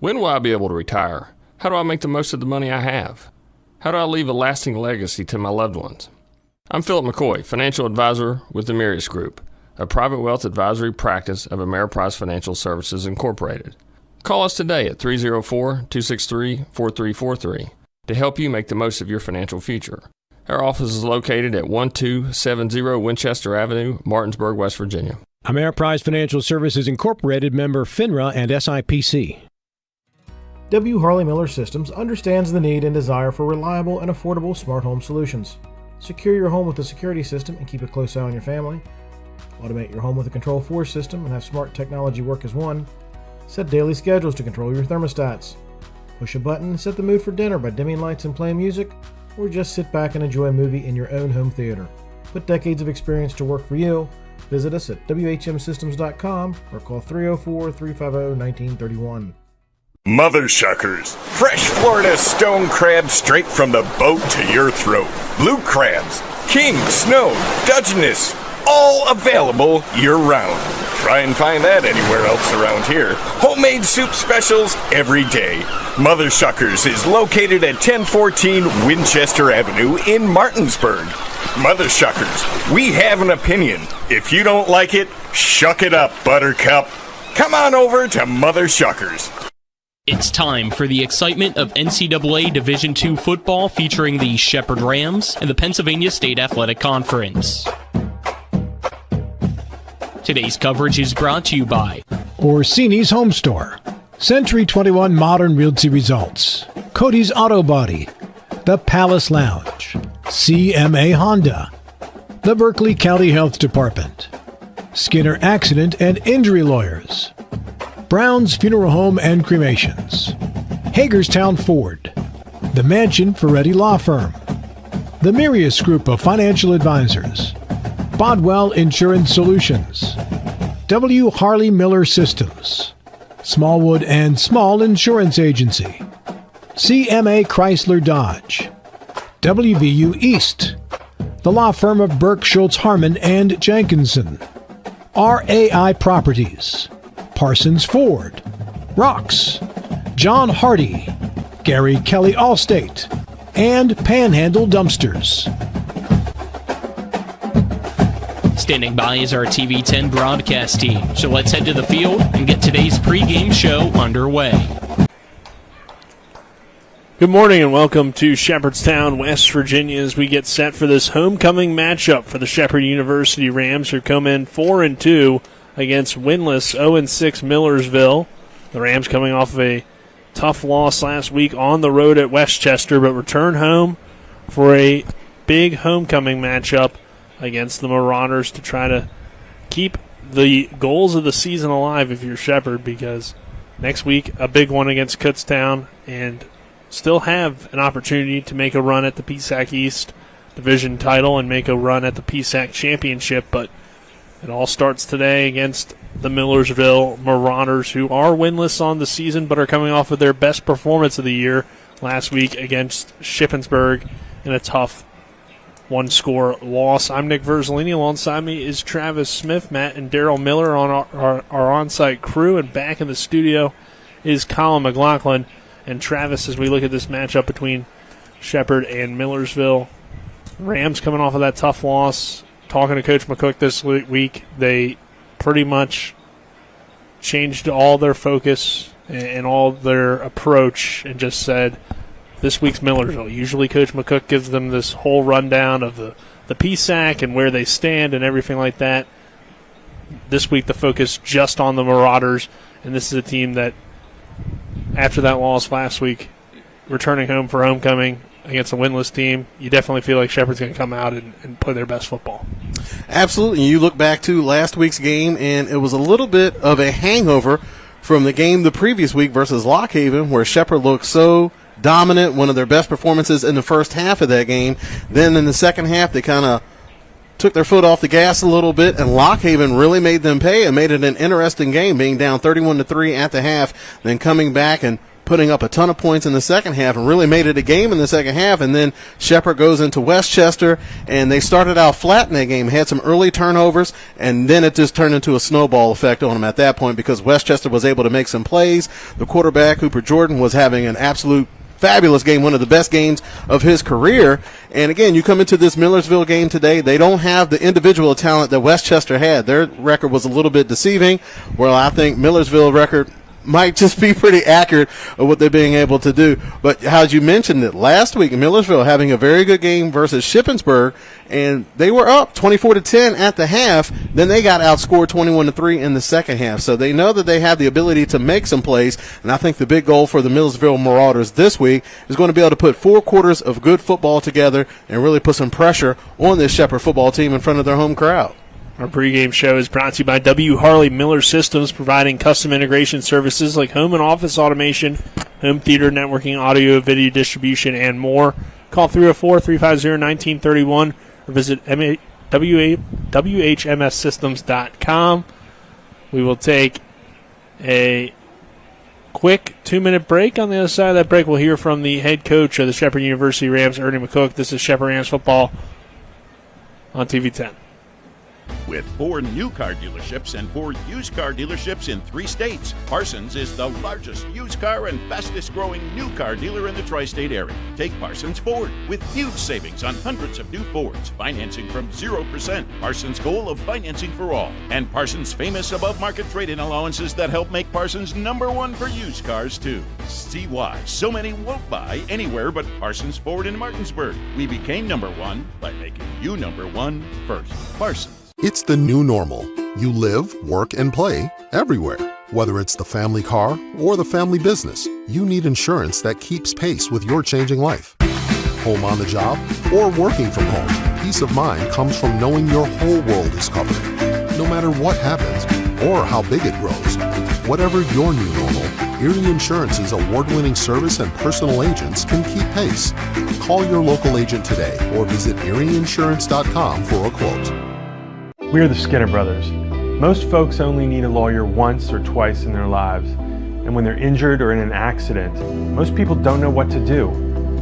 When will I be able to retire? How do I make the most of the money I have? How do I leave a lasting legacy to my loved ones? I'm Philip McCoy, financial advisor with the Mirius Group, a private wealth advisory practice of Ameriprise Financial Services Incorporated. Call us today at 304-263-4343 to help you make the most of your financial future. Our office is located at 1270 Winchester Avenue, Martinsburg, West Virginia. Ameriprise Financial Services Incorporated, member FINRA and SIPC. W. Harley Miller Systems understands the need and desire for reliable and affordable smart home solutions. Secure your home with a security system and keep a close eye on your family. Automate your home with a Control4 system and have smart technology work as one. Set daily schedules to control your thermostats. Push a button and set the mood for dinner by dimming lights and playing music, or just sit back and enjoy a movie in your own home theater. Put decades of experience to work for you. Visit us at WHMsystems.com or call 304-350-1931. Mother Shuckers. Fresh Florida stone crab straight from the boat to your throat. Blue crabs, king, snow, Dungeness, all available year-round. Try and find that anywhere else around here. Homemade soup specials every day. Mother Shuckers is located at 1014 Winchester Avenue in Martinsburg. Mother Shuckers, we have an opinion. If you don't like it, shuck it up, Buttercup. Come on over to Mother Shuckers. It's time for the excitement of NCAA Division II football featuring the Shepherd Rams and the Pennsylvania State Athletic Conference. Today's coverage is brought to you by Orsini's Home Store, Century 21 Modern Realty Results, Cody's Auto Body, The Palace Lounge, CMA Honda, the Berkeley County Health Department, Skinner Accident and Injury Lawyers, Brown's Funeral Home and Cremations, Hagerstown Ford, the Mansion Ferretti Law Firm, the Mirius Group of Financial Advisors, Bodwell Insurance Solutions, W. Harley Miller Systems, Smallwood and Small Insurance Agency, CMA Chrysler Dodge, WVU East, the law firm of Burke Schultz Harmon and Jenkinson, RAI Properties, Parsons Ford, Rocks, John Hardy, Gary Kelly Allstate, and Panhandle Dumpsters. Standing by is our TV 10 broadcast team, so let's head to the field and get today's pregame show underway. Good morning and welcome to Shepherdstown, West Virginia, as we get set for this homecoming matchup for the Shepherd University Rams, who come in 4-2 against winless 0-6 Millersville. The Rams coming off of a tough loss last week on the road at Westchester, but return home for a big homecoming matchup against the Marauders to try to keep the goals of the season alive if you're Shepherd, because next week a big one against Kutztown and still have an opportunity to make a run at the PSAC East Division title and make a run at the PSAC Championship, but it all starts today against the Millersville Marauders, who are winless on the season but are coming off of their best performance of the year last week against Shippensburg in a tough one-score loss. I'm Nick Verzolini. Alongside me is Travis Smith, Matt and Daryl Miller on our on-site crew, and back in the studio is Colin McLaughlin. And Travis, as we look at this matchup between Shepherd and Millersville, Rams coming off of that tough loss. Talking to Coach McCook this week, they pretty much changed all their focus and all their approach and just said, this week's Millersville. Usually Coach McCook gives them this whole rundown of the PSAC and where they stand and everything like that. This week the focus just on the Marauders, and this is a team that, after that loss last week, returning home for homecoming against a winless team, you definitely feel like Shepherd's going to come out and play their best football. Absolutely. You look back to last week's game, and it was a little bit of a hangover from the game the previous week versus Lock Haven, where Shepherd looked so dominant, one of their best performances in the first half of that game. Then in the second half, they kind of took their foot off the gas a little bit, and Lock Haven really made them pay and made it an interesting game, being down 31-3 at the half, then coming back and putting up a ton of points in the second half and really made it a game in the second half. And then Shepherd goes into Westchester, and they started out flat in that game, had some early turnovers, and then it just turned into a snowball effect on them at that point because Westchester was able to make some plays. The quarterback, Hooper Jordan, was having an absolute fabulous game, one of the best games of his career. And again, you come into this Millersville game today, they don't have the individual talent that Westchester had. Their record was a little bit deceiving. Well, I think Millersville record might just be pretty accurate of what they're being able to do. But as you mentioned it, last week, Millersville having a very good game versus Shippensburg, and they were up 24-10 at the half. Then they got outscored 21-3 in the second half. So they know that they have the ability to make some plays, and I think the big goal for the Millersville Marauders this week is going to be able to put 4 quarters of good football together and really put some pressure on this Shepherd football team in front of their home crowd. Our pregame show is brought to you by W. Harley Miller Systems, providing custom integration services like home and office automation, home theater networking, audio, video distribution, and more. Call 304-350-1931 or visit WHMSsystems.com. We will take a quick 2-minute break. On the other side of that break, we'll hear from the head coach of the Shepherd University Rams, Ernie McCook. This is Shepherd Rams football on TV 10. With 4 new car dealerships and 4 used car dealerships in 3 states, Parsons is the largest used car and fastest growing new car dealer in the tri-state area. Take Parsons Ford with huge savings on hundreds of new Fords, financing from 0%, Parsons' goal of financing for all, and Parsons' famous above-market trade-in allowances that help make Parsons #1 for used cars too. See why so many won't buy anywhere but Parsons Ford in Martinsburg. We became #1 by making you #1 first. Parsons. It's the new normal. You live, work, and play everywhere. Whether it's the family car or the family business, you need insurance that keeps pace with your changing life. Home on the job or working from home, peace of mind comes from knowing your whole world is covered. No matter what happens or how big it grows, whatever your new normal, Erie Insurance's award-winning service and personal agents can keep pace. Call your local agent today or visit erieinsurance.com for a quote. We're the Skinner Brothers. Most folks only need a lawyer once or twice in their lives. And when they're injured or in an accident, most people don't know what to do.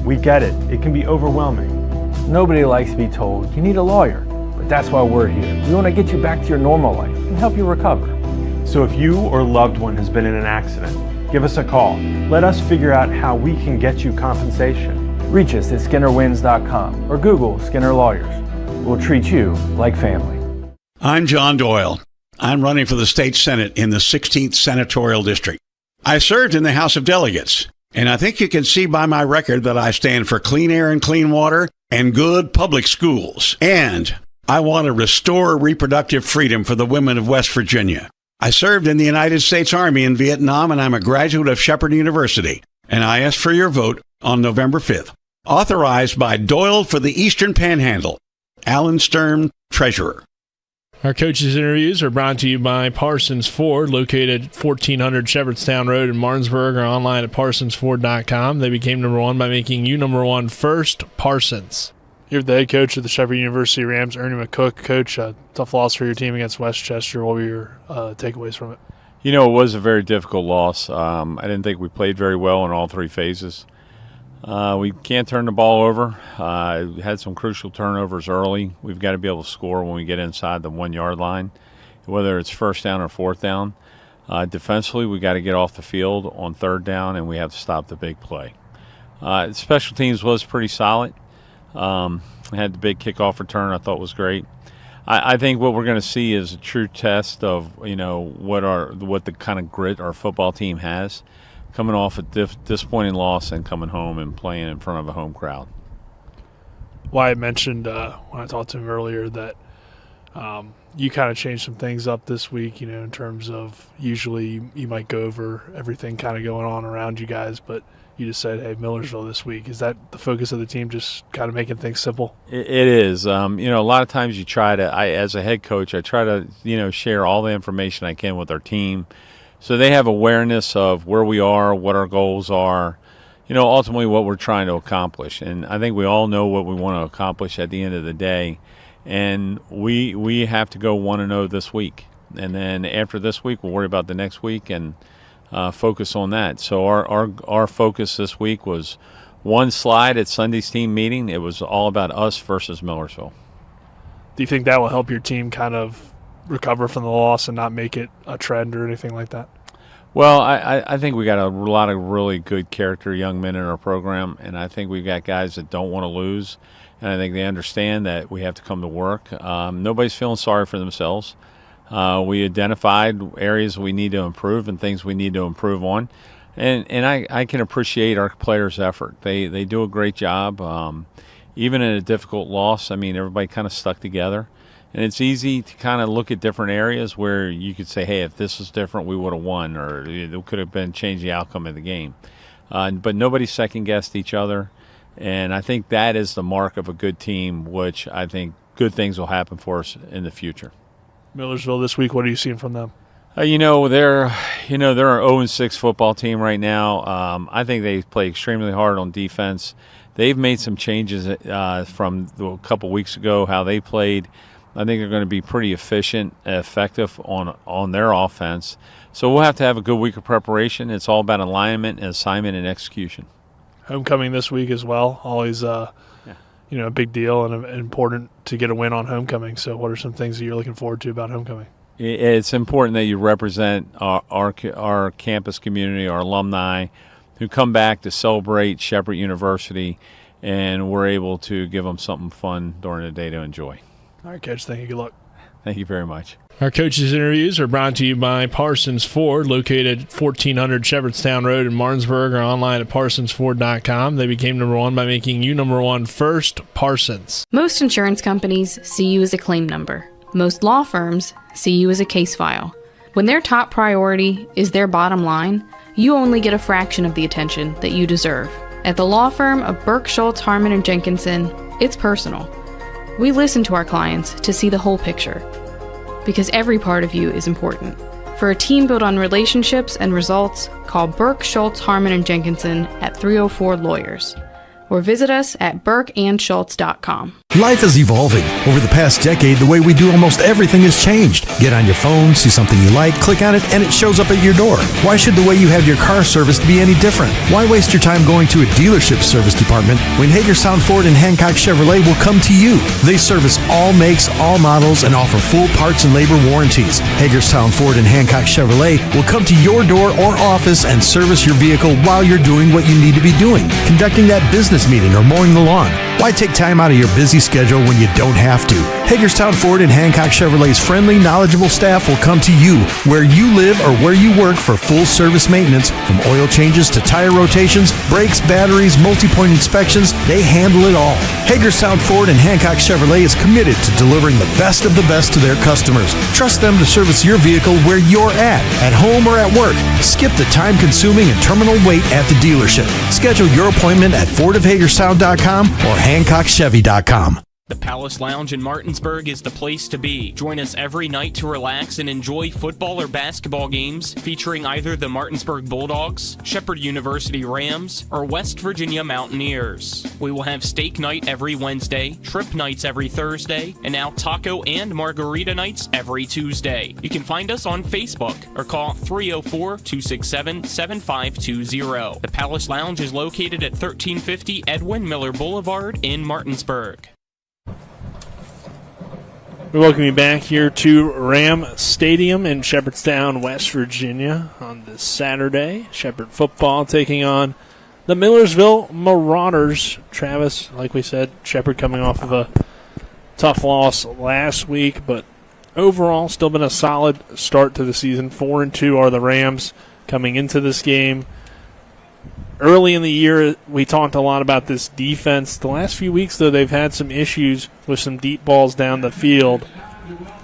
We get it. It can be overwhelming. Nobody likes to be told, you need a lawyer. But that's why we're here. We want to get you back to your normal life and help you recover. So if you or loved one has been in an accident, give us a call. Let us figure out how we can get you compensation. Reach us at SkinnerWins.com or Google Skinner Lawyers. We'll treat you like family. I'm John Doyle. I'm running for the state Senate in the 16th Senatorial District. I served in the House of Delegates, and I think you can see by my record that I stand for clean air and clean water and good public schools. And I want to restore reproductive freedom for the women of West Virginia. I served in the United States Army in Vietnam, and I'm a graduate of Shepherd University. And I ask for your vote on November 5th. Authorized by Doyle for the Eastern Panhandle. Alan Stern, Treasurer. Our coaches' interviews are brought to you by Parsons Ford, located at 1400 Shepherdstown Road in Martinsburg, or online at parsonsford.com. They became #1 by making you #1 first, Parsons. You're the head coach of the Shepherd University Rams, Ernie McCook. Coach, tough loss for your team against Westchester. What were your takeaways from it? You know, it was a very difficult loss. I didn't think we played very well in all 3 phases. We can't turn the ball over. We had some crucial turnovers early. We've got to be able to score when we get inside the 1-yard line, whether it's first down or fourth down. Defensively, we got to get off the field on third down, and we have to stop the big play. Special teams was pretty solid. Had the big kickoff return I thought was great. I think what we're going to see is a true test of, you know, what the kind of grit our football team has, coming off a disappointing loss and coming home and playing in front of a home crowd. Wyatt mentioned when I talked to him earlier that you kind of changed some things up this week, you know, in terms of usually you might go over everything kind of going on around you guys, but you just said, hey, Millersville this week. Is that the focus of the team, just kind of making things simple? It is. You know, a lot of times you try to, as a head coach, I try to, you know, share all the information I can with our team so they have awareness of where we are, what our goals are, you know, ultimately what we're trying to accomplish. And I think we all know what we want to accomplish at the end of the day. And we have to go 1-0 this week. And then after this week, we'll worry about the next week. And focus on that. So our focus this week was one slide at Sunday's team meeting. It was all about us versus Millersville. Do you think that will help your team kind of recover from the loss and not make it a trend or anything like that? Well, I think we got a lot of really good character young men in our program, and I think we've got guys that don't want to lose, and I think they understand that we have to come to work. Nobody's feeling sorry for themselves. We identified areas we need to improve and things we need to improve on, and I can appreciate our players' effort. They do a great job. Even in a difficult loss, I mean, everybody kind of stuck together. And it's easy to kind of look at different areas where you could say, hey, if this was different, we would have won, or it could have been changed the outcome of the game. But nobody second-guessed each other, and I think that is the mark of a good team, which I think good things will happen for us in the future. Millersville this week, what are you seeing from them? They're an 0-6 football team right now. I think they play extremely hard on defense. They've made some changes from a couple weeks ago, how they played. I think they're going to be pretty efficient, effective on their offense. So we'll have to have a good week of preparation. It's all about alignment, and assignment, and execution. Homecoming this week as well. Always, a big deal and important to get a win on homecoming. So what are some things that you're looking forward to about homecoming? It's important that you represent our campus community, our alumni, who come back to celebrate Shepherd University, and we're able to give them something fun during the day to enjoy. All right, Coach. Thank you. Good luck. Thank you very much. Our coaches' interviews are brought to you by Parsons Ford, located at 1400 Shepherdstown Road in Martinsburg, or online at parsonsford.com. They became number one by making you number one first. Parsons. Most insurance companies see you as a claim number. Most law firms see you as a case file. When their top priority is their bottom line, you only get a fraction of the attention that you deserve. At the law firm of Burke, Schultz, Harmon & Jenkinson, it's personal. We listen to our clients to see the whole picture, because every part of you is important. For a team built on relationships and results, call Burke, Schultz, Harmon & Jenkinson at 304-LAWYERS, or visit us at burkeandschultz.com. Life is evolving. Over the past decade, the way we do almost everything has changed. Get on your phone, see something you like, click on it, and it shows up at your door. Why should the way you have your car serviced be any different? Why waste your time going to a dealership service department when Hagerstown Ford and Hancock Chevrolet will come to you? They service all makes, all models, and offer full parts and labor warranties. Hagerstown Ford and Hancock Chevrolet will come to your door or office and service your vehicle while you're doing what you need to be doing, conducting that business meeting or mowing the lawn. Why take time out of your busy schedule when you don't have to? Hagerstown Ford and Hancock Chevrolet's friendly, knowledgeable staff will come to you where you live or where you work for full service maintenance, from oil changes to tire rotations, brakes, batteries, multi-point inspections. They handle it all. Hagerstown Ford and Hancock Chevrolet is committed to delivering the best of the best to their customers. Trust them to service your vehicle where you're at home or at work. Skip the time-consuming and terminal wait at the dealership. Schedule your appointment at fordofhagerstown.com or hancockchevy.com. The Palace Lounge in Martinsburg is the place to be. Join us every night to relax and enjoy football or basketball games featuring either the Martinsburg Bulldogs, Shepherd University Rams, or West Virginia Mountaineers. We will have steak night every Wednesday, shrimp nights every Thursday, and now taco and margarita nights every Tuesday. You can find us on Facebook or call 304-267-7520. The Palace Lounge is located at 1350 Edwin Miller Boulevard in Martinsburg. We welcome you back here to Ram Stadium in Shepherdstown, West Virginia on this Saturday. Shepherd football taking on the Millersville Marauders. Travis, like we said, Shepherd coming off of a tough loss last week, but overall still been a solid start to the season. 4-2 are the Rams coming into this game. Early in the year, we talked a lot about this defense. The last few weeks, though, they've had some issues with some deep balls down the field.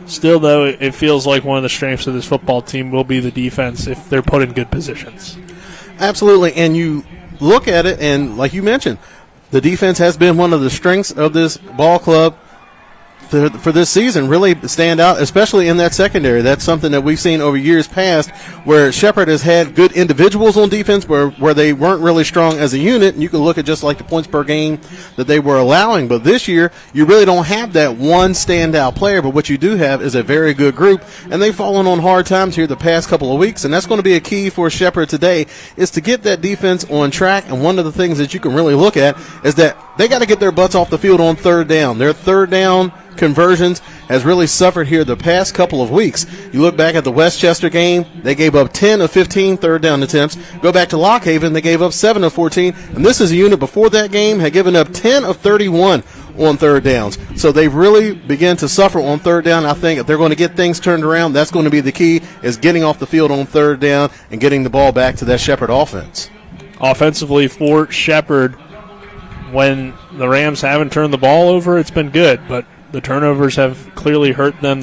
Still, though, it feels like one of the strengths of this football team will be the defense if they're put in good positions. Absolutely, and you look at it, and like you mentioned, the defense has been one of the strengths of this ball club for this season really stand out, especially in that secondary. That's something that we've seen over years past where Shepherd has had good individuals on defense where they weren't really strong as a unit. And you can look at just like the points per game that they were allowing. But this year, you really don't have that one standout player. But what you do have is a very good group. And they've fallen on hard times here the past couple of weeks. And that's going to be a key for Shepherd today is to get that defense on track. And one of the things that you can really look at is that they got to get their butts off the field on third down. Their third down conversions has really suffered here the past couple of weeks. You look back at the Westchester game, they gave up 10 of 15 third down attempts. Go back to Lockhaven, they gave up 7 of 14. And this is a unit before that game had given up 10 of 31 on third downs. So they've really begun to suffer on third down. I think if they're going to get things turned around, that's going to be the key, is getting off the field on third down and getting the ball back to that Shepherd offense. Offensively for Shepherd, when the Rams haven't turned the ball over, it's been good, but the turnovers have clearly hurt them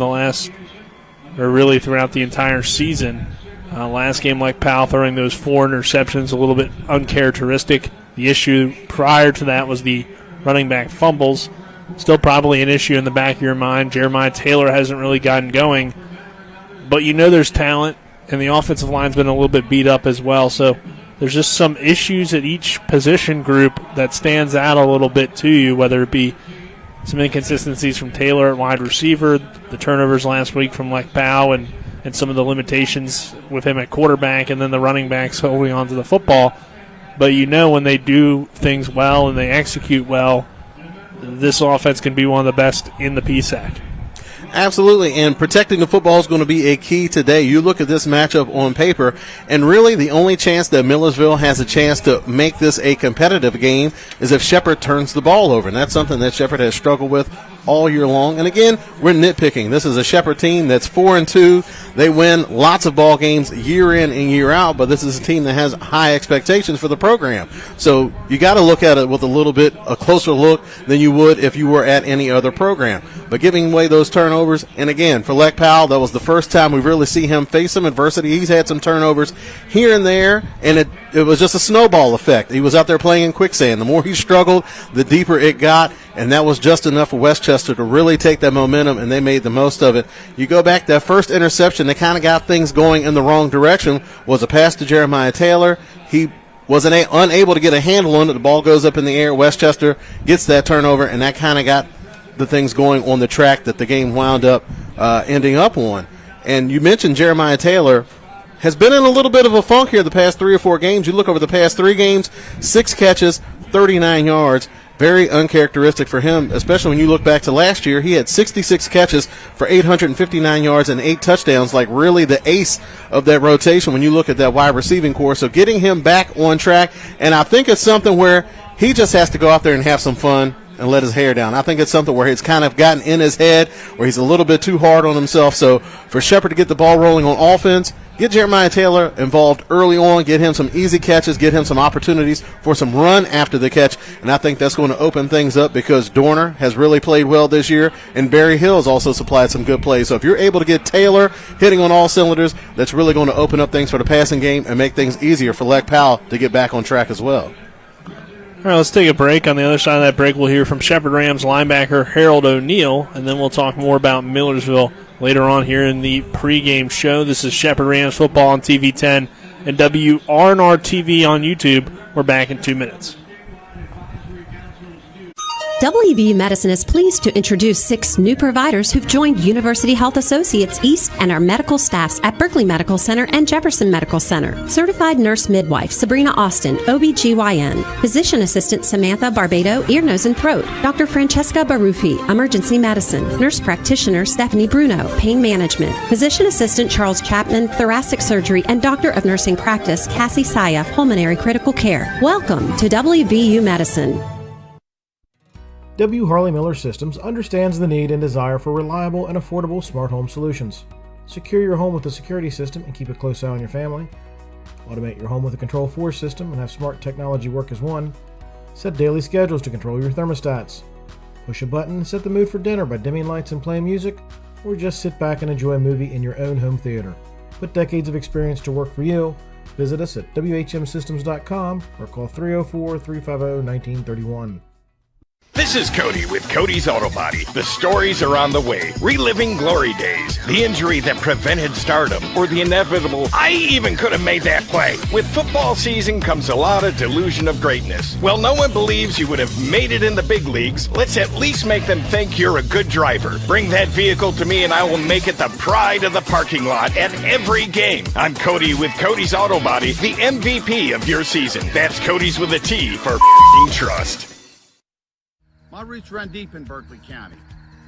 really throughout the entire season. Last game, like Powell throwing those 4 interceptions, a little bit uncharacteristic. The issue prior to that was the running back fumbles. Still probably an issue in the back of your mind. Jeremiah Taylor hasn't really gotten going, but you know there's talent, and the offensive line's been a little bit beat up as well, so there's just some issues at each position group that stands out a little bit to you, whether it be some inconsistencies from Taylor at wide receiver, the turnovers last week from Lech Powell, and some of the limitations with him at quarterback, and then the running backs holding on to the football. But you know when they do things well and they execute well, this offense can be one of the best in the PSAC. Absolutely, and protecting the football is going to be a key today. You look at this matchup on paper, and really the only chance that Millersville has a chance to make this a competitive game is if Shepherd turns the ball over, and that's something that Shepherd has struggled with all year long. And again, we're nitpicking. This is a Shepherd team that's 4-2. They win lots of ball games year in and year out, but this is a team that has high expectations for the program. So you got to look at it with a closer look than you would if you were at any other program. But giving away those turnovers, and again, for Lech Powell, that was the first time we really see him face some adversity. He's had some turnovers here and there, and it was just a snowball effect. He was out there playing in quicksand. The more he struggled, the deeper it got, and that was just enough for Westchester to really take that momentum, and they made the most of it. You go back, that first interception that kind of got things going in the wrong direction was a pass to Jeremiah Taylor. He was unable to get a handle on it. The ball goes up in the air. Westchester gets that turnover, and that kind of got the things going on the track that the game wound up ending up on. And you mentioned Jeremiah Taylor has been in a little bit of a funk here the past 3 or 4 games. You look over the past 3 games, 6 catches, 39 yards. Very uncharacteristic for him, especially when you look back to last year. He had 66 catches for 859 yards and 8 touchdowns, like really the ace of that rotation when you look at that wide receiving core. So getting him back on track, and I think it's something where he just has to go out there and have some fun and let his hair down. I think it's something where it's kind of gotten in his head, where he's a little bit too hard on himself. So for Shepherd to get the ball rolling on offense, get Jeremiah Taylor involved early on, get him some easy catches, get him some opportunities for some run after the catch, and I think that's going to open things up because Dorner has really played well this year, and Barry Hills also supplied some good plays. So if you're able to get Taylor hitting on all cylinders, that's really going to open up things for the passing game and make things easier for Lech Powell to get back on track as well. All right, let's take a break. On the other side of that break, we'll hear from Shepherd Rams linebacker Harold O'Neal, and then we'll talk more about Millersville later on here in the pregame show. This is Shepherd Rams football on TV 10 and WRNR TV on YouTube. We're back in 2 minutes. WVU Medicine is pleased to introduce 6 new providers who've joined University Health Associates East and our medical staffs at Berkeley Medical Center and Jefferson Medical Center. Certified nurse midwife Sabrina Austin, OBGYN. Physician assistant Samantha Barbado, ear, nose, and throat. Dr. Francesca Baruffi, emergency medicine. Nurse practitioner Stephanie Bruno, pain management. Physician assistant Charles Chapman, thoracic surgery, and doctor of nursing practice Cassie Saya, pulmonary critical care. Welcome to WVU Medicine. W. Harley Miller Systems understands the need and desire for reliable and affordable smart home solutions. Secure your home with a security system and keep a close eye on your family. Automate your home with a Control4 system and have smart technology work as one. Set daily schedules to control your thermostats. Push a button and set the mood for dinner by dimming lights and playing music, or just sit back and enjoy a movie in your own home theater. Put decades of experience to work for you. Visit us at WHMsystems.com or call 304-350-1931. This is Cody with Cody's Auto Body. The stories are on the way. Reliving glory days, the injury that prevented stardom, or the inevitable, I even could have made that play. With football season comes a lot of delusion of greatness. Well, no one believes you would have made it in the big leagues. Let's at least make them think you're a good driver. Bring that vehicle to me and I will make it the pride of the parking lot at every game. I'm Cody with Cody's Auto Body, the MVP of your season. That's Cody's with a T for trust. My roots run deep in Berkeley County.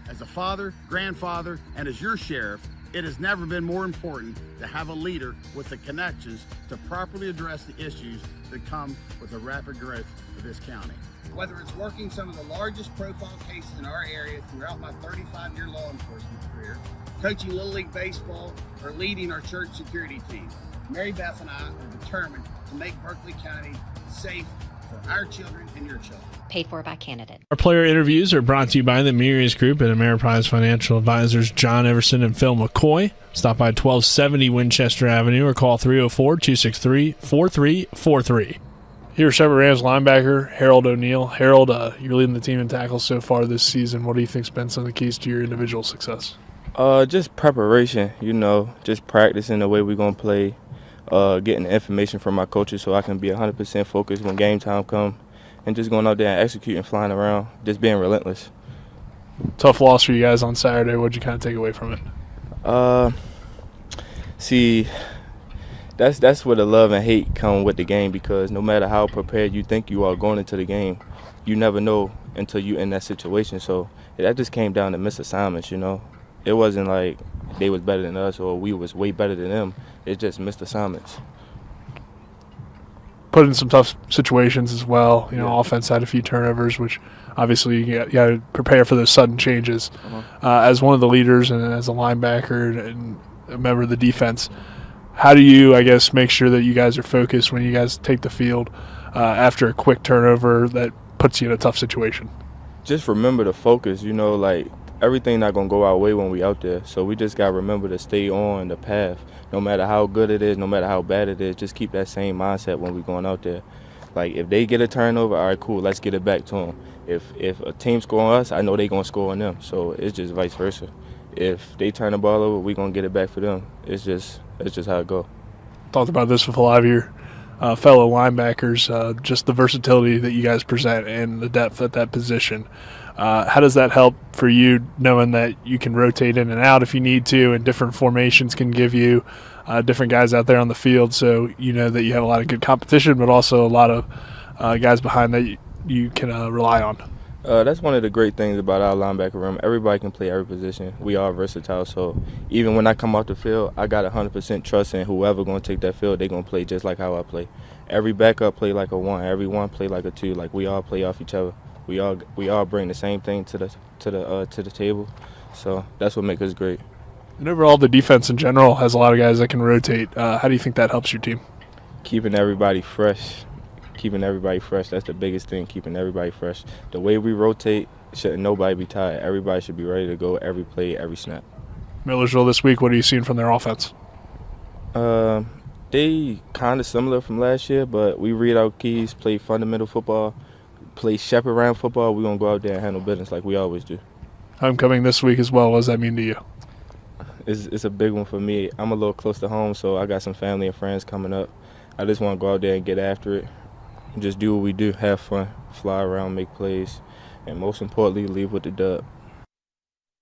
As a father, grandfather, and as your sheriff, it has never been more important to have a leader with the connections to properly address the issues that come with the rapid growth of this county. Whether it's working some of the largest profile cases in our area throughout my 35-year law enforcement career, coaching Little League Baseball, or leading our church security team, Mary Beth and I are determined to make Berkeley County safe for our children and your children. Paid for by candidate. Our player interviews are brought to you by the Millersville Group and Ameriprise Financial Advisors John Everson and Phil McCoy. Stop by 1270 Winchester Avenue or call 304-263-4343. Here, Shepherd Rams linebacker Harold O'Neal. Harold, you're leading the team in tackles so far this season. What do you think's been some of the keys to your individual success? Just preparation, just practicing the way we're going to play, getting the information from my coaches so I can be 100% focused when game time comes, and just going out there and executing, flying around, just being relentless. Tough loss for you guys on Saturday. What did you kind of take away from it? See, that's where the love and hate come with the game, because no matter how prepared you think you are going into the game, you never know until you're in that situation. So that just came down to missed assignments, It wasn't like they was better than us or we was way better than them. It's just missed assignments. Put in some tough situations as well. Offense had a few turnovers, which obviously you got to prepare for those sudden changes. As one of the leaders and as a linebacker and a member of the defense, how do you, make sure that you guys are focused when you guys take the field after a quick turnover that puts you in a tough situation? Just remember to focus, everything not going to go our way when we out there. So we just got to remember to stay on the path. No matter how good it is, no matter how bad it is, just keep that same mindset when we're going out there. Like, if they get a turnover, all right, cool, let's get it back to them. If a team score on us, I know they're going to score on them. So it's just vice versa. If they turn the ball over, we're going to get it back for them. It's just how it goes. Talked about this with a lot of your fellow linebackers, just the versatility that you guys present and the depth at that position. How does that help for you, knowing that you can rotate in and out if you need to, and different formations can give you different guys out there on the field, so you know that you have a lot of good competition, but also a lot of guys behind that you can rely on? That's one of the great things about our linebacker room. Everybody can play every position. We are versatile, so even when I come off the field, I got 100% trust in whoever going to take that field, they're going to play just like how I play. Every backup play like a 1, every 1 play like a 2. Like, we all play off each other. We all bring the same thing to the table, so that's what makes us great. And overall, the defense in general has a lot of guys that can rotate. How do you think that helps your team? Keeping everybody fresh. That's the biggest thing, keeping everybody fresh. The way we rotate, shouldn't nobody be tired. Everybody should be ready to go every play, every snap. Millersville this week, what are you seeing from their offense? They kind of similar from last year, but we read our keys, play fundamental football, play shepherd round football. We're going to go out there and handle business like we always do. Homecoming this week as well. What does that mean to you? It's a big one for me. I'm a little close to home, so I got some family and friends coming up. I just want to go out there and get after it. Just do what we do, have fun, fly around, make plays, and most importantly, leave with the dub.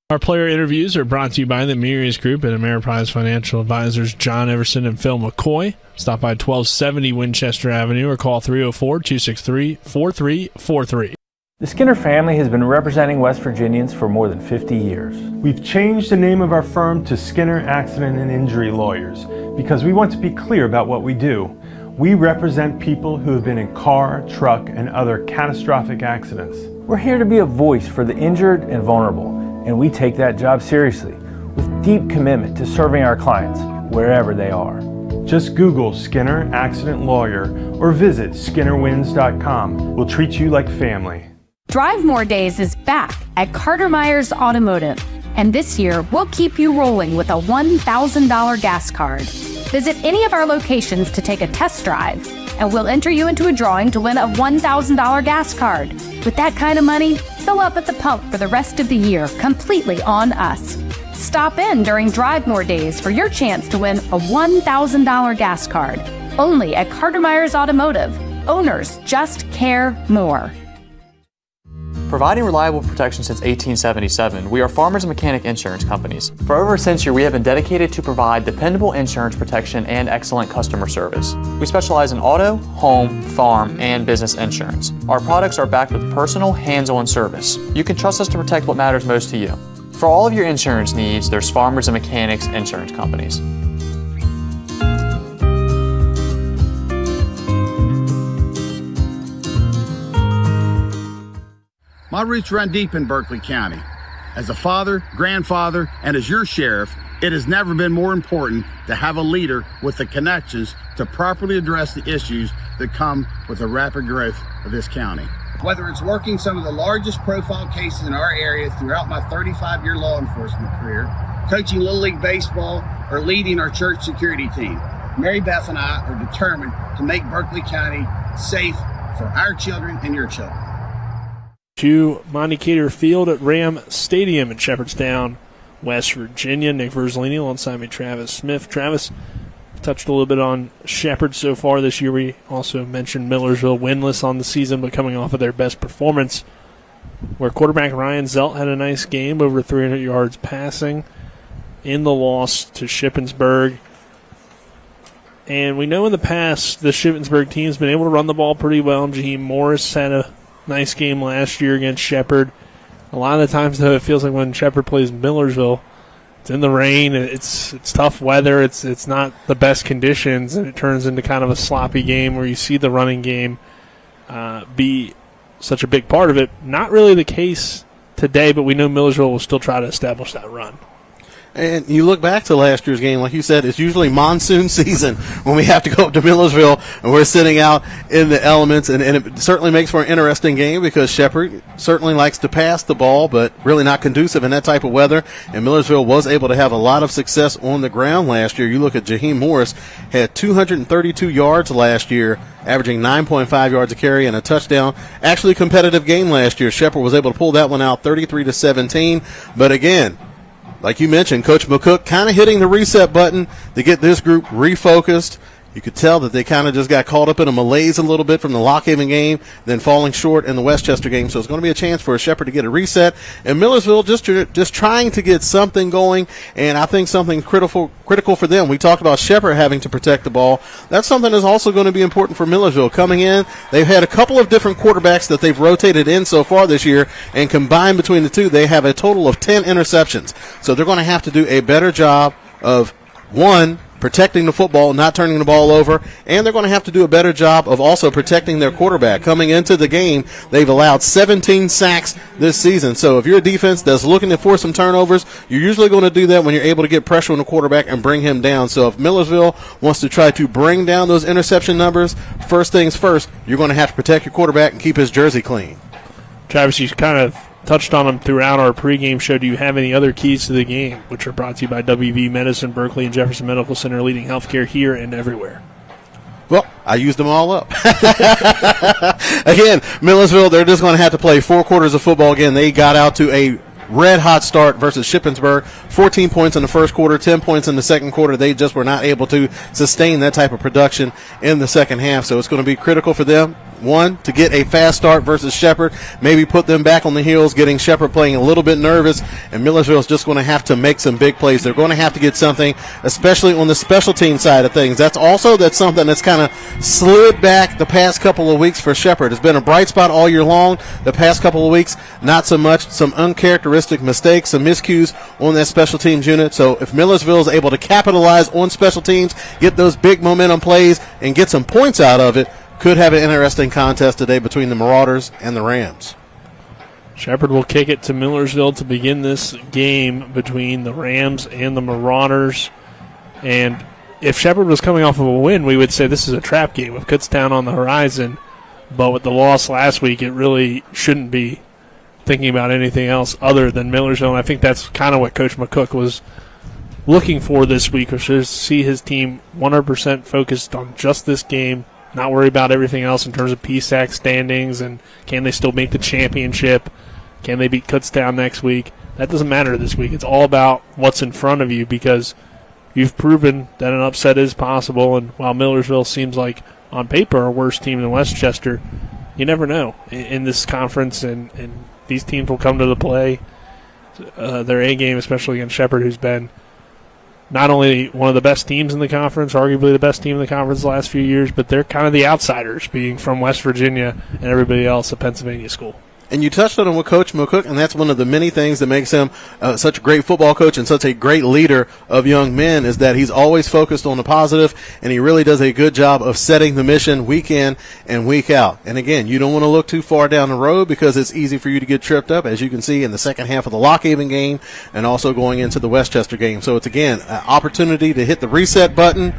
Our player interviews are brought to you by the Millersville Group and Ameriprise Financial Advisors John Everson and Phil McCoy. Stop by 1270 Winchester Avenue or call 304-263-4343. The Skinner family has been representing West Virginians for more than 50 years. We've changed the name of our firm to Skinner Accident and Injury Lawyers because we want to be clear about what we do. We represent people who have been in car, truck, and other catastrophic accidents. We're here to be a voice for the injured and vulnerable, and we take that job seriously with deep commitment to serving our clients wherever they are. Just Google Skinner Accident Lawyer or visit SkinnerWins.com. We'll treat you like family. Drive More Days is back at Carter Myers Automotive, and this year we'll keep you rolling with a $1,000 gas card. Visit any of our locations to take a test drive, and we'll enter you into a drawing to win a $1,000 gas card. With that kind of money, Fill up at the pump for the rest of the year, completely on us. Stop in during Drive More days for your chance to win a $1,000 gas card. Only at Carter Myers Automotive. Owners just care more. Providing reliable protection since 1877, we are Farmers and Mechanic Insurance Companies. For over a century, we have been dedicated to provide dependable insurance protection and excellent customer service. We specialize in auto, home, farm, and business insurance. Our products are backed with personal, hands-on service. You can trust us to protect what matters most to you. For all of your insurance needs, there's Farmers and Mechanics Insurance Companies. My roots run deep in Berkeley County. As a father, grandfather, and as your sheriff, it has never been more important to have a leader with the connections to properly address the issues that come with the rapid growth of this county. Whether it's working some of the largest profile cases in our area throughout my 35-year law enforcement career, coaching Little League Baseball, or leading our church security team, Mary Beth and I are determined to make Berkeley County safe for our children and your children. To Monty Cater Field at Ram Stadium in Shepherdstown, West Virginia. Nick Verzolini alongside me, Travis Smith. Travis, touched a little bit on Shepherd so far this year. We also mentioned Millersville winless on the season, but coming off of their best performance, where quarterback Ryan Zelt had a nice game, over 300 yards passing in the loss to Shippensburg. And we know in the past the Shippensburg team's been able to run the ball pretty well. Jaheim Morris had a nice game last year against Shepherd. A lot of the times, though, it feels like when Shepherd plays Millersville, it's in the rain, it's tough weather, it's not the best conditions, and it turns into kind of a sloppy game where you see the running game be such a big part of it. Not really the case today, but we know Millersville will still try to establish that run. And you look back to last year's game, like you said, it's usually monsoon season when we have to go up to Millersville and we're sitting out in the elements, and it certainly makes for an interesting game because Shepherd certainly likes to pass the ball, but really not conducive in that type of weather, and Millersville was able to have a lot of success on the ground last year. You look at Jaheim Morris, had 232 yards last year, averaging 9.5 yards a carry and a touchdown. Actually a competitive game last year. Shepherd was able to pull that one out 33-17, but again, like you mentioned, Coach McCook kind of hitting the reset button to get this group refocused. You could tell that they kind of just got caught up in a malaise a little bit from the Lockhaven game, then falling short in the Westchester game. So it's going to be a chance for a Shepherd to get a reset. And Millersville just trying to get something going, and I think something critical for them. We talked about Shepherd having to protect the ball. That's something that's also going to be important for Millersville. Coming in, they've had a couple of different quarterbacks that they've rotated in so far this year, and combined between the two, they have a total of 10 interceptions. So they're going to have to do a better job of, one, protecting the football, not turning the ball over, and they're going to have to do a better job of also protecting their quarterback. Coming into the game, they've allowed 17 sacks this season. So if you're a defense that's looking to force some turnovers, you're usually going to do that when you're able to get pressure on the quarterback and bring him down. So if Millersville wants to try to bring down those interception numbers, first things first, you're going to have to protect your quarterback and keep his jersey clean. Travis, you kind of touched on them throughout our pregame show. Do you have any other keys to the game, which are brought to you by WV Medicine, Berkeley, and Jefferson Medical Center, leading healthcare here and everywhere? Well, I used them all up. Again, Millersville, they're just going to have to play 4 quarters of football again. They got out to a red-hot start versus Shippensburg. 14 points in the first quarter, 10 points in the second quarter. They just were not able to sustain that type of production in the second half. So it's going to be critical for them, one, to get a fast start versus Shepherd, maybe put them back on the heels, getting Shepherd playing a little bit nervous, and Millersville is just going to have to make some big plays. They're going to have to get something, especially on the special team side of things. That's something that's kind of slid back the past couple of weeks for Shepherd. It's been a bright spot all year long. The past couple of weeks, not so much. Some uncharacteristic mistakes, some miscues on that special teams unit. So if Millersville is able to capitalize on special teams, get those big momentum plays, and get some points out of it, could have an interesting contest today between the Marauders and the Rams. Shepherd will kick it to Millersville to begin this game between the Rams and the Marauders. And if Shepherd was coming off of a win, we would say this is a trap game with Kutztown on the horizon. But with the loss last week, it really shouldn't be thinking about anything else other than Millersville. And I think that's kind of what Coach McCook was looking for this week, was to see his team 100% focused on just this game, not worry about everything else in terms of PSAC standings and can they still make the championship. Can they beat Kutztown next week? That doesn't matter this week. It's all about what's in front of you because you've proven that an upset is possible. And while Millersville seems like, on paper, a worse team than Westchester, you never know in this conference, and these teams will come to the play. Their A game, especially against Shepherd, who's been not only one of the best teams in the conference, arguably the best team in the conference the last few years, but they're kind of the outsiders, being from West Virginia and everybody else a Pennsylvania school. And you touched on it with Coach McCook, and that's one of the many things that makes him such a great football coach and such a great leader of young men is that he's always focused on the positive, and he really does a good job of setting the mission week in and week out. And again, you don't want to look too far down the road because it's easy for you to get tripped up, as you can see in the second half of the Lock Haven game and also going into the Westchester game. So it's, again, an opportunity to hit the reset button.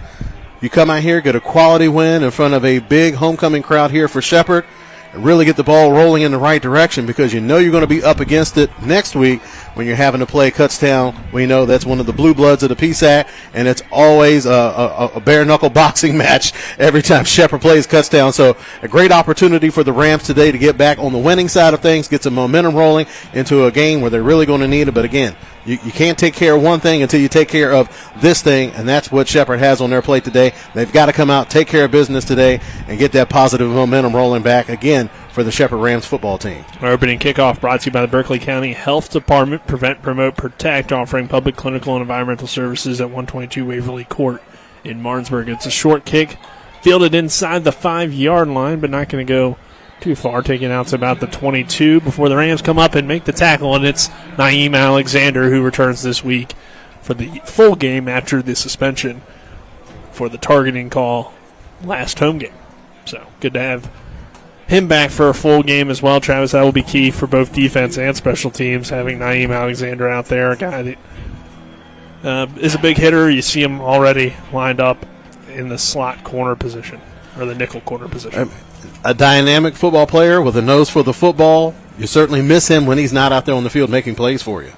You come out here, get a quality win in front of a big homecoming crowd here for Shepherd, and really get the ball rolling in the right direction because you know you're going to be up against it next week when you're having to play Kutztown. We know that's one of the blue bloods of the PSAC, and it's always a bare-knuckle boxing match every time Shepherd plays Kutztown. So a great opportunity for the Rams today to get back on the winning side of things, get some momentum rolling into a game where they're really going to need it. But again, you can't take care of one thing until you take care of this thing, and that's what Shepherd has on their plate today. They've got to come out, take care of business today, and get that positive momentum rolling back again for the Shepherd Rams football team. Our opening kickoff brought to you by the Berkeley County Health Department. Prevent, Promote, Protect, offering public, clinical, and environmental services at 122 Waverly Court in Martinsburg. It's a short kick, fielded inside the 5-yard line, but not going to go too far, taken out to about the 22 before the Rams come up and make the tackle, and it's Naeem Alexander who returns this week for the full game after the suspension for the targeting call last home game. So good to have him back for a full game as well, Travis. That will be key for both defense and special teams, having Naeem Alexander out there, a guy that is a big hitter. You see him already lined up in the slot corner position, or the nickel corner position. A dynamic football player with a nose for the football. You certainly miss him when he's not out there on the field making plays for you.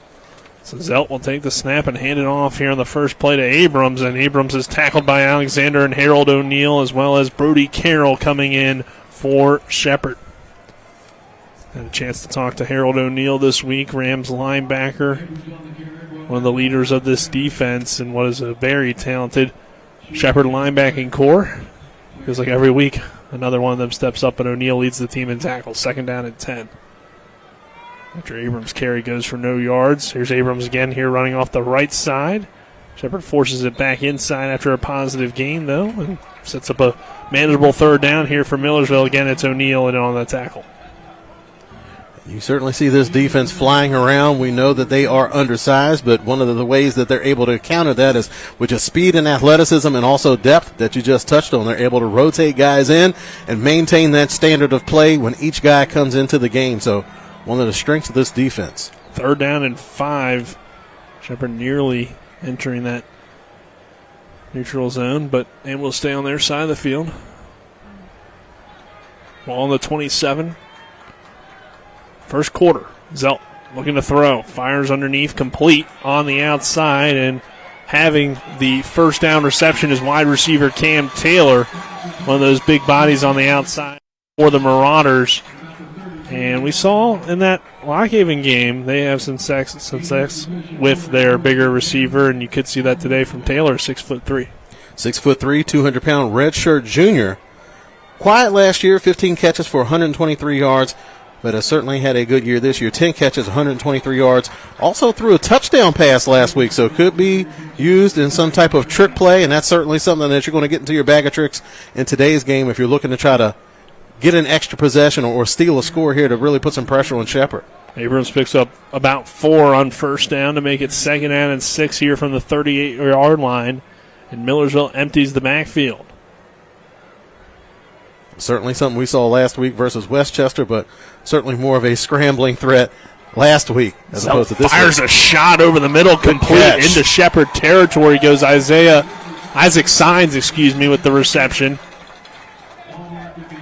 So Zelt will take the snap and hand it off here on the first play to Abrams, and Abrams is tackled by Alexander and Harold O'Neill, as well as Brody Carroll coming in for Shepherd. Had a chance to talk to Harold O'Neill this week, Rams linebacker, one of the leaders of this defense and what is a very talented Shepherd linebacking core. Feels like every week another one of them steps up, and O'Neill leads the team in tackles. 2nd down and 10. After Abrams' carry goes for no yards. Here's Abrams again here running off the right side. Shepherd forces it back inside after a positive gain, though, and sets up a manageable 3rd down here for Millersville. Again, it's O'Neill and on the tackle. You certainly see this defense flying around. We know that they are undersized, but one of the ways that they're able to counter that is with just speed and athleticism and also depth that you just touched on. They're able to rotate guys in and maintain that standard of play when each guy comes into the game. So one of the strengths of this defense. 3rd down and 5. Shepherd nearly entering that neutral zone, but and will stay on their side of the field. Ball on the 27. First quarter. Zelt looking to throw. Fires underneath, complete on the outside, and having the first down reception is wide receiver Cam Taylor, one of those big bodies on the outside for the Marauders. And we saw in that Lock Haven game they have some success with their bigger receiver, and you could see that today from Taylor, 6'3". 6'3", 200-pound redshirt junior. Quiet last year, 15 catches for 123 yards, but has certainly had a good year this year. 10 catches, 123 yards. Also threw a touchdown pass last week, so could be used in some type of trick play, and that's certainly something that you're going to get into your bag of tricks in today's game if you're looking to try to get an extra possession or steal a score here to really put some pressure on Shepherd. Abrams picks up about 4 on first down to make it 2nd down and 6 here from the 38-yard line, and Millersville empties the backfield. Certainly something we saw last week versus Westchester, but certainly more of a scrambling threat last week as opposed to this fires week. A shot over the middle, complete into Shepherd territory. Goes Isaac Signs, with the reception.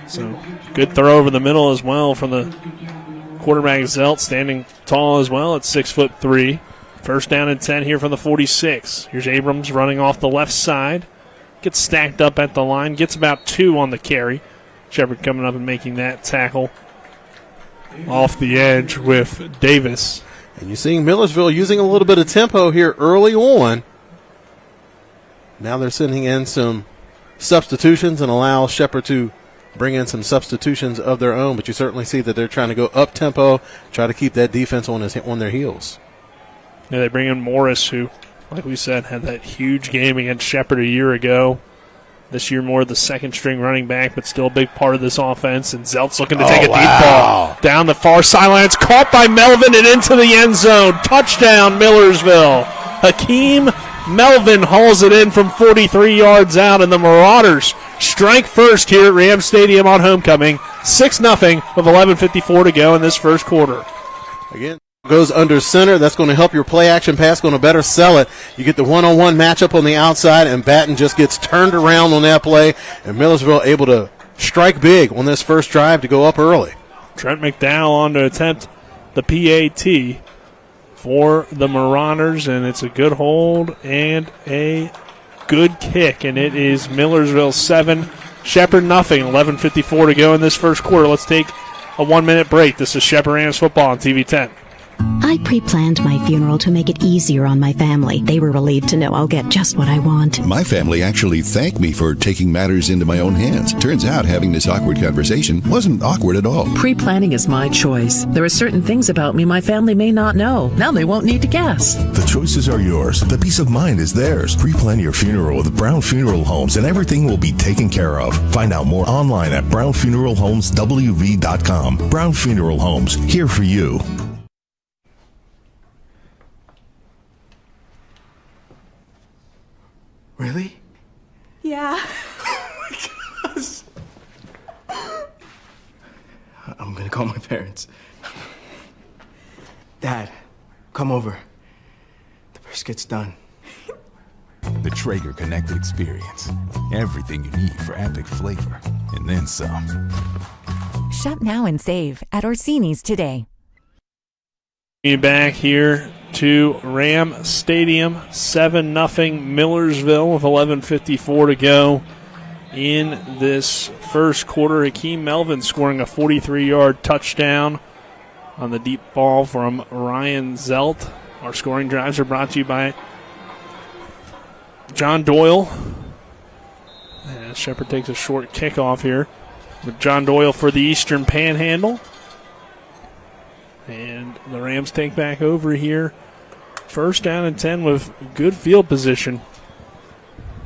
So good throw over the middle as well from the quarterback Zelt, standing tall as well at 6'3". 1st down and 10 here from the 46. Here's Abrams running off the left side. Gets stacked up at the line. Gets about 2 on the carry. Shepherd coming up and making that tackle off the edge with Davis. And you're seeing Millersville using a little bit of tempo here early on. Now they're sending in some substitutions and allow Shepherd to bring in some substitutions of their own, but you certainly see that they're trying to go up tempo, try to keep that defense on their heels. Yeah, they bring in Morris, who, like we said, had that huge game against Shepherd a year ago. This year more the second-string running back, but still a big part of this offense. And Zelt's looking to take a deep ball down the far sideline. It's caught by Melvin and into the end zone. Touchdown, Millersville. Hakeem Melvin hauls it in from 43 yards out, and the Marauders strike first here at Ram Stadium on homecoming. 6-0 with 11:54 to go in this first quarter. Again, goes under center. That's going to help your play action pass, going to better sell it. You get the one-on-one matchup on the outside, and Batten just gets turned around on that play, and Millersville able to strike big on this first drive to go up early. Trent McDowell on to attempt the PAT for the Marauders, and it's a good hold and a good kick, and it is Millersville 7, Shepherd nothing. 11:54 to go in this first quarter. Let's take a 1-minute break. This is Shepherd Rams football on TV 10. I pre-planned my funeral to make it easier on my family. They were relieved to know I'll get just what I want. My family actually thanked me for taking matters into my own hands. Turns out having this awkward conversation wasn't awkward at all. Pre-planning is my choice. There are certain things about me my family may not know. Now they won't need to guess. The choices are yours. The peace of mind is theirs. Pre-plan your funeral with Brown Funeral Homes and everything will be taken care of. Find out more online at brownfuneralhomeswv.com. Brown Funeral Homes, here for you. Really? Yeah. I'm gonna call my parents. Dad, come over. The brisket's done. The Traeger Connected Experience. Everything you need for epic flavor, and then some. Shop now and save at Orsini's today. Back here to Ram Stadium, 7-0 Millersville with 11:54 to go in this first quarter. Hakeem Melvin scoring a 43-yard touchdown on the deep ball from Ryan Zelt. Our scoring drives are brought to you by John Doyle. And Shepherd takes a short kickoff here with John Doyle for the Eastern Panhandle. And the Rams take back over here. First down and 10 with good field position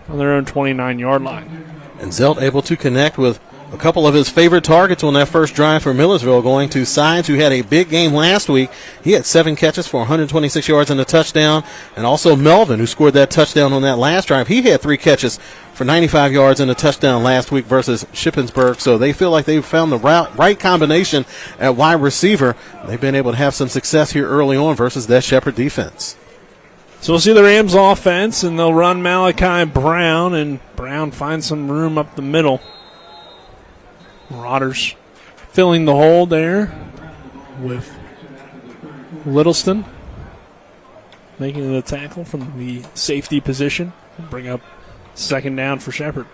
on their own 29-yard line. And Zelt able to connect with a couple of his favorite targets on that first drive for Millersville, going to Sines, who had a big game last week. He had 7 catches for 126 yards and a touchdown. And also Melvin, who scored that touchdown on that last drive. He had 3 catches for 95 yards and a touchdown last week versus Shippensburg. So they feel like they've found the right combination at wide receiver. They've been able to have some success here early on versus that Shepherd defense. So we'll see the Rams offense, and they'll run Malachi Brown, and Brown finds some room up the middle. Marauders filling the hole there with Littleston making the tackle from the safety position. Bring up second down for Shepherd.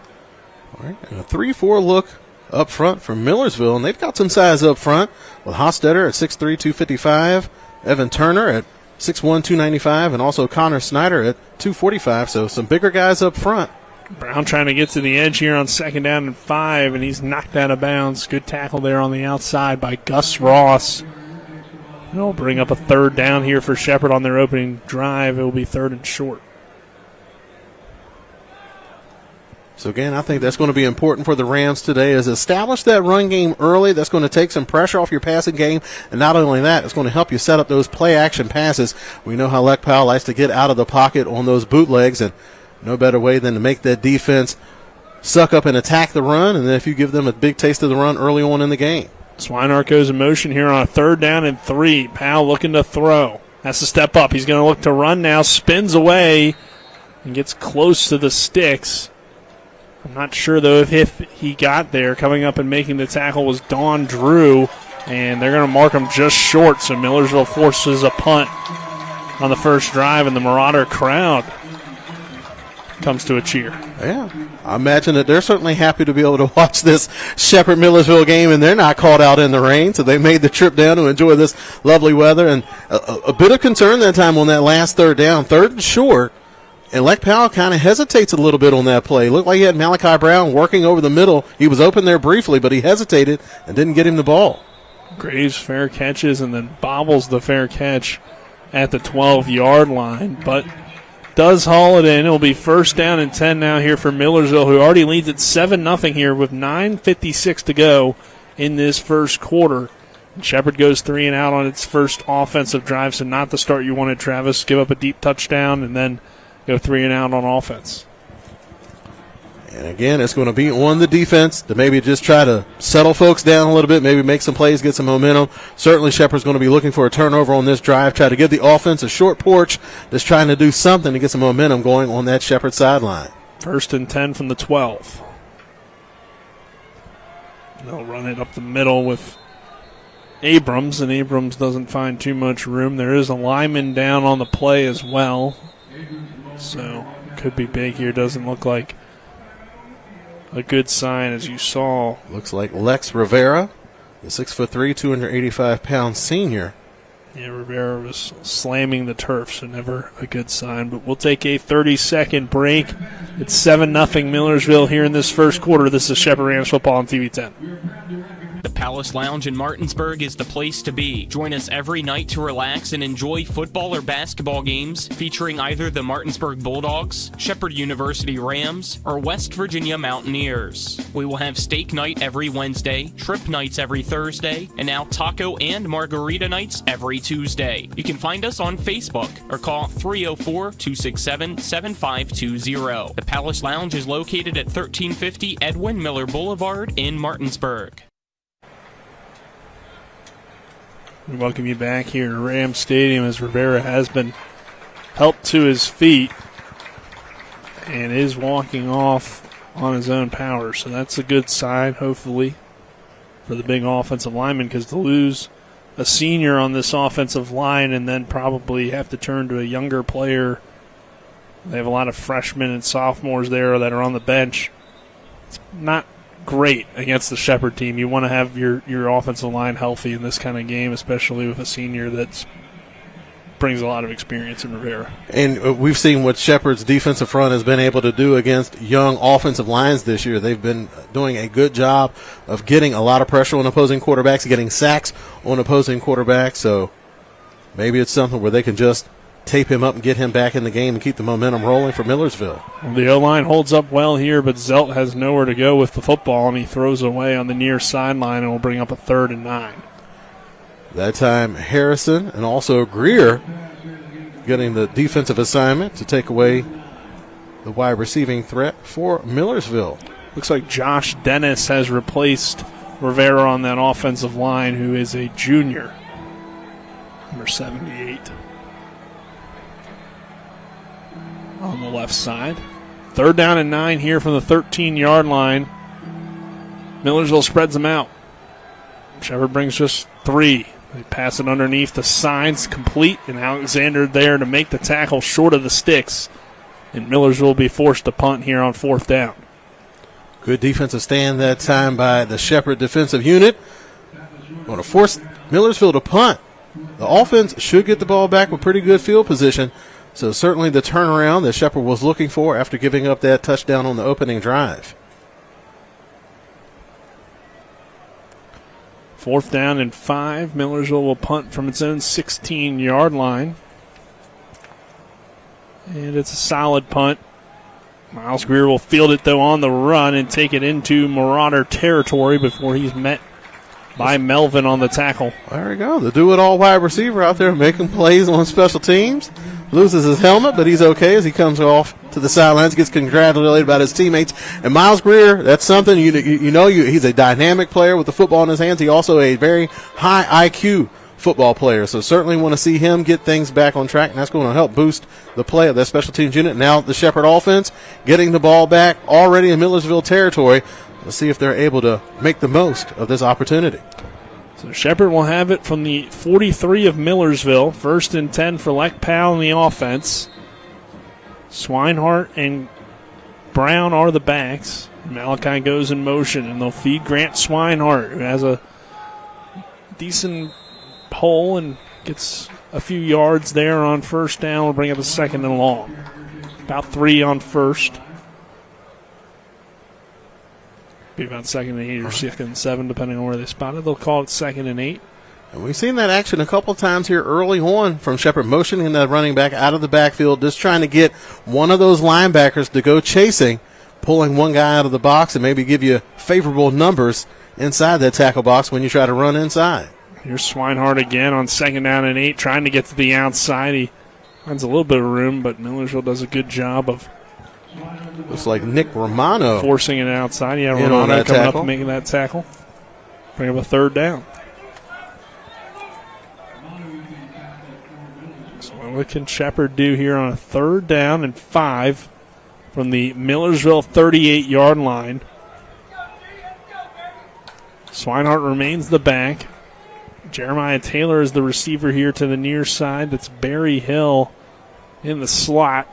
All right, and a 3-4 look up front for Millersville, and they've got some size up front with Hostetter at 6'3", 255, Evan Turner at 6'1", 295, and also Connor Snyder at 245, so some bigger guys up front. Brown trying to get to the edge here on second down and 5, and he's knocked out of bounds. Good tackle there on the outside by Gus Ross. It'll bring up a third down here for Shepherd on their opening drive. It will be third and short. So, again, I think that's going to be important for the Rams today, is establish that run game early. That's going to take some pressure off your passing game. And not only that, it's going to help you set up those play-action passes. We know how Lek Powell likes to get out of the pocket on those bootlegs, and no better way than to make that defense suck up and attack the run, and then if you give them a big taste of the run early on in the game. Swinehart goes in motion here on a third down and 3. Powell looking to throw. Has to step up. He's going to look to run now. Spins away and gets close to the sticks. I'm not sure, though, if he got there. Coming up and making the tackle was Don Drew, and they're going to mark him just short, so Millersville forces a punt on the first drive, and the Marauder crowd comes to a cheer. Yeah, I imagine that they're certainly happy to be able to watch this Shepherd-Millersville game, and they're not caught out in the rain, so they made the trip down to enjoy this lovely weather. And a bit of concern that time on that last third down, 3rd and short, and Lek Powell kind of hesitates a little bit on that play. Looked like he had Malachi Brown working over the middle. He was open there briefly, but he hesitated and didn't get him the ball. Graves fair catches and then bobbles the fair catch at the 12-yard line, but does haul it in. It'll be 1st down and 10 now here for Millersville, who already leads at 7-0 here with 9:56 to go in this first quarter. Shepherd goes 3 and out on its first offensive drive, so not the start you wanted, Travis. Give up a deep touchdown and then go 3 and out on offense. And again, it's going to be on the defense to maybe just try to settle folks down a little bit, maybe make some plays, get some momentum. Certainly Shepherd's going to be looking for a turnover on this drive, try to give the offense a short porch, just trying to do something to get some momentum going on that Shepherd sideline. 1st and 10 from the 12. They'll run it up the middle with Abrams, and Abrams doesn't find too much room. There is a lineman down on the play as well, so could be big here. Doesn't look like a good sign, as you saw. Looks like Lex Rivera, the 6'3", 285-pound senior. Yeah, Rivera was slamming the turf, so never a good sign. But we'll take a 30-second break. It's 7-0 Millersville here in this first quarter. This is Shepherd Rams football on TV 10. The Palace Lounge in Martinsburg is the place to be. Join us every night to relax and enjoy football or basketball games featuring either the Martinsburg Bulldogs, Shepherd University Rams, or West Virginia Mountaineers. We will have steak night every Wednesday, shrimp nights every Thursday, and now taco and margarita nights every Tuesday. You can find us on Facebook or call 304-267-7520. The Palace Lounge is located at 1350 Edwin Miller Boulevard in Martinsburg. We welcome you back here to Ram Stadium as Rivera has been helped to his feet and is walking off on his own power. So that's a good sign, hopefully, for the big offensive lineman, because to lose a senior on this offensive line and then probably have to turn to a younger player. They have a lot of freshmen and sophomores there that are on the bench. It's not great against the Shepherd team. You want to have your offensive line healthy in this kind of game, especially with a senior that brings a lot of experience in Rivera. And we've seen what Shepherd's defensive front has been able to do against young offensive lines this year. They've been doing a good job of getting a lot of pressure on opposing quarterbacks, getting sacks on opposing quarterbacks. So maybe it's something where they can just tape him up and get him back in the game and keep the momentum rolling for Millersville. Well, the O-line holds up well here, but Zelt has nowhere to go with the football, and he throws away on the near sideline and will bring up a 3rd and 9. That time Harrison and also Greer getting the defensive assignment to take away the wide receiving threat for Millersville. Looks like Josh Dennis has replaced Rivera on that offensive line, who is a junior, number 78. On the left side. 3rd down and 9 here from the 13-yard line. Millersville spreads them out. Shepherd brings just 3. They pass it underneath the signs, complete, and Alexander there to make the tackle short of the sticks. And Millersville will be forced to punt here on 4th down. Good defensive stand that time by the Shepherd defensive unit. Going to force Millersville to punt. The offense should get the ball back with pretty good field position. So certainly the turnaround that Shepherd was looking for after giving up that touchdown on the opening drive. 4th down and 5. Millersville will punt from its own 16-yard line. And it's a solid punt. Miles Greer will field it, though, on the run and take it into Marauder territory before he's met by Melvin on the tackle. There we go. The do-it-all wide receiver out there making plays on special teams. Loses his helmet, but he's okay as he comes off to the sidelines, gets congratulated by his teammates. And Miles Greer, that's something, he's a dynamic player with the football in his hands. He's also a very high IQ football player. So certainly want to see him get things back on track, and that's going to help boost the play of that special teams unit. Now the Shepherd offense getting the ball back already in Millersville territory. Let's see if they're able to make the most of this opportunity. So Shepherd will have it from the 43 of Millersville. 1st and 10 for Lek Powell in the offense. Swinehart and Brown are the backs. Malachi goes in motion, and they'll feed Grant Swinehart, who has a decent pull and gets a few yards there on first down. We'll bring up a 2nd and long. About 3 on first. Be about 2nd and 8 or 2nd and 7, depending on where they spot it. They'll call it 2nd and 8. And we've seen that action a couple times here early on from Shepherd, motioning that running back out of the backfield, just trying to get one of those linebackers to go chasing, pulling one guy out of the box and maybe give you favorable numbers inside that tackle box when you try to run inside. Here's Swinehart again on 2nd down and 8, trying to get to the outside. He finds a little bit of room, but Millersville does a good job of looks like Nick Romano forcing it outside. Yeah, Romano coming up and making that tackle. Bring up a 3rd down. So what can Shepherd do here on a 3rd down and 5 from the Millersville 38-yard line? Swinehart remains the back. Jeremiah Taylor is the receiver here to the near side. That's Barry Hill in the slot.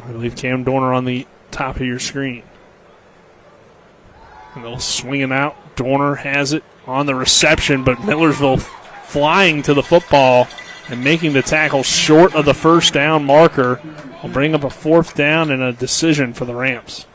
I believe Cam Dorner on the top of your screen. And they'll swing it out. Dorner has it on the reception, but Millersville flying to the football and making the tackle short of the first down marker. Will bring up a 4th down and a decision for the Rams.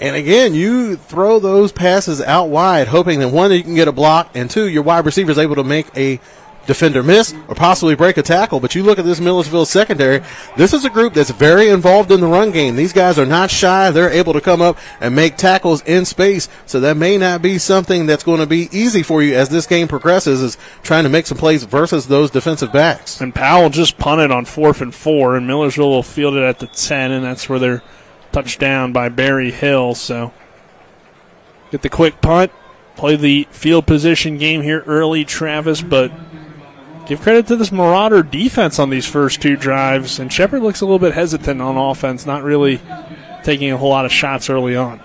And again, you throw those passes out wide, hoping that 1, you can get a block, and 2, your wide receiver is able to make a defender miss or possibly break a tackle. But you look at this Millersville secondary, this is a group that's very involved in the run game. These guys are not shy. They're able to come up and make tackles in space. So that may not be something that's going to be easy for you as this game progresses, is trying to make some plays versus those defensive backs. And Powell just punted on 4th and 4, and Millersville will field it at the 10, and that's where they're touchdown by Barry Hill. So get the quick punt, play the field position game here early, Travis, but give credit to this Marauder defense on these first 2 drives, and Shepherd looks a little bit hesitant on offense, not really taking a whole lot of shots early on.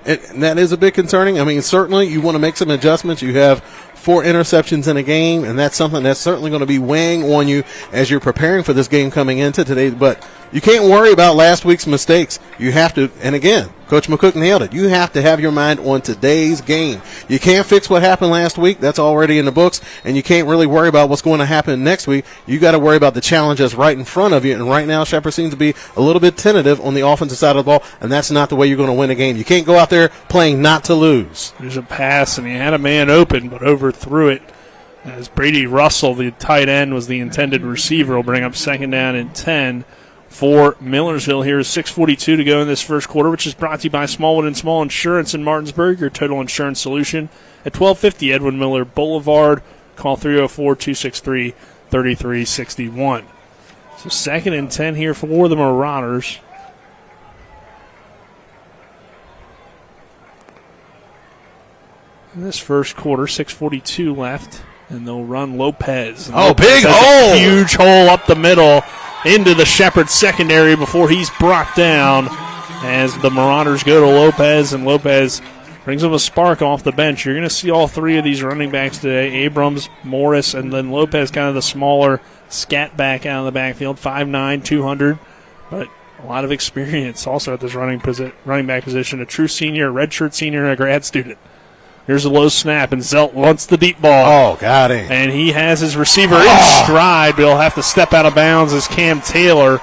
And that is a bit concerning. I mean, certainly you want to make some adjustments. You have 4 interceptions in a game, and that's something that's certainly going to be weighing on you as you're preparing for this game coming into today. But you can't worry about last week's mistakes. You have to, and again, Coach McCook nailed it. You have to have your mind on today's game. You can't fix what happened last week. That's already in the books, and you can't really worry about what's going to happen next week. You got to worry about the challenge that's right in front of you, and right now Shepherd seems to be a little bit tentative on the offensive side of the ball, and that's not the way you're going to win a game. You can't go out there playing not to lose. There's a pass, and he had a man open, but overthrew it. As Brady Russell, the tight end, was the intended receiver, will bring up 2nd down and 10 for Millersville. Here's 6:42 to go in this first quarter, which is brought to you by Smallwood and Small Insurance in Martinsburg, your total insurance solution at 1250 Edwin Miller Boulevard. Call 304-263-3361. So 2nd and 10 here for the Marauders. In this first quarter, 6:42 left, and they'll run Lopez. And Lopez big hole! A huge hole up the middle into the Shepherd secondary before he's brought down as the Marauders go to Lopez, and Lopez brings him a spark off the bench. You're going to see all 3 of these running backs today, Abrams, Morris, and then Lopez, kind of the smaller scat back out of the backfield, 5'9", 200, but a lot of experience also at this running back position, a true senior, a redshirt senior, and a grad student. Here's a low snap, and Zelt wants the deep ball. Oh, got him. And he has his receiver in stride, but he'll have to step out of bounds as Cam Taylor.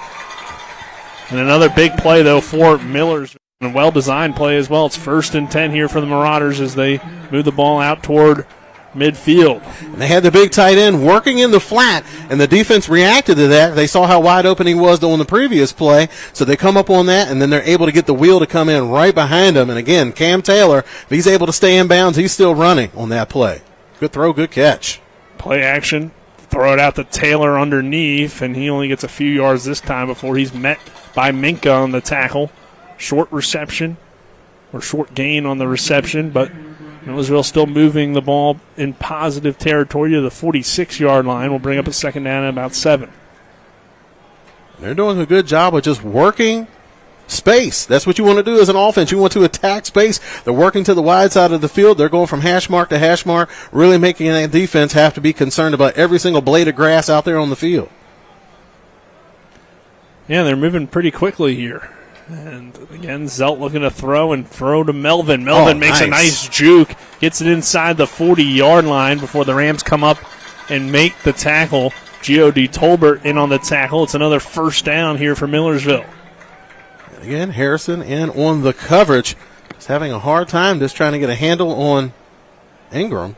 And another big play, though, for Millers. And a well-designed play as well. It's 1st and 10 here for the Marauders as they move the ball out toward midfield. And they had the big tight end working in the flat, and the defense reacted to that. They saw how wide open he was on the previous play, so they come up on that, and then they're able to get the wheel to come in right behind him. And again, Cam Taylor, if he's able to stay in bounds, he's still running on that play. Good throw, good catch. Play action, throw it out to Taylor underneath, and he only gets a few yards this time before he's met by Minka on the tackle. Short reception, or short gain on the reception, but Millersville still moving the ball in positive territory to the 46-yard line. We'll bring up a 2nd down and about 7. They're doing a good job of just working space. That's what you want to do as an offense. You want to attack space. They're working to the wide side of the field. They're going from hash mark to hash mark, really making that defense have to be concerned about every single blade of grass out there on the field. Yeah, they're moving pretty quickly here. And again, Zelt looking to throw to Melvin. Melvin makes a nice juke, gets it inside the 40-yard line before the Rams come up and make the tackle. G.O.D. Tolbert in on the tackle. It's another first down here for Millersville. And again, Harrison in on the coverage. He's having a hard time just trying to get a handle on Ingram.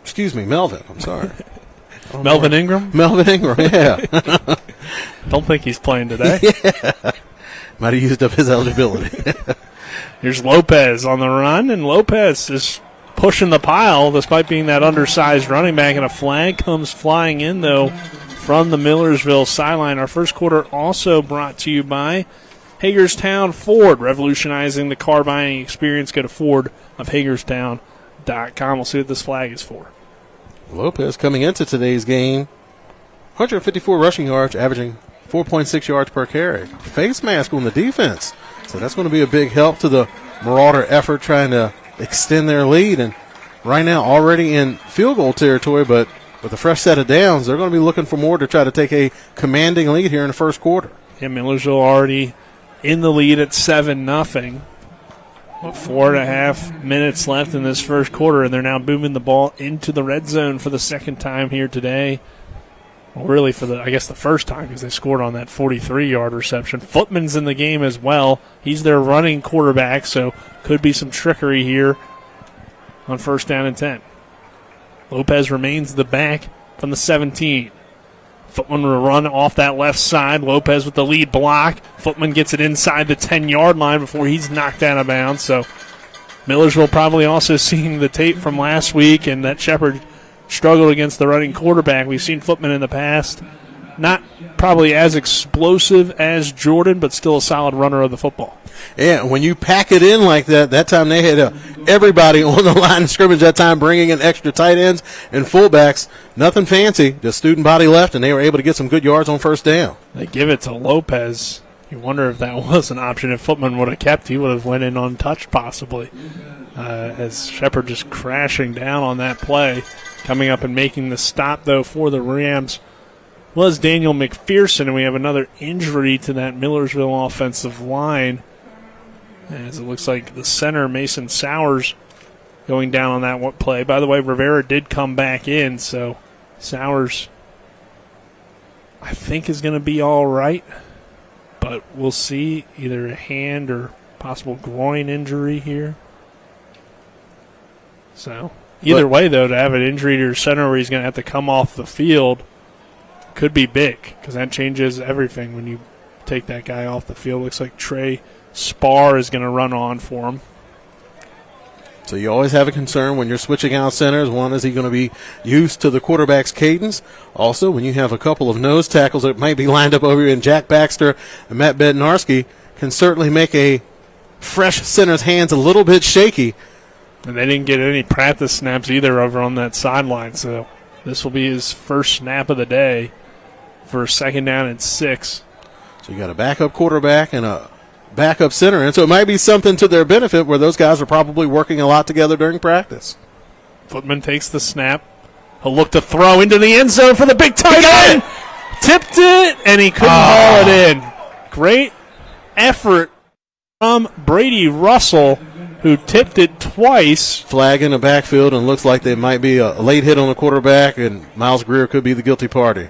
Excuse me, Melvin. I'm sorry. Melvin Ingram? Melvin Ingram, yeah. Don't think he's playing today. Yeah. Might have used up his eligibility. Here's Lopez on the run, and Lopez is pushing the pile despite being that undersized running back, and a flag comes flying in, though, from the Millersville sideline. Our first quarter also brought to you by Hagerstown Ford, revolutionizing the car buying experience. Go to Ford of Hagerstown.com. We'll see what this flag is for. Lopez coming into today's game, 154 rushing yards, averaging 4.6 yards per carry. Face mask on the defense. So that's going to be a big help to the Marauder effort trying to extend their lead. And right now already in field goal territory, but with a fresh set of downs, they're going to be looking for more to try to take a commanding lead here in the first quarter. Yeah, Millersville already in the lead at 7-0. 4.5 minutes left in this first quarter, and they're now booming the ball into the red zone for the second time here today. Well, really for the first time, because they scored on that 43-yard reception. Footman's in the game as well. He's their running quarterback, so could be some trickery here on first down and 10. Lopez remains the back from the 17. Footman will run off that left side. Lopez with the lead block. Footman gets it inside the 10-yard line before he's knocked out of bounds. So Millersville probably also seeing the tape from last week, and that Shepherd struggled against the running quarterback. We've seen Footman in the past. Not probably as explosive as Jordan, but still a solid runner of the football. Yeah, when you pack it in like that, that time they had everybody on the line of scrimmage that time, bringing in extra tight ends and fullbacks. Nothing fancy, just student body left, and they were able to get some good yards on first down. They give it to Lopez. You wonder if that was an option. If Footman would have kept, he would have went in untouched possibly. As Shepherd just crashing down on that play. Coming up and making the stop, though, for the Rams was Daniel McPherson, and we have another injury to that Millersville offensive line. As it looks like the center, Mason Sowers, going down on that play. By the way, Rivera did come back in, so Sowers, I think, is going to be all right. But we'll see, either a hand or possible groin injury here. So either way, though, to have an injury to your center where he's going to have to come off the field could be big, because that changes everything when you take that guy off the field. Looks like Trey Spar is going to run on for him. So you always have a concern when you're switching out centers. One, is he going to be used to the quarterback's cadence? Also, when you have a couple of nose tackles that might be lined up over you, and Jack Baxter and Matt Bednarski can certainly make a fresh center's hands a little bit shaky. And they didn't get any practice snaps either over on that sideline, so this will be his first snap of the day for second down and 6. So you got a backup quarterback and a backup center, and so it might be something to their benefit where those guys are probably working a lot together during practice. Footman takes the snap. He'll look to throw into the end zone for the big tight end. Tipped it, and he couldn't haul it in. Great effort from Brady Russell, who tipped it twice. Flag in the backfield, and looks like there might be a late hit on the quarterback, and Miles Greer could be the guilty party.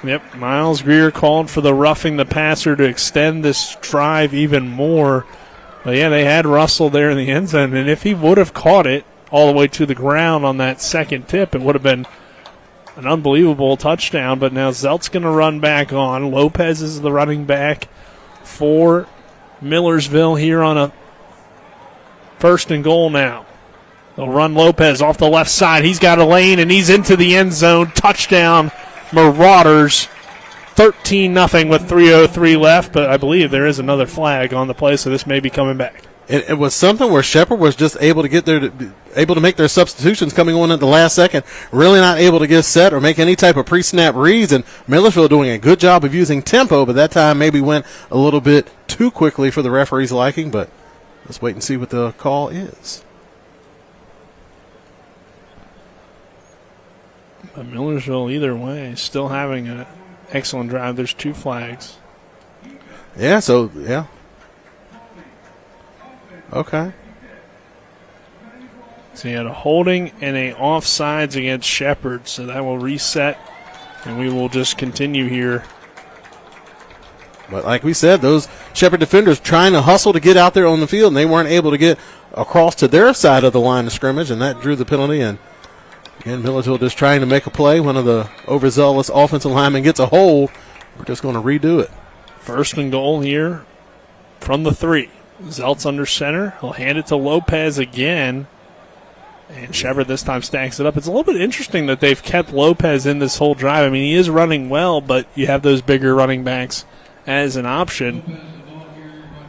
Yep, Miles Greer called for the roughing the passer to extend this drive even more. But, yeah, they had Russell there in the end zone, and if he would have caught it all the way to the ground on that second tip, it would have been an unbelievable touchdown. But now Zelt's going to run back on. Lopez is the running back for Millersville here on a first and goal now. They'll run Lopez off the left side. He's got a lane, and he's into the end zone. Touchdown, Marauders. 13-0 with 3:03 left, but I believe there is another flag on the play, so this may be coming back. It was something where Shepherd was just able to make their substitutions coming on at the last second, really not able to get set or make any type of pre-snap reads, and Millersville doing a good job of using tempo, but that time maybe went a little bit too quickly for the referee's liking, but let's wait and see what the call is. But Millersville, either way, still having an excellent drive. There's 2 flags. Yeah, so, yeah. Okay. So you had a holding and a offsides against Shepherd, so that will reset, and we will just continue here. But like we said, those Shepherd defenders trying to hustle to get out there on the field, and they weren't able to get across to their side of the line of scrimmage, and that drew the penalty. And again, Millersville just trying to make a play. One of the overzealous offensive linemen gets a hold. We're just going to redo it. First and goal here from the 3. Zeltz under center. He'll hand it to Lopez again. And Shepherd this time stacks it up. It's a little bit interesting that they've kept Lopez in this whole drive. I mean, he is running well, but you have those bigger running backs as an option.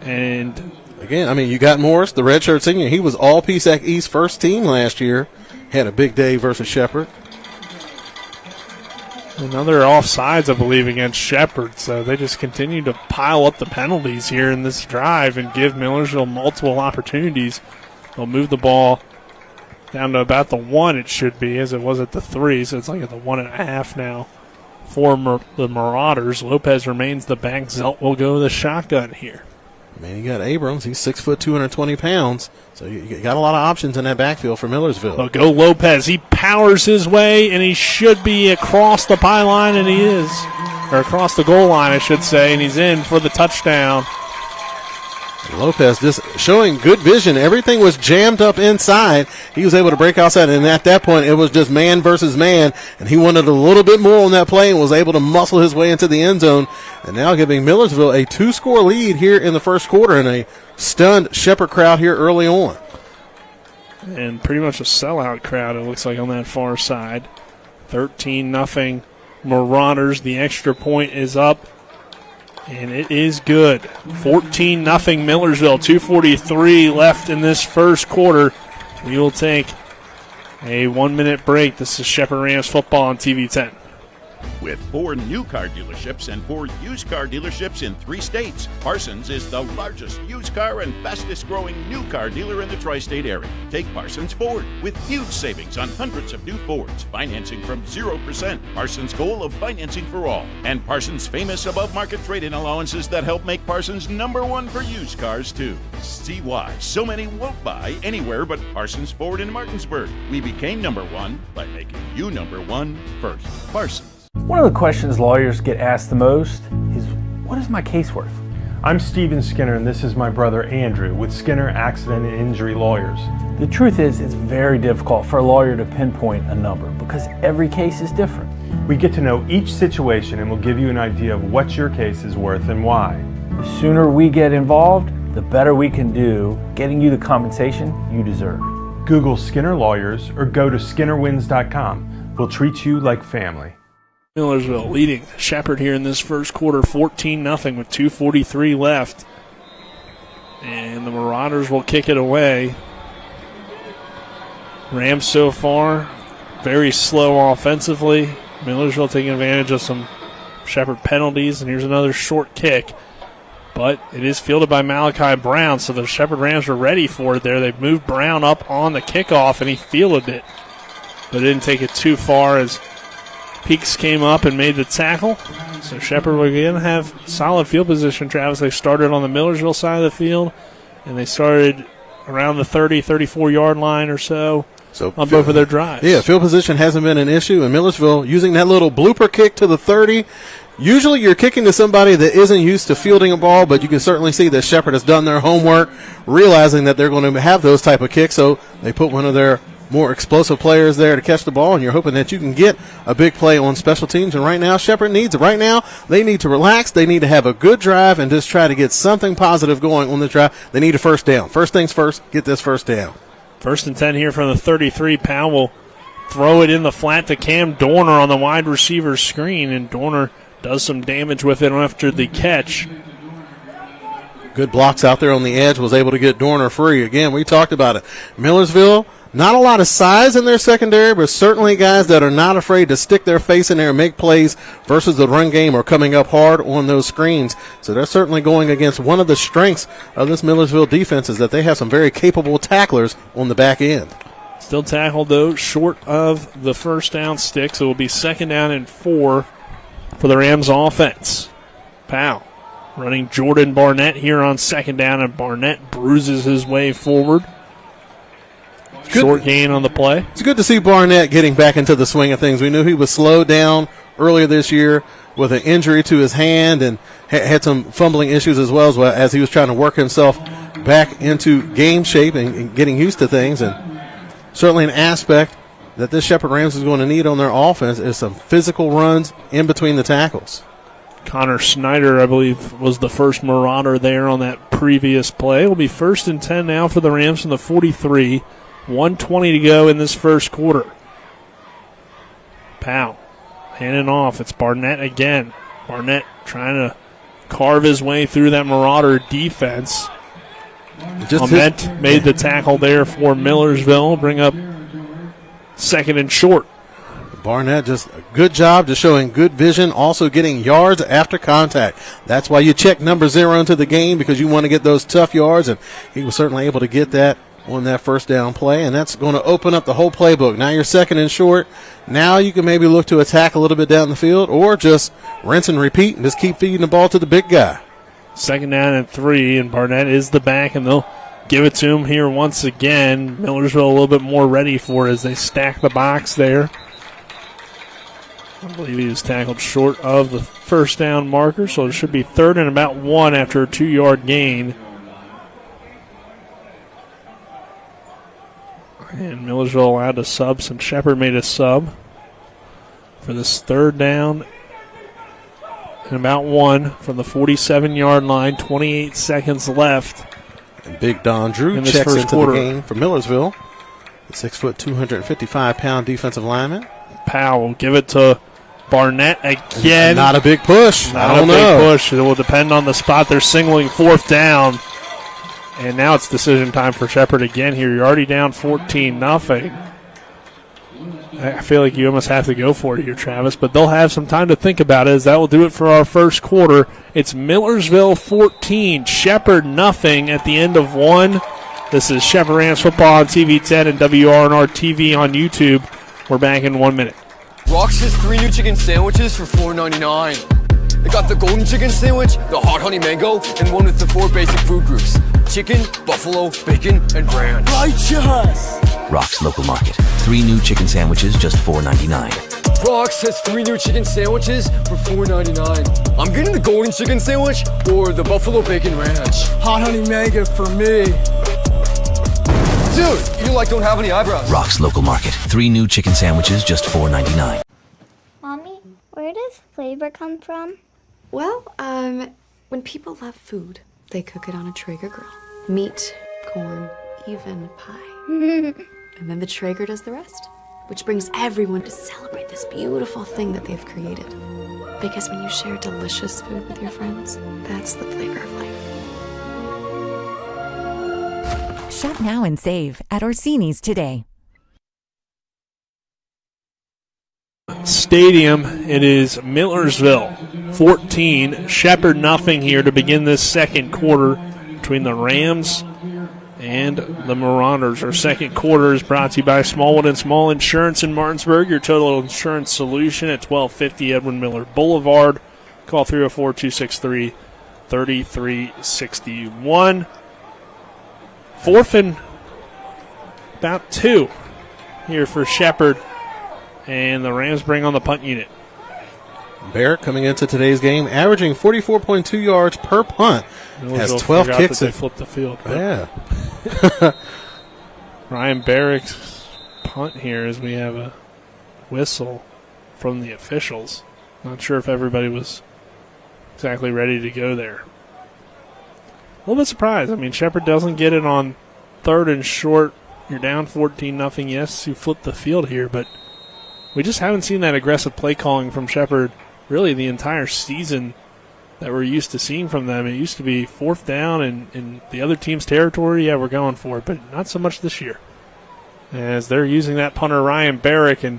And again, I mean, you got Morris, the redshirt senior. He was all PSAC East first team last year. Had a big day versus Shepherd. Another offsides, I believe, against Shepherd. So they just continue to pile up the penalties here in this drive and give Millersville multiple opportunities. They'll move the ball down to about the 1 it should be, as it was at the 3, so it's like at the 1.5 now for the Marauders. Lopez remains the back. Zelt will go the shotgun here. Man, you got Abrams. He's 6 foot, 220 pounds. So you got a lot of options in that backfield for Millersville. They'll go Lopez. He powers his way, and he should be across the pylon, and he is. Or across the goal line, I should say, and he's in for the touchdown. Lopez just showing good vision. Everything was jammed up inside. He was able to break outside, and at that point, it was just man versus man, and he wanted a little bit more on that play and was able to muscle his way into the end zone, and now giving Millersville a 2-score lead here in the first quarter and a stunned Shepherd crowd here early on. And pretty much a sellout crowd, it looks like, on that far side. 13-0 Marauders. The extra point is up. And it is good. 14-0 Millersville. 2:43 left in this first quarter. We will take a 1-minute break. This is Shepherd Rams football on TV 10. With 4 new car dealerships and 4 used car dealerships in 3 states, Parsons is the largest used car and fastest growing new car dealer in the tri-state area. Take Parsons Ford with huge savings on hundreds of new Fords, financing from 0%, Parsons' goal of financing for all, and Parsons' famous above-market trade-in allowances that help make Parsons #1 for used cars too. See why so many won't buy anywhere but Parsons Ford in Martinsburg. We became #1 by making you #1 first. Parsons. One of the questions lawyers get asked the most is, what is my case worth? I'm Steven Skinner, and this is my brother Andrew with Skinner Accident and Injury Lawyers. The truth is, it's very difficult for a lawyer to pinpoint a number because every case is different. We get to know each situation and we'll give you an idea of what your case is worth and why. The sooner we get involved, the better we can do getting you the compensation you deserve. Google Skinner Lawyers or go to skinnerwins.com. We'll treat you like family. Millersville leading Shepherd here in this first quarter, 14-0 with 2:43 left. And the Marauders will kick it away. Rams so far very slow offensively. Millersville taking advantage of some Shepherd penalties, and here's another short kick. But it is fielded by Malachi Brown, so the Shepherd Rams were ready for it there. They've moved Brown up on the kickoff, and he fielded it, but didn't take it too far as Peaks came up and made the tackle. So Shepherd will again have solid field position, Travis. They started on the Millersville side of the field, and they started around the 30, 34-yard line or so on both of their drives. Yeah, field position hasn't been an issue. And Millersville using that little blooper kick to the 30. Usually you're kicking to somebody that isn't used to fielding a ball, but you can certainly see that Shepherd has done their homework, realizing that they're going to have those type of kicks. So they put one of their more explosive players there to catch the ball, and you're hoping that you can get a big play on special teams. And right now, Shepherd needs it. Right now, they need to relax. They need to have a good drive and just try to get something positive going on the drive. They need a first down. First things first, get this first down. 1st and 10 here from the 33. Powell will throw it in the flat to Cam Dorner on the wide receiver screen, and Dorner does some damage with it after the catch. Good blocks out there on the edge, was able to get Dorner free. Again, we talked about it. Millersville, not a lot of size in their secondary, but certainly guys that are not afraid to stick their face in there and make plays versus the run game or coming up hard on those screens. So they're certainly going against one of the strengths of this Millersville defense is that they have some very capable tacklers on the back end. Still tackled, though, short of the first down stick, so it will be 2nd down and 4 for the Rams offense. Powell running Jordan Barnett here on 2nd down, and Barnett bruises his way forward. Short gain on the play. It's good to see Barnett getting back into the swing of things. We knew he was slowed down earlier this year with an injury to his hand and had some fumbling issues as well as he was trying to work himself back into game shape and getting used to things. And certainly an aspect that this Shepherd Rams is going to need on their offense is some physical runs in between the tackles. Connor Snyder, I believe, was the first Marauder there on that previous play. It will be 1st and 10 now for the Rams from the 43. 1:20 to go in this first quarter. Powell handing off. It's Barnett again. Barnett trying to carve his way through that Marauder defense. Ahmet made the tackle there for Millersville. Bring up 2nd and short. Barnett just a good job, just showing good vision, also getting yards after contact. That's why you check number 0 into the game, because you want to get those tough yards, and he was certainly able to get that on that first down play, and that's going to open up the whole playbook. Now you're 2nd and short. Now you can maybe look to attack a little bit down the field, or just rinse and repeat and just keep feeding the ball to the big guy. 2nd down and 3, and Barnett is the back, and they'll give it to him here once again. Millersville a little bit more ready for it as they stack the box there. I believe he was tackled short of the first down marker, so it should be 3rd and about 1 after a 2-yard gain. And Millersville allowed to sub, since Shepherd made a sub for this 3rd down and about 1 from the 47-yard line. 28 seconds left. And Big Don Drew checks into the game for Millersville. The 6', 255-pound defensive lineman. Powell will give it to Barnett again. Not a big push. Not a big push. It will depend on the spot. They're singling 4th down. And now it's decision time for Shepherd again here. You're already down 14-0. I feel like you almost have to go for it here, Travis, but they'll have some time to think about it, as that will do it for our first quarter. It's Millersville 14, Shepherd nothing at the end of 1. This is Shepherd Rams football on TV 10 and WRNR TV on YouTube. We're back in 1 minute. Rox has 3 new chicken sandwiches for $4.99. They got the golden chicken sandwich, the hot honey mango, and one with the 4 basic food groups: chicken, buffalo, bacon, and ranch. Righteous! Rock's Local Market. 3 new chicken sandwiches, just $4.99. Rox has 3 new chicken sandwiches for $4.99. I'm getting the golden chicken sandwich or the buffalo bacon ranch. Hot honey mango for me. Dude, you don't have any eyebrows. Rock's Local Market. 3 new chicken sandwiches, just $4.99. Mommy, where does flavor come from? Well, when people love food, they cook it on a Traeger grill. Meat, corn, even pie. And then the Traeger does the rest, which brings everyone to celebrate this beautiful thing that they've created. Because when you share delicious food with your friends, that's the flavor of life. Shop now and save at Orsini's today. Stadium, it is Millersville 14, Shepherd nothing here to begin this second quarter between the Rams and the Marauders. Our second quarter is brought to you by Smallwood and Small Insurance in Martinsburg, your total insurance solution at 1250 Edwin Miller Boulevard. Call 304-263-3361. 4th and about 2 here for Shepherd. And the Rams bring on the punt unit. Barrett coming into today's game, averaging 44.2 yards per punt. Has 12 kicks. They flipped the field. Yeah. Ryan Barrick's punt here as we have a whistle from the officials. Not sure if everybody was exactly ready to go there. A little bit surprised. I mean, Shepherd doesn't get it on 3rd and short. You're down 14-0. Yes, you flipped the field here, but we just haven't seen that aggressive play calling from Shepherd really the entire season that we're used to seeing from them. It used to be 4th down in the other team's territory. Yeah, we're going for it, but not so much this year. As they're using that punter, Ryan Barrick, and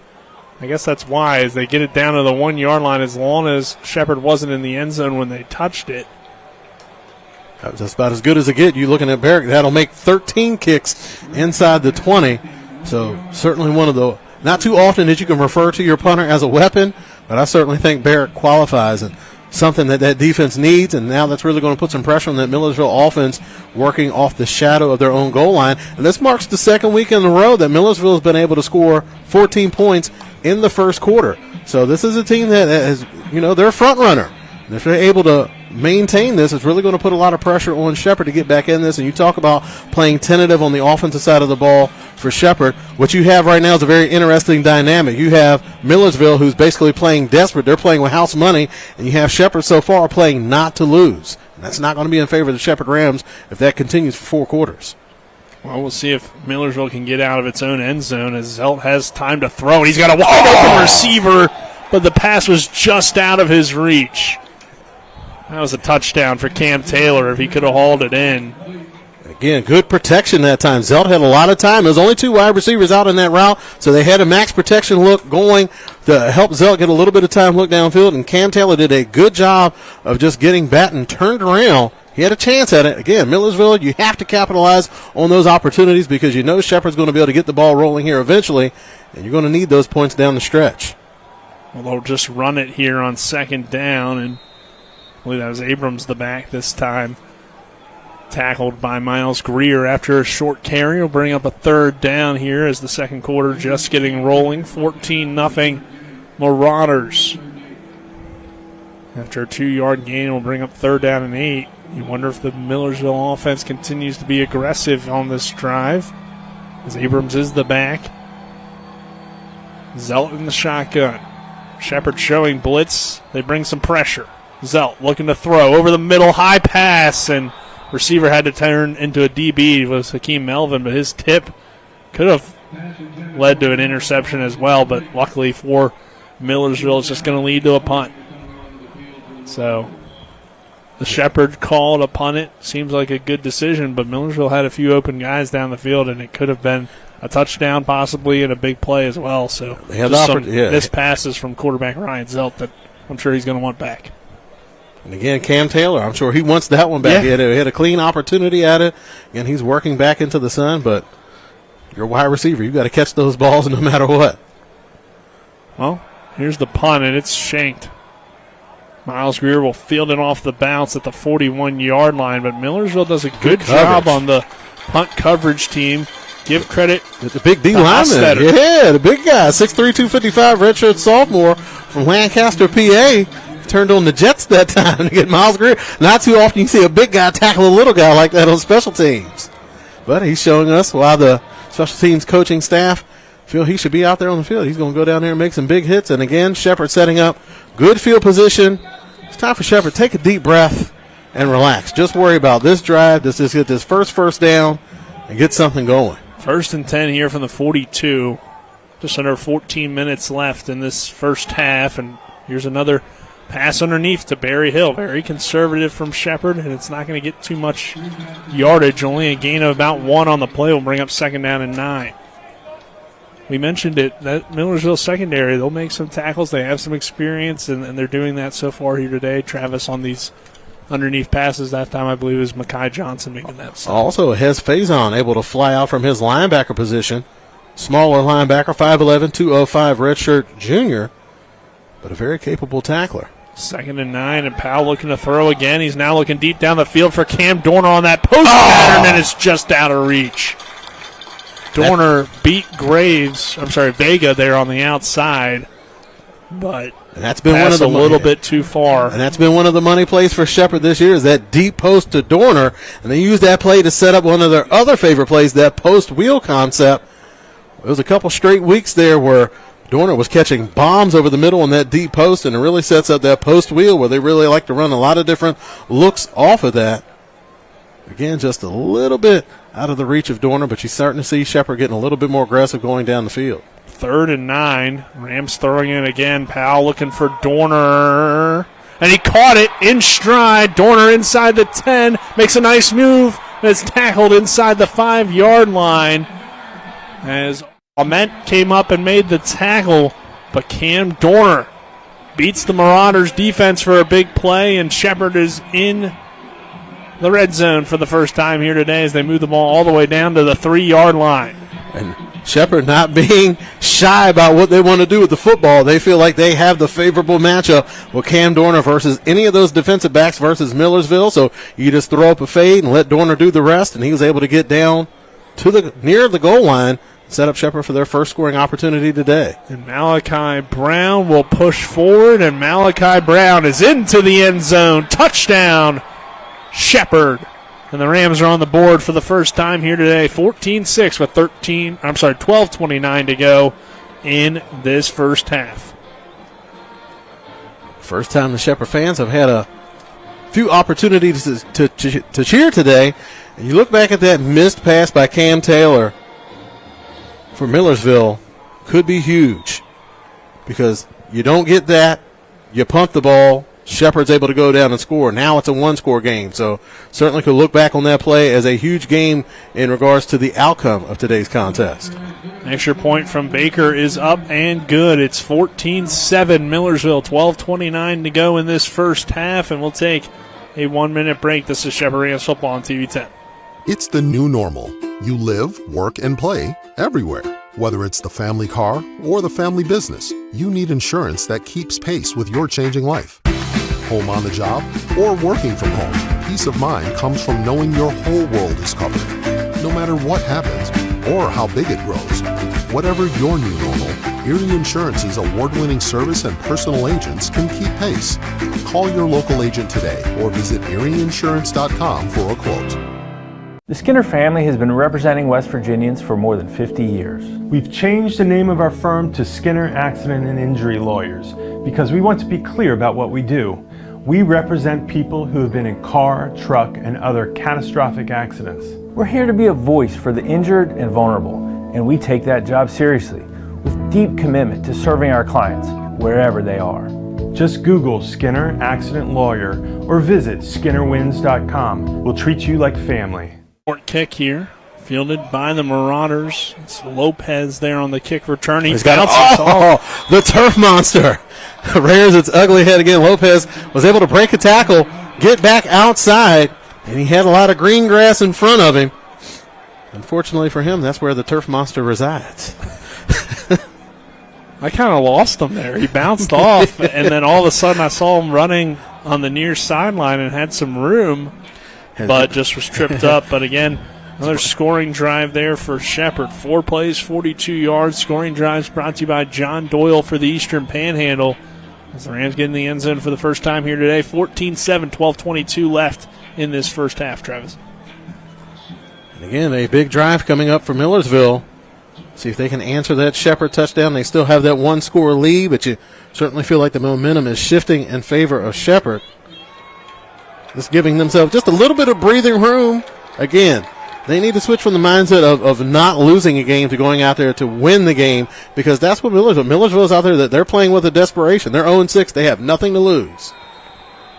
I guess that's why, as they get it down to the 1-yard line, as long as Shepherd wasn't in the end zone when they touched it. That's about as good as it gets. You looking at Barrick, that'll make 13 kicks inside the 20. So certainly one of the, not too often that you can refer to your punter as a weapon, but I certainly think Barrett qualifies and something that defense needs, and now that's really going to put some pressure on that Millersville offense working off the shadow of their own goal line. And this marks the second week in a row that Millersville has been able to score 14 points in the first quarter. So this is a team that has, they're a front runner. And if they're able to maintain this, it's really going to put a lot of pressure on Shepherd to get back in this. And you talk about playing tentative on the offensive side of the ball for Shepherd. What you have right now is a very interesting dynamic. You have Millersville, who's basically playing desperate. They're playing with house money. And you have Shepherd so far playing not to lose. And that's not going to be in favor of the Shepherd Rams if that continues for 4 quarters. Well, we'll see if Millersville can get out of its own end zone as Zelt has time to throw. And he's got a wide-open receiver, but the pass was just out of his reach. That was a touchdown for Cam Taylor if he could have hauled it in. Again, good protection that time. Zelt had a lot of time. There's only 2 wide receivers out in that route, so they had a max protection look going to help Zelt get a little bit of time look downfield, and Cam Taylor did a good job of just getting Batten turned around. He had a chance at it. Again, Millersville, you have to capitalize on those opportunities because you know Shepherd's going to be able to get the ball rolling here eventually, and you're going to need those points down the stretch. Well, they'll just run it here on second down, and I believe that was Abrams the back this time. Tackled by Miles Greer after a short carry. Will bring up a third down here as the second quarter just getting rolling. 14-0 Marauders. After a 2-yard gain, will bring up third down and 8. You wonder if the Millersville offense continues to be aggressive on this drive as Abrams is the back. Zelt in the shotgun. Shepherd showing blitz. They bring some pressure. Zelt looking to throw over the middle, high pass, and receiver had to turn into a DB. It was Hakeem Melvin, but his tip could have led to an interception as well, but luckily for Millersville, it's just going to lead to a punt. So the Shepherd called a punt. It seems like a good decision, but Millersville had a few open guys down the field, and it could have been a touchdown possibly and a big play as well. So they had missed passes from quarterback Ryan Zelt that I'm sure he's going to want back. And again, Cam Taylor, I'm sure he wants that one back. Yeah. He had a clean opportunity at it. Again, he's working back into the sun, but you're a wide receiver. You've got to catch those balls no matter what. Well, here's the punt, and it's shanked. Miles Greer will field it off the bounce at the 41-yard line, but Millersville does a good job on the punt coverage team. Give credit to the big D lineman. Yeah, the big guy, 6'3", 255, redshirt sophomore from Lancaster, PA. Turned on the Jets that time to get Miles Greer. Not too often you see a big guy tackle a little guy like that on special teams. But he's showing us why the special teams coaching staff feel he should be out there on the field. He's going to go down there and make some big hits. And again, Shepherd setting up good field position. It's time for Shepherd. Take a deep breath and relax. Just worry about this drive. Let's just get this first down and get something going. 1st and 10 here from the 42. Just under 14 minutes left in this first half. And here's another pass underneath to Barry Hill. Very conservative from Shepherd, and it's not going to get too much yardage. Only a gain of about 1 on the play will bring up second down and 9. We mentioned it, that Millersville secondary, they'll make some tackles. They have some experience, and they're doing that so far here today. Travis on these underneath passes. That time, I believe, it was Makai Johnson making that. Side. Also, Hez Faison able to fly out from his linebacker position. Smaller linebacker, 5'11", 205 redshirt junior, but a very capable tackler. 2nd and 9, and Powell looking to throw again. He's now looking deep down the field for Cam Dorner on that post pattern, and it's just out of reach. Dorner beat Vega there on the outside, but and that's been one of the little bit too far. And that's been one of the money plays for Shepherd this year is that deep post to Dorner, and they used that play to set up one of their other favorite plays, that post wheel concept. It was a couple straight weeks there where Dorner was catching bombs over the middle on that deep post, and it really sets up that post wheel where they really like to run a lot of different looks off of that. Again, just a little bit out of the reach of Dorner, but you're starting to see Shepherd getting a little bit more aggressive going down the field. 3rd and 9. Rams throwing it again. Powell looking for Dorner, and he caught it in stride. Dorner inside the 10, makes a nice move, and it's tackled inside the 5-yard line as Ament came up and made the tackle, but Cam Dorner beats the Marauders defense for a big play, and Shepherd is in the red zone for the first time here today as they move the ball all the way down to the 3-yard line. And Shepherd not being shy about what they want to do with the football. They feel like they have the favorable matchup with Cam Dorner versus any of those defensive backs versus Millersville. So you just throw up a fade and let Dorner do the rest, and he was able to get down to near the goal line, set up Shepherd for their first scoring opportunity today. And Malachi Brown will push forward, and Malachi Brown is into the end zone. Touchdown, Shepherd. And the Rams are on the board for the first time here today. 14-6 with 12:29 to go in this first half. First time the Shepherd fans have had a few opportunities to cheer today. And you look back at that missed pass by Cam Taylor for Millersville, could be huge because you don't get that, you punt the ball, Shepherd's able to go down and score. Now it's a one-score game, so certainly could look back on that play as a huge game in regards to the outcome of today's contest. Extra point from Baker is up and good. It's 14-7 Millersville, 12:29 to go in this first half, and we'll take a 1-minute break. This is Shepherd Rams football on TV 10. It's the new normal. You live, work, and play everywhere. Whether it's the family car or the family business, you need insurance that keeps pace with your changing life. Home on the job or working from home, peace of mind comes from knowing your whole world is covered. No matter what happens or how big it grows, whatever your new normal, Erie Insurance's award-winning service and personal agents can keep pace. Call your local agent today or visit erieinsurance.com for a quote. The Skinner family has been representing West Virginians for more than 50 years. We've changed the name of our firm to Skinner Accident and Injury Lawyers because we want to be clear about what we do. We represent people who have been in car, truck, and other catastrophic accidents. We're here to be a voice for the injured and vulnerable, and we take that job seriously with deep commitment to serving our clients wherever they are. Just Google Skinner Accident Lawyer or visit skinnerwins.com. We'll treat you like family. Short kick here, fielded by the Marauders. It's Lopez there on the kick return. He's got the turf monster. Rears its ugly head again. Lopez was able to break a tackle, get back outside, and he had a lot of green grass in front of him. Unfortunately for him, that's where the turf monster resides. I kind of lost him there. He bounced off, and then all of a sudden I saw him running on the near sideline and had some room, but just was tripped up. But again, another scoring drive there for Shepherd. 4 plays, 42 yards. Scoring drives brought to you by John Doyle for the Eastern Panhandle. As the Rams get in the end zone for the first time here today. 14-7, 12:22 left in this first half, Travis. And again, a big drive coming up for Millersville. See if they can answer that Shepherd touchdown. They still have that one-score lead, but you certainly feel like the momentum is shifting in favor of Shepherd. Just giving themselves just a little bit of breathing room. Again, they need to switch from the mindset of not losing a game to going out there to win the game, because that's what Millersville is out there, that they're playing with a desperation. They're 0-6. They have nothing to lose.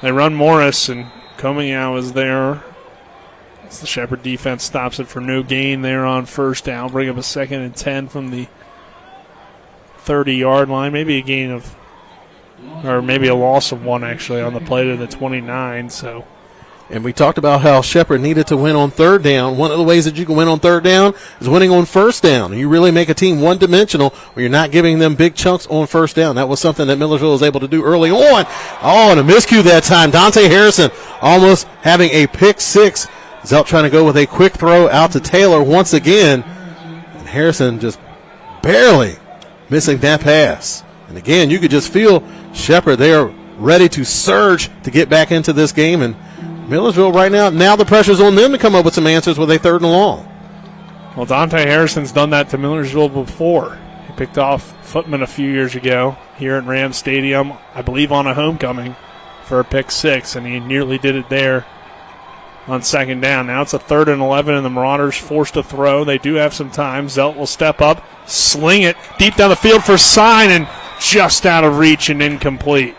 They run Morris, and coming out is there. As the Shepherd defense stops it for no gain there on first down. Bring up a 2nd and 10 from the 30-yard line. Maybe a gain of, or maybe a loss of 1 actually on the play to the 29. So. And we talked about how Shepherd needed to win on third down. One of the ways that you can win on third down is winning on first down. You really make a team one-dimensional where you're not giving them big chunks on first down. That was something that Millersville was able to do early on. Oh, and a miscue that time. Dante Harrison almost having a pick six. Zelt trying to go with a quick throw out to Taylor once again. And Harrison just barely missing that pass. And again, you could just feel Shepherd, they are ready to surge to get back into this game. And Millersville right now the pressure's on them to come up with some answers with a 3rd and long. Well, Dante Harrison's done that to Millersville before. He picked off Footman a few years ago here at Rams Stadium, I believe on a homecoming, for a pick 6, and he nearly did it there on 2nd down. Now it's a 3rd and 11, and the Marauders forced to throw. They do have some time. Zelt will step up, sling it deep down the field for Sign, and just out of reach and incomplete.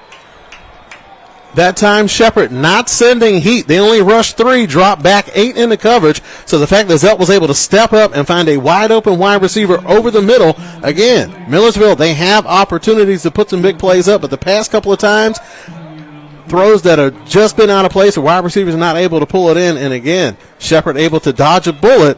That time, Shepherd not sending heat. They only rushed 3, dropped back 8 into coverage. So the fact that Zelt was able to step up and find a wide-open wide receiver over the middle. Again, Millersville, they have opportunities to put some big plays up, but the past couple of times, throws that have just been out of place, the wide receivers are not able to pull it in. And again, Shepherd able to dodge a bullet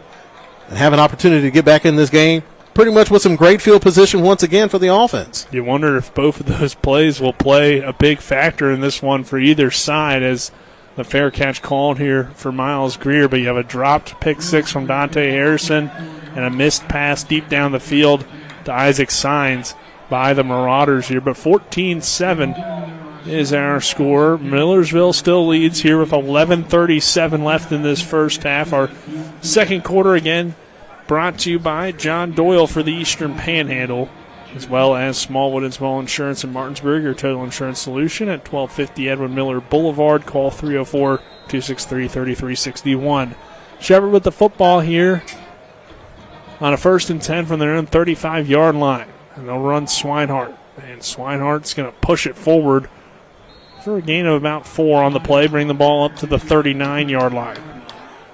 and have an opportunity to get back in this game. pretty much with some great field position once again for the offense. You wonder if both of those plays will play a big factor in this one for either side, as the fair catch called here for Miles Greer, but you have a dropped pick six from Dante Harrison and a missed pass deep down the field to Isaac Sines by the Marauders here. But 14-7 is our score. Millersville still leads here with 11:37 left in this first half. Our second quarter again brought to you by John Doyle for the Eastern Panhandle, as well as Smallwood and Small Insurance in Martinsburg, your total insurance solution at 1250 Edwin Miller Boulevard. Call 304-263-3361. Shepherd with the football here on a 1st and 10 from their own 35-yard line. And they'll run Swinehart. And Swinehart's going to push it forward for a gain of about 4 on the play, bring the ball up to the 39-yard line.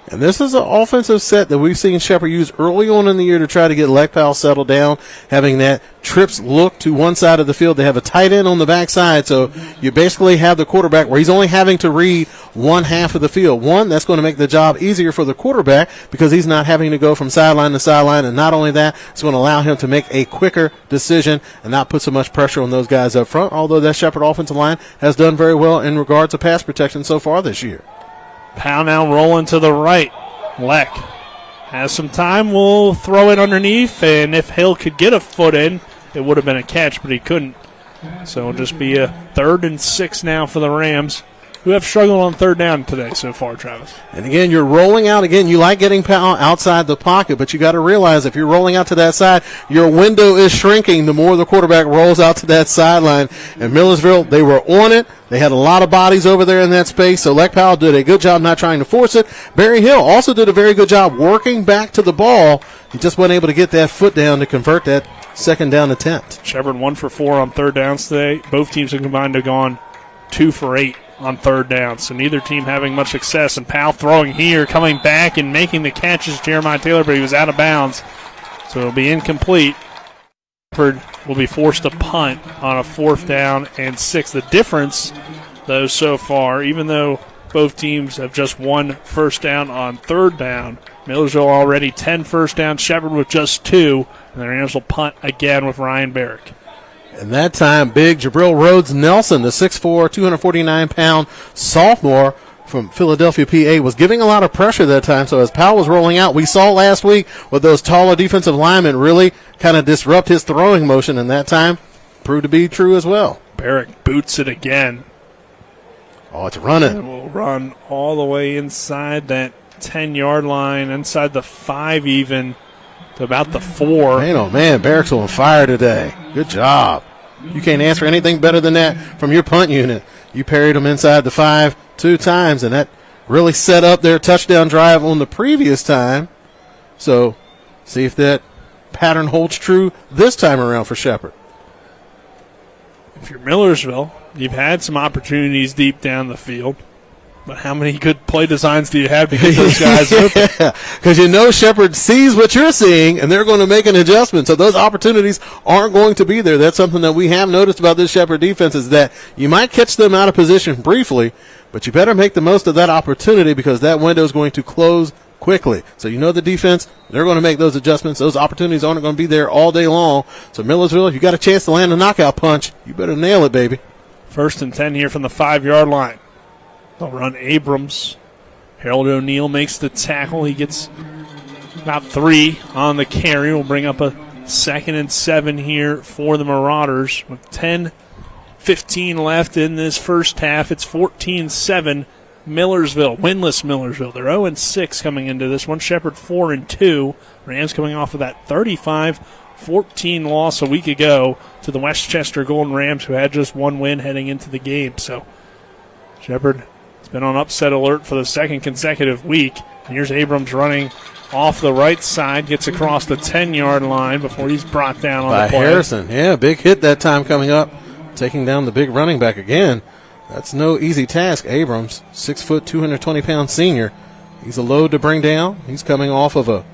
And this is an offensive set that we've seen Shepherd use early on in the year to try to get Lek Powell settled down, having that trips look to one side of the field. They have a tight end on the backside, so you basically have the quarterback where he's only having to read one half of the field. One, that's going to make the job easier for the quarterback because he's not having to go from sideline to sideline, and not only that, it's going to allow him to make a quicker decision and not put so much pressure on those guys up front, although that Shepherd offensive line has done very well in regards to pass protection so far this year. Powell now rolling to the right. Leck has some time. We'll throw it underneath, and if Hill could get a foot in, it would have been a catch, but he couldn't. So it'll just be a 3rd and 6 now for the Rams, who have struggled on 3rd down today so far, Travis. And again, you're rolling out. Again, you like getting Powell outside the pocket, but you got to realize if you're rolling out to that side, your window is shrinking the more the quarterback rolls out to that sideline. And Millersville, they were on it. They had a lot of bodies over there in that space, so Lek Powell did a good job not trying to force it. Barry Hill also did a very good job working back to the ball. He just wasn't able to get that foot down to convert that 2nd down attempt. Shepherd 1 for 4 on 3rd downs today. Both teams have combined to have gone 2 for 8 on 3rd down, so neither team having much success. And Powell throwing here, coming back and making the catches, Jeremiah Taylor, but he was out of bounds, so it'll be incomplete. Shepherd will be forced to punt on a 4th down and 6. The difference, though, so far, even though both teams have just 1 first down on 3rd down, Millersville already 10 first downs, Shepherd with just 2, and the Rams will punt again with Ryan Barrick. And that time, big Jabril Rhodes Nelson, the 6'4", 249-pound sophomore from Philadelphia, PA, was giving a lot of pressure that time. So as Powell was rolling out, we saw last week with those taller defensive linemen really kind of disrupt his throwing motion, and that time proved to be true as well. Barrick boots it again. Oh, it's running. And we'll run all the way inside that 10-yard line, inside the 5 even, to about the 4. Man, oh man, Barrick's on fire today. Good job. You can't ask for anything better than that from your punt unit. You parried them inside the 5 2 times, and that really set up their touchdown drive on the previous time. So see if that pattern holds true this time around for Shepherd. If you're Millersville, you've had some opportunities deep down the field. But how many good play designs do you have to get those guys open? Because you know Shepherd sees what you're seeing, and they're going to make an adjustment. So those opportunities aren't going to be there. That's something that we have noticed about this Shepherd defense, is that you might catch them out of position briefly, but you better make the most of that opportunity because that window is going to close quickly. So you know the defense, they're going to make those adjustments. Those opportunities aren't going to be there all day long. So Millersville, if you got a chance to land a knockout punch, you better nail it, baby. 1st and 10 here from the 5-yard line. They'll run Abrams. Harold O'Neal makes the tackle. He gets about 3 on the carry. We'll bring up a 2nd and 7 here for the Marauders. With 10:15 left in this first half, it's 14-7 Millersville, winless Millersville. They're 0-6 coming into this one. Shepherd 4-2. Rams coming off of that 35-14 loss a week ago to the Westchester Golden Rams, who had just 1 win heading into the game. So Shepherd been on upset alert for the 2nd consecutive week. And here's Abrams running off the right side, gets across the 10-yard line before he's brought down on the play. Harrison. Yeah, big hit that time coming up, taking down the big running back again. That's no easy task. Abrams, 6 foot, 220-pound senior. He's a load to bring down. He's coming off of a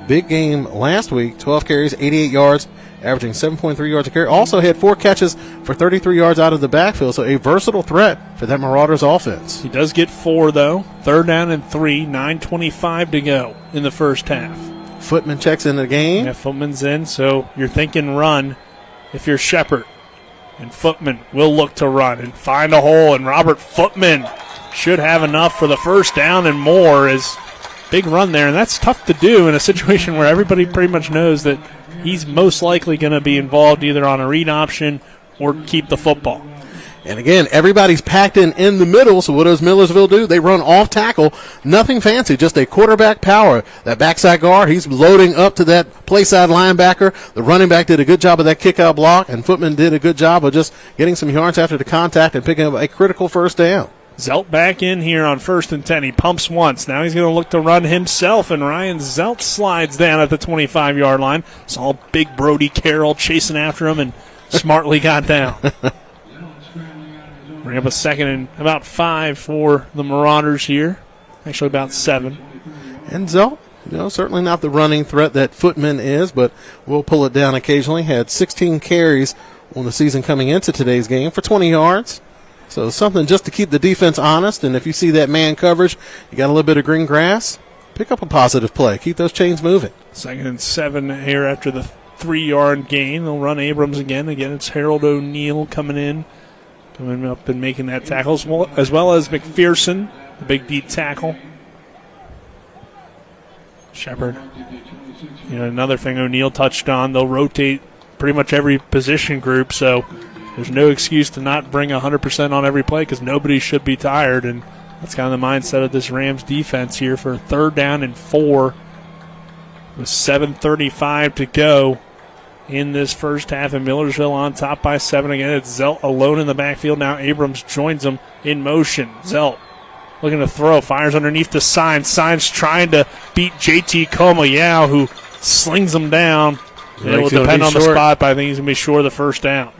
big game last week, 12 carries, 88 yards, averaging 7.3 yards a carry. Also had 4 catches for 33 yards out of the backfield, so a versatile threat for that Marauders offense. He does get 4, though. 3rd down and 3, 9:25 to go in the first half. Footman checks into the game. Yeah, Footman's in, so you're thinking run if you're Shepherd. And Footman will look to run and find a hole, and Robert Footman should have enough for the first down and more. Is big run there, and that's tough to do in a situation where everybody pretty much knows that he's most likely going to be involved either on a read option or keep the football. And again, everybody's packed in the middle, so what does Millersville do? They run off tackle. Nothing fancy, just a quarterback power. That backside guard, he's loading up to that play side linebacker. The running back did a good job of that kick-out block, and Footman did a good job of just getting some yards after the contact and picking up a critical first down. Zelt back in here on 1st and 10. He pumps once. Now he's going to look to run himself, and Ryan Zelt slides down at the 25-yard line. Saw big Brody Carroll chasing after him and smartly got down. We have a 2nd and about 5 for the Marauders here. Actually about 7. And Zelt, certainly not the running threat that Footman is, but will pull it down occasionally. Had 16 carries on the season coming into today's game for 20 yards. So something just to keep the defense honest. And if you see that man coverage, you got a little bit of green grass, pick up a positive play. Keep those chains moving. 2nd and 7 here after the 3-yard gain. They'll run Abrams again. Again, it's Harold O'Neal coming up and making that tackle, as well as McPherson, the big deep tackle. Shepherd. Another thing O'Neal touched on, they'll rotate pretty much every position group, so there's no excuse to not bring 100% on every play because nobody should be tired, and that's kind of the mindset of this Rams defense here for 3rd down and 4 with 7:35 to go in this first half, and Millersville on top by 7 again. It's Zelt alone in the backfield. Now Abrams joins him in motion. Zelt looking to throw, fires underneath the sign. Sign's trying to beat JT Comayao, who slings him down. It will depend on the spot, but I think he's going to be short of the first down.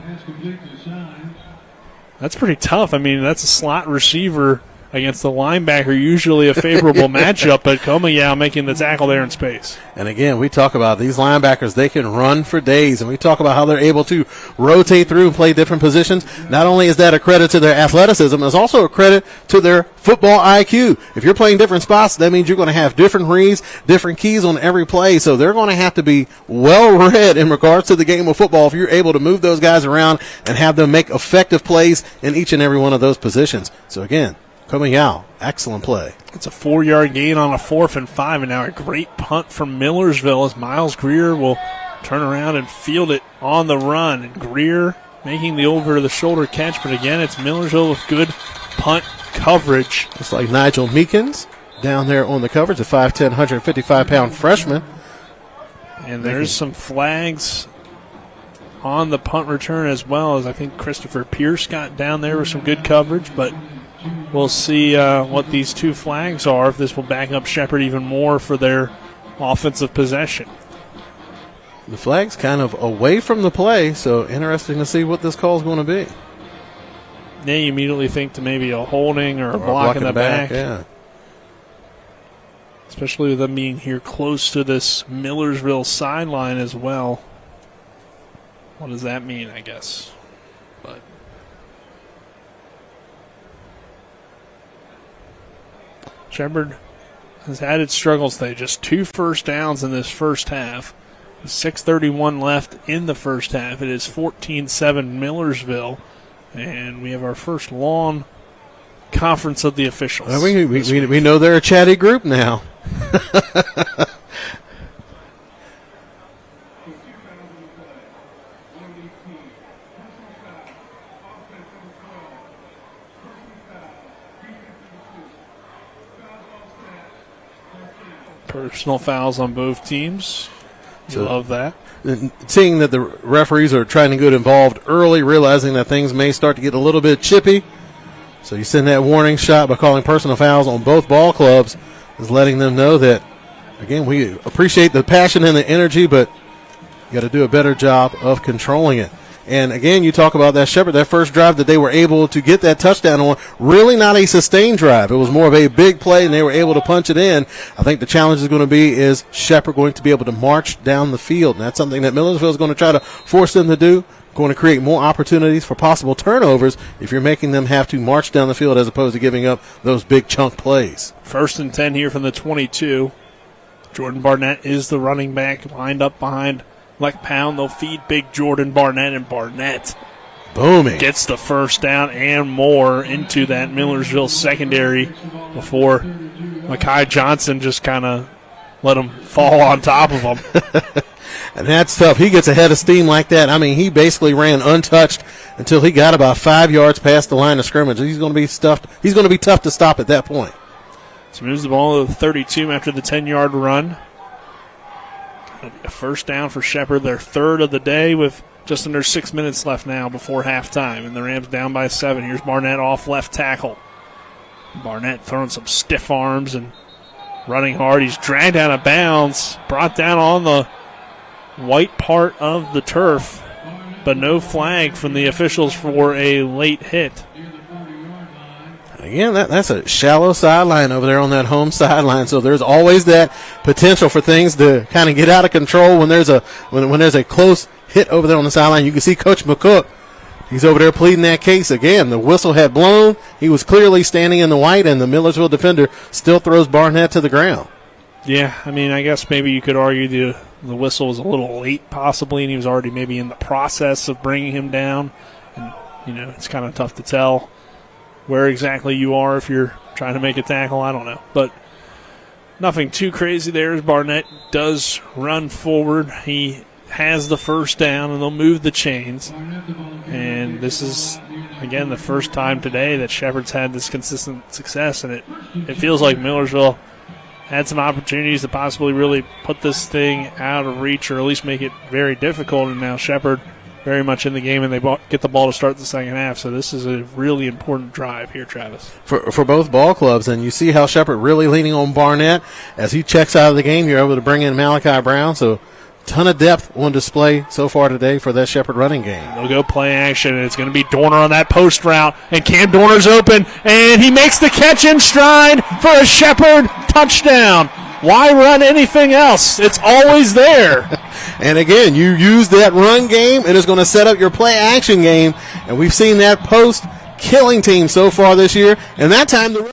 That's pretty tough. I mean, that's a slot receiver against the linebacker, usually a favorable matchup, but Comayao making the tackle there in space. And again, we talk about these linebackers, they can run for days, and we talk about how they're able to rotate through and play different positions. Not only is that a credit to their athleticism, it's also a credit to their football IQ. If you're playing different spots, that means you're going to have different reads, different keys on every play, so they're going to have to be well-read in regards to the game of football if you're able to move those guys around and have them make effective plays in each and every one of those positions. So again, Comayao, excellent play. It's a 4-yard gain on a 4th and 5, and now a great punt from Millersville as Miles Greer will turn around and field it on the run. And Greer making the over-the-shoulder catch, but again, it's Millersville with good punt coverage. It's like Nigel Meekins down there on the coverage, a 5'10", 155-pound freshman. And there's some flags on the punt return as well, as I think Christopher Pierce got down there with some good coverage, but we'll see what these 2 flags are, if this will back up Shepherd even more for their offensive possession. The flag's kind of away from the play, so interesting to see what this call is going to be. Yeah, you immediately think to maybe a holding or a block in the back. Yeah. Especially with them being here close to this Millersville sideline as well. What does that mean, I guess? But Shepherd has had its struggles today. Just 2 first downs in this first half. With 6:31 left in the first half. It is 14-7 Millersville. And we have our first long conference of the officials. Well, we know they're a chatty group now. Personal fouls on both teams. Love that. Seeing that the referees are trying to get involved early, realizing that things may start to get a little bit chippy. So you send that warning shot by calling personal fouls on both ball clubs, is letting them know that, again, we appreciate the passion and the energy, but you got to do a better job of controlling it. And again, you talk about that Shepherd, that first drive that they were able to get that touchdown on, really not a sustained drive. It was more of a big play, and they were able to punch it in. I think the challenge is going to be, is Shepherd going to be able to march down the field? And that's something that Millersville is going to try to force them to do, going to create more opportunities for possible turnovers if you're making them have to march down the field as opposed to giving up those big chunk plays. 1st and 10 here from the 22. Jordan Barnett is the running back lined up behind Lek Pound. They'll feed big Jordan Barnett, and Barnett booming gets the first down and more into that Millersville secondary before Mekhi Johnson just kind of let him fall on top of him. And that's tough. He gets ahead of steam like that. I mean, he basically ran untouched until he got about 5 yards past the line of scrimmage. He's going to be stuffed. He's going to be tough to stop at that point. So moves the ball to the 32 after the 10-yard run. A first down for Shepherd, their third of the day, with just under 6 minutes left now before halftime. And the Rams down by 7. Here's Barnett off left tackle. Barnett throwing some stiff arms and running hard. He's dragged out of bounds, brought down on the white part of the turf, but no flag from the officials for a late hit. Again, that's a shallow sideline over there on that home sideline, so there's always that potential for things to kind of get out of control when there's a close hit over there on the sideline. You can see Coach McCook. He's over there pleading that case again. The whistle had blown. He was clearly standing in the white, and the Millersville defender still throws Barnett to the ground. Yeah, I mean, I guess maybe you could argue the whistle was a little late possibly, and he was already maybe in the process of bringing him down. And, it's kind of tough to tell where exactly you are if you're trying to make a tackle. I don't know. But nothing too crazy there as Barnett does run forward. He has the first down, and they'll move the chains. And this is, again, the first time today that Shepherd's had this consistent success, and it feels like Millersville had some opportunities to possibly really put this thing out of reach or at least make it very difficult, and now Shepherd very much in the game, and they get the ball to start the second half. So this is a really important drive here, Travis. For both ball clubs, and you see how Shepherd really leaning on Barnett. As he checks out of the game, you're able to bring in Malachi Brown, so ton of depth on display so far today for that Shepherd running game. They'll go play action, and it's going to be Dorner on that post route, and Cam Dorner's open, and he makes the catch in stride for a Shepherd touchdown. Why run anything else? It's always there. And again, you use that run game, and it's going to set up your play action game, and we've seen that post killing team so far this year, and that time the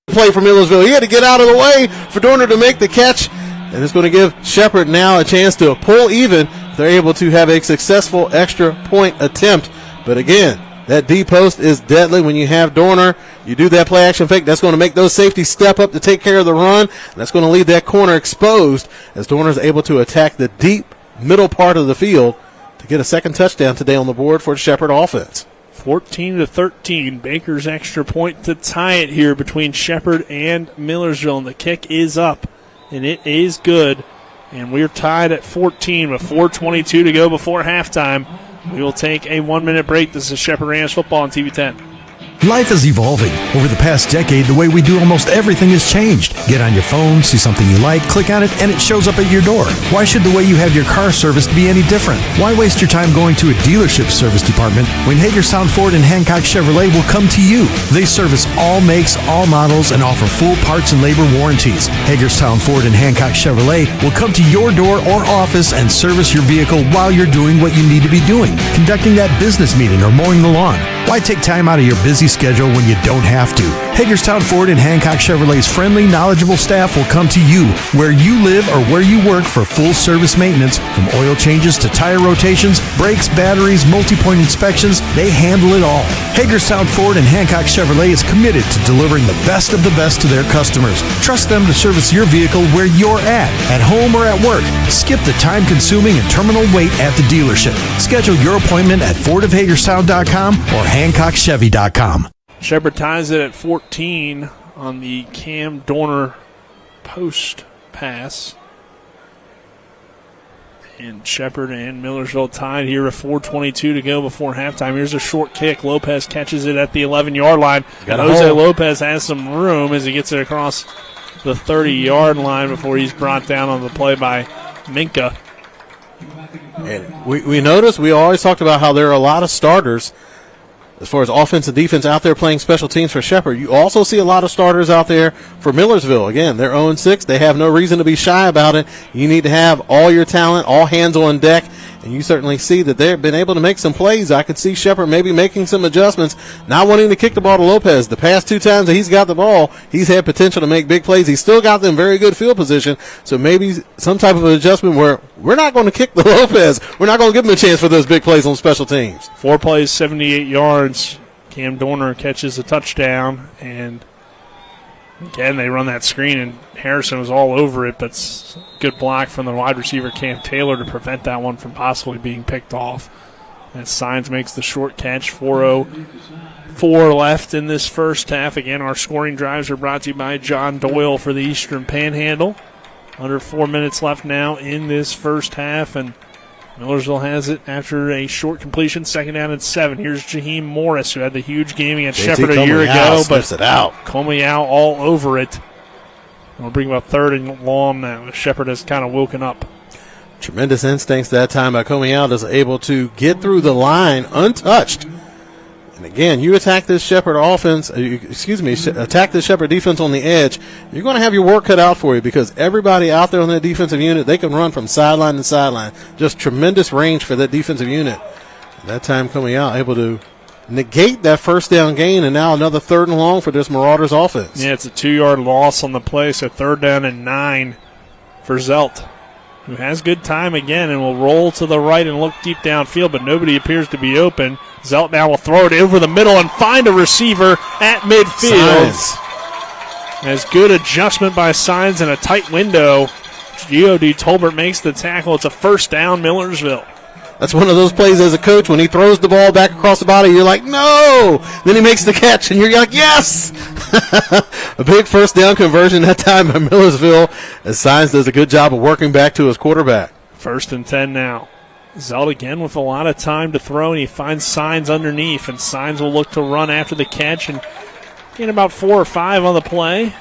play for Millersville. He had to get out of the way for Dorner to make the catch. And it's going to give Shepherd now a chance to pull even if they're able to have a successful extra point attempt. But again, that D post is deadly when you have Dorner. You do that play action fake. That's going to make those safeties step up to take care of the run. And that's going to leave that corner exposed as Dorner's able to attack the deep middle part of the field to get a second touchdown today on the board for the Shepherd offense. 14-13, Baker's extra point to tie it here between Shepherd and Millersville. And the kick is up. And it is good, and we're tied at 14 with 4:22 to go before halftime. We will take a 1-minute break. This is Shepherd Rams football on TV 10. Life is evolving. Over the past decade, the way we do almost everything has changed. Get on your phone, see something you like, click on it, and it shows up at your door. Why should the way you have your car serviced be any different? Why waste your time going to a dealership service department when Hagerstown Ford and Hancock Chevrolet will come to you? They service all makes, all models, and offer full parts and labor warranties. Hagerstown Ford and Hancock Chevrolet will come to your door or office and service your vehicle while you're doing what you need to be doing, conducting that business meeting or mowing the lawn. Why take time out of your busy schedule when you don't have to? Hagerstown Ford and Hancock Chevrolet's friendly, knowledgeable staff will come to you where you live or where you work for full service maintenance, from oil changes to tire rotations, brakes, batteries, multi-point inspections. They handle it all. Hagerstown Ford and Hancock Chevrolet is committed to delivering the best of the best to their customers. Trust them to service your vehicle where you're at home or at work. Skip the time-consuming and terminal wait at the dealership. Schedule your appointment at fordofhagerstown.com or hancockchevy.com. Shepherd ties it at 14 on the Cam Dorner post pass. And Shepherd and Millersville tied here with 4:22 to go before halftime. Here's a short kick. Lopez catches it at the 11-yard line. Jose Lopez has some room as he gets it across the 30-yard line before he's brought down on the play by Minka. And we noticed, we always talked about how there are a lot of starters as far as offense and defense out there playing special teams for Shepherd. You also see a lot of starters out there for Millersville. Again, they're 0-6. They have no reason to be shy about it. You need to have all your talent, all hands on deck, And you certainly see that they've been able to make some plays. I could see Shepherd maybe making some adjustments, not wanting to kick the ball to Lopez. The past 2 times that he's got the ball, he's had potential to make big plays. He's still got them very good field position, so maybe some type of adjustment where we're not going to kick the Lopez. We're not going to give him a chance for those big plays on special teams. 4 plays, 78 yards. Cam Dorner catches a touchdown, and again, they run that screen, and Harrison was all over it, but good block from the wide receiver, Cam Taylor, to prevent that one from possibly being picked off. As Signs makes the short catch, 4:04 left in this first half. Again, our scoring drives are brought to you by John Doyle for the Eastern Panhandle. Under 4 minutes left now in this first half, and Millersville has it after a short completion, 2nd down and 7. Here's Jaheim Morris, who had the huge game against Shepherd a year ago, but Comey out all over it. We'll bring about 3rd and long now. Shepherd has kind of woken up. Tremendous instincts that time by Comey out, is able to get through the line untouched. And again, you attack this Shepherd offense, attack this Shepherd defense on the edge, you're going to have your work cut out for you, because everybody out there on that defensive unit, they can run from sideline to sideline. Just tremendous range for that defensive unit. That time Comey out, able to negate that 1st down gain, and now another 3rd and long for this Marauders offense. Yeah, it's a 2-yard loss on the play, so 3rd down and 9 for Zelt, who has good time again and will roll to the right and look deep downfield, but nobody appears to be open. Zelt now will throw it over the middle and find a receiver at midfield. As good adjustment by Signs in a tight window. G.O.D. Tolbert makes the tackle. It's a 1st down, Millersville. That's one of those plays as a coach, when he throws the ball back across the body, you're like, no! Then he makes the catch, and you're like, yes! A big 1st down conversion that time by Millersville, as Signs does a good job of working back to his quarterback. 1st and 10 now. Zelt again with a lot of time to throw, and he finds Signs underneath, and Signs will look to run after the catch and get about 4 or 5 on the play,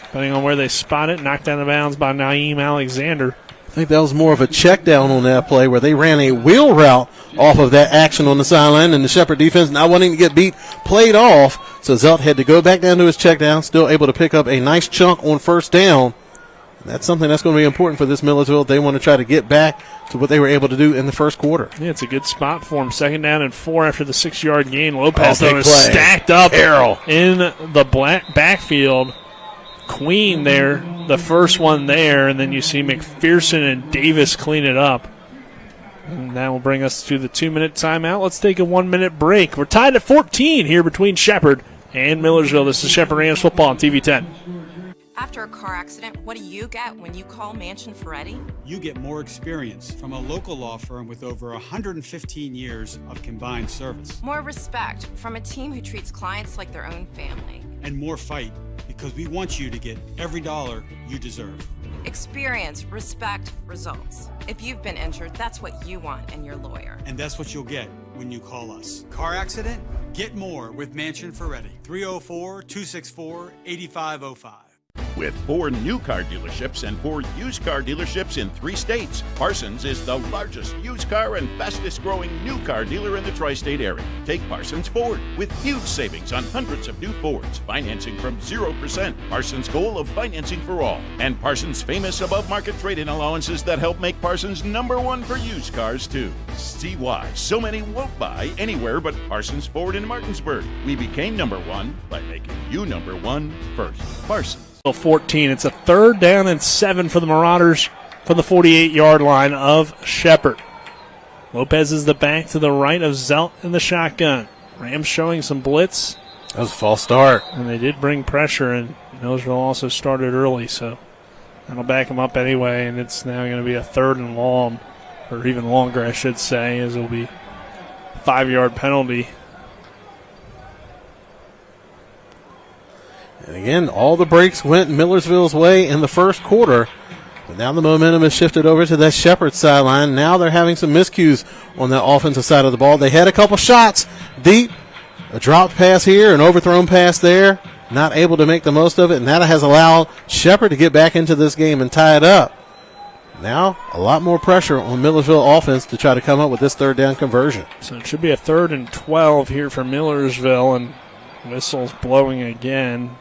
depending on where they spot it. Knocked out of bounds by Naeem Alexander. I think that was more of a check down on that play, where they ran a wheel route off of that action on the sideline, and the Shepherd defense, not wanting to get beat, played off. So Zelt had to go back down to his check down, still able to pick up a nice chunk on 1st down. That's something that's going to be important for this Millersville if they want to try to get back to what they were able to do in the first quarter. Yeah, it's a good spot for him. 2nd down and 4 after the 6-yard gain. Lopez is stacked up in the backfield. Queen there, the first one there, and then you see McPherson and Davis clean it up. And that will bring us to the 2-minute timeout. Let's take a 1-minute break. We're tied at 14 here between Shepherd and Millersville. This is Shepherd Rams football on TV 10. After a car accident, what do you get when you call Mansion Ferretti? You get more experience from a local law firm with over 115 years of combined service. More respect from a team who treats clients like their own family. And more fight, because we want you to get every dollar you deserve. Experience, respect, results. If you've been injured, that's what you want in your lawyer. And that's what you'll get when you call us. Car accident? Get more with Mansion Ferretti. 304-264-8505. With 4 new car dealerships and 4 used car dealerships in 3 states, Parsons is the largest used car and fastest growing new car dealer in the tri-state area. Take Parsons Ford with huge savings on hundreds of new Fords, financing from 0%. Parsons' goal of financing for all, and Parsons' famous above-market trade-in allowances that help make Parsons #1 for used cars too. See why so many won't buy anywhere but Parsons Ford in Martinsburg. We became #1 by making you #1 first. Parsons. 14. It's a 3rd down and 7 for the Marauders from the 48-yard line of Shepherd. Lopez is the back to the right of Zelt in the shotgun. Rams showing some blitz. That was a false start. And they did bring pressure, and Millersville also started early, so that'll back them up anyway, and it's now going to be a 3rd and long, or even longer, I should say, as it'll be a 5-yard penalty. And again, all the breaks went Millersville's way in the first quarter. But now the momentum has shifted over to that Shepherd sideline. Now they're having some miscues on the offensive side of the ball. They had a couple shots deep, a dropped pass here, an overthrown pass there. Not able to make the most of it, and that has allowed Shepherd to get back into this game and tie it up. Now a lot more pressure on Millersville offense to try to come up with this 3rd down conversion. So it should be a 3rd and 12 here for Millersville, and whistle's blowing again.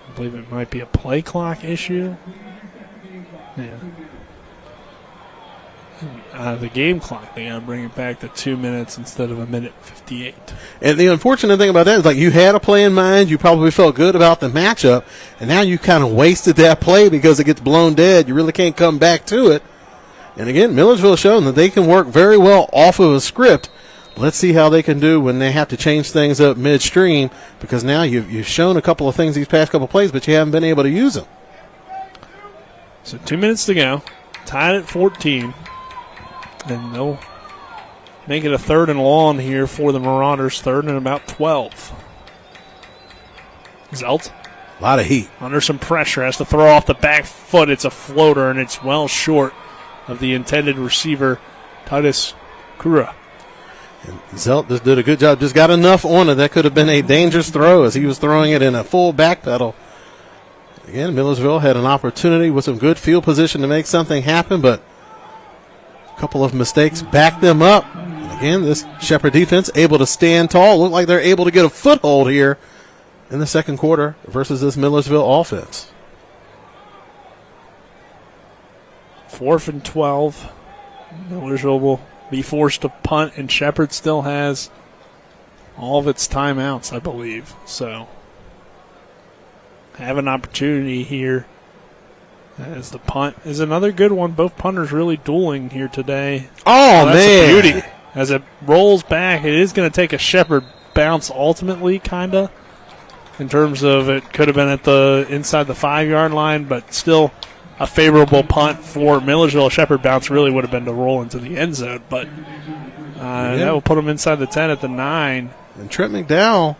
I believe it might be a play clock issue. Yeah. the game clock. They got to bring it back to 2 minutes instead of 1:58. And the unfortunate thing about that is, like, you had a play in mind. You probably felt good about the matchup, and now you kind of wasted that play because it gets blown dead. You really can't come back to it. And again, Millersville has shown that they can work very well off of a script. Let's see how they can do when they have to change things up midstream, because now you've shown a couple of things these past couple of plays, but you haven't been able to use them. So 2 minutes to go. Tied at 14. And they'll make it a 3rd and long here for the Marauders. 3rd and about 12. Zelt. A lot of heat. Under some pressure. Has to throw off the back foot. It's a floater, and it's well short of the intended receiver, Titus Kura. And Zelt just did a good job. Just got enough on it. That could have been a dangerous throw as he was throwing it in a full back pedal. Again, Millersville had an opportunity with some good field position to make something happen, but a couple of mistakes backed them up. And again, this Shepherd defense able to stand tall. Look like they're able to get a foothold here in the second quarter versus this Millersville offense. 4th and 12. Millersville will be forced to punt, and Shepherd still has all of its timeouts, I believe. So have an opportunity here as the punt is another good one. Both punters really dueling here today. Oh, that's man. a beauty. As it rolls back, it is going to take a Shepherd bounce ultimately, kind of, in terms of it could have been at the inside the 5-yard line, but still a favorable punt for Millersville. Shepherd bounce really would have been to roll into the end zone, but that will put them inside the 10 at the 9. And Trent McDowell,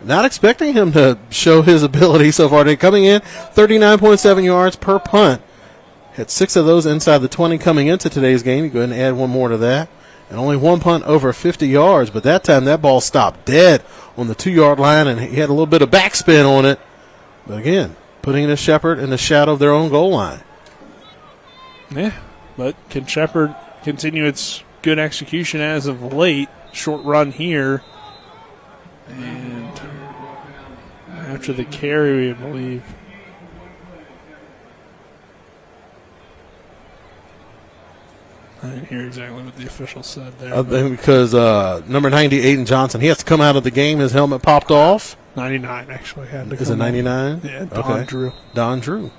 not expecting him to show his ability so far. They're coming in 39.7 yards per punt. Had 6 of those inside the 20 coming into today's game. You go ahead and add one more to that. And only one punt over 50 yards, but that time that ball stopped dead on the 2-yard line, and he had a little bit of backspin on it. But again, putting the Shepherd in the shadow of their own goal line. Yeah, but can Shepherd continue its good execution as of late? Short run here. And after the carry, I believe. I didn't hear exactly what the official said there. Because number 90, Aiden Johnson, he has to come out of the game. His helmet popped off. 99 actually had to come. Is it 99? Yeah, Don Drew. Don Drew.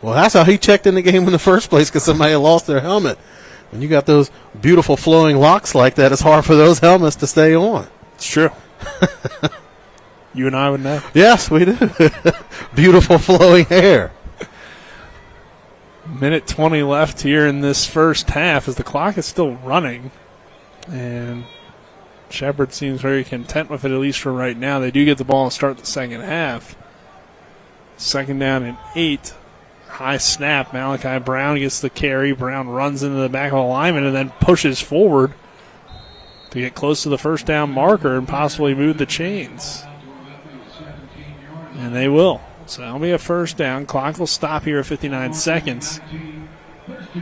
Well, that's how he checked in the game in the first place, because somebody had lost their helmet. When you got those beautiful flowing locks like that, it's hard for those helmets to stay on. It's true. You and I would know. Yes, we do. Beautiful flowing hair. Minute 20 left here in this first half as the clock is still running. And Shepherd seems very content with it, at least for right now. They do get the ball and start the second half. 2nd down and 8. High snap. Malachi Brown gets the carry. Brown runs into the back of the lineman and then pushes forward to get close to the first down marker and possibly move the chains. And they will. So that'll be a first down. Clock will stop here at 59 seconds.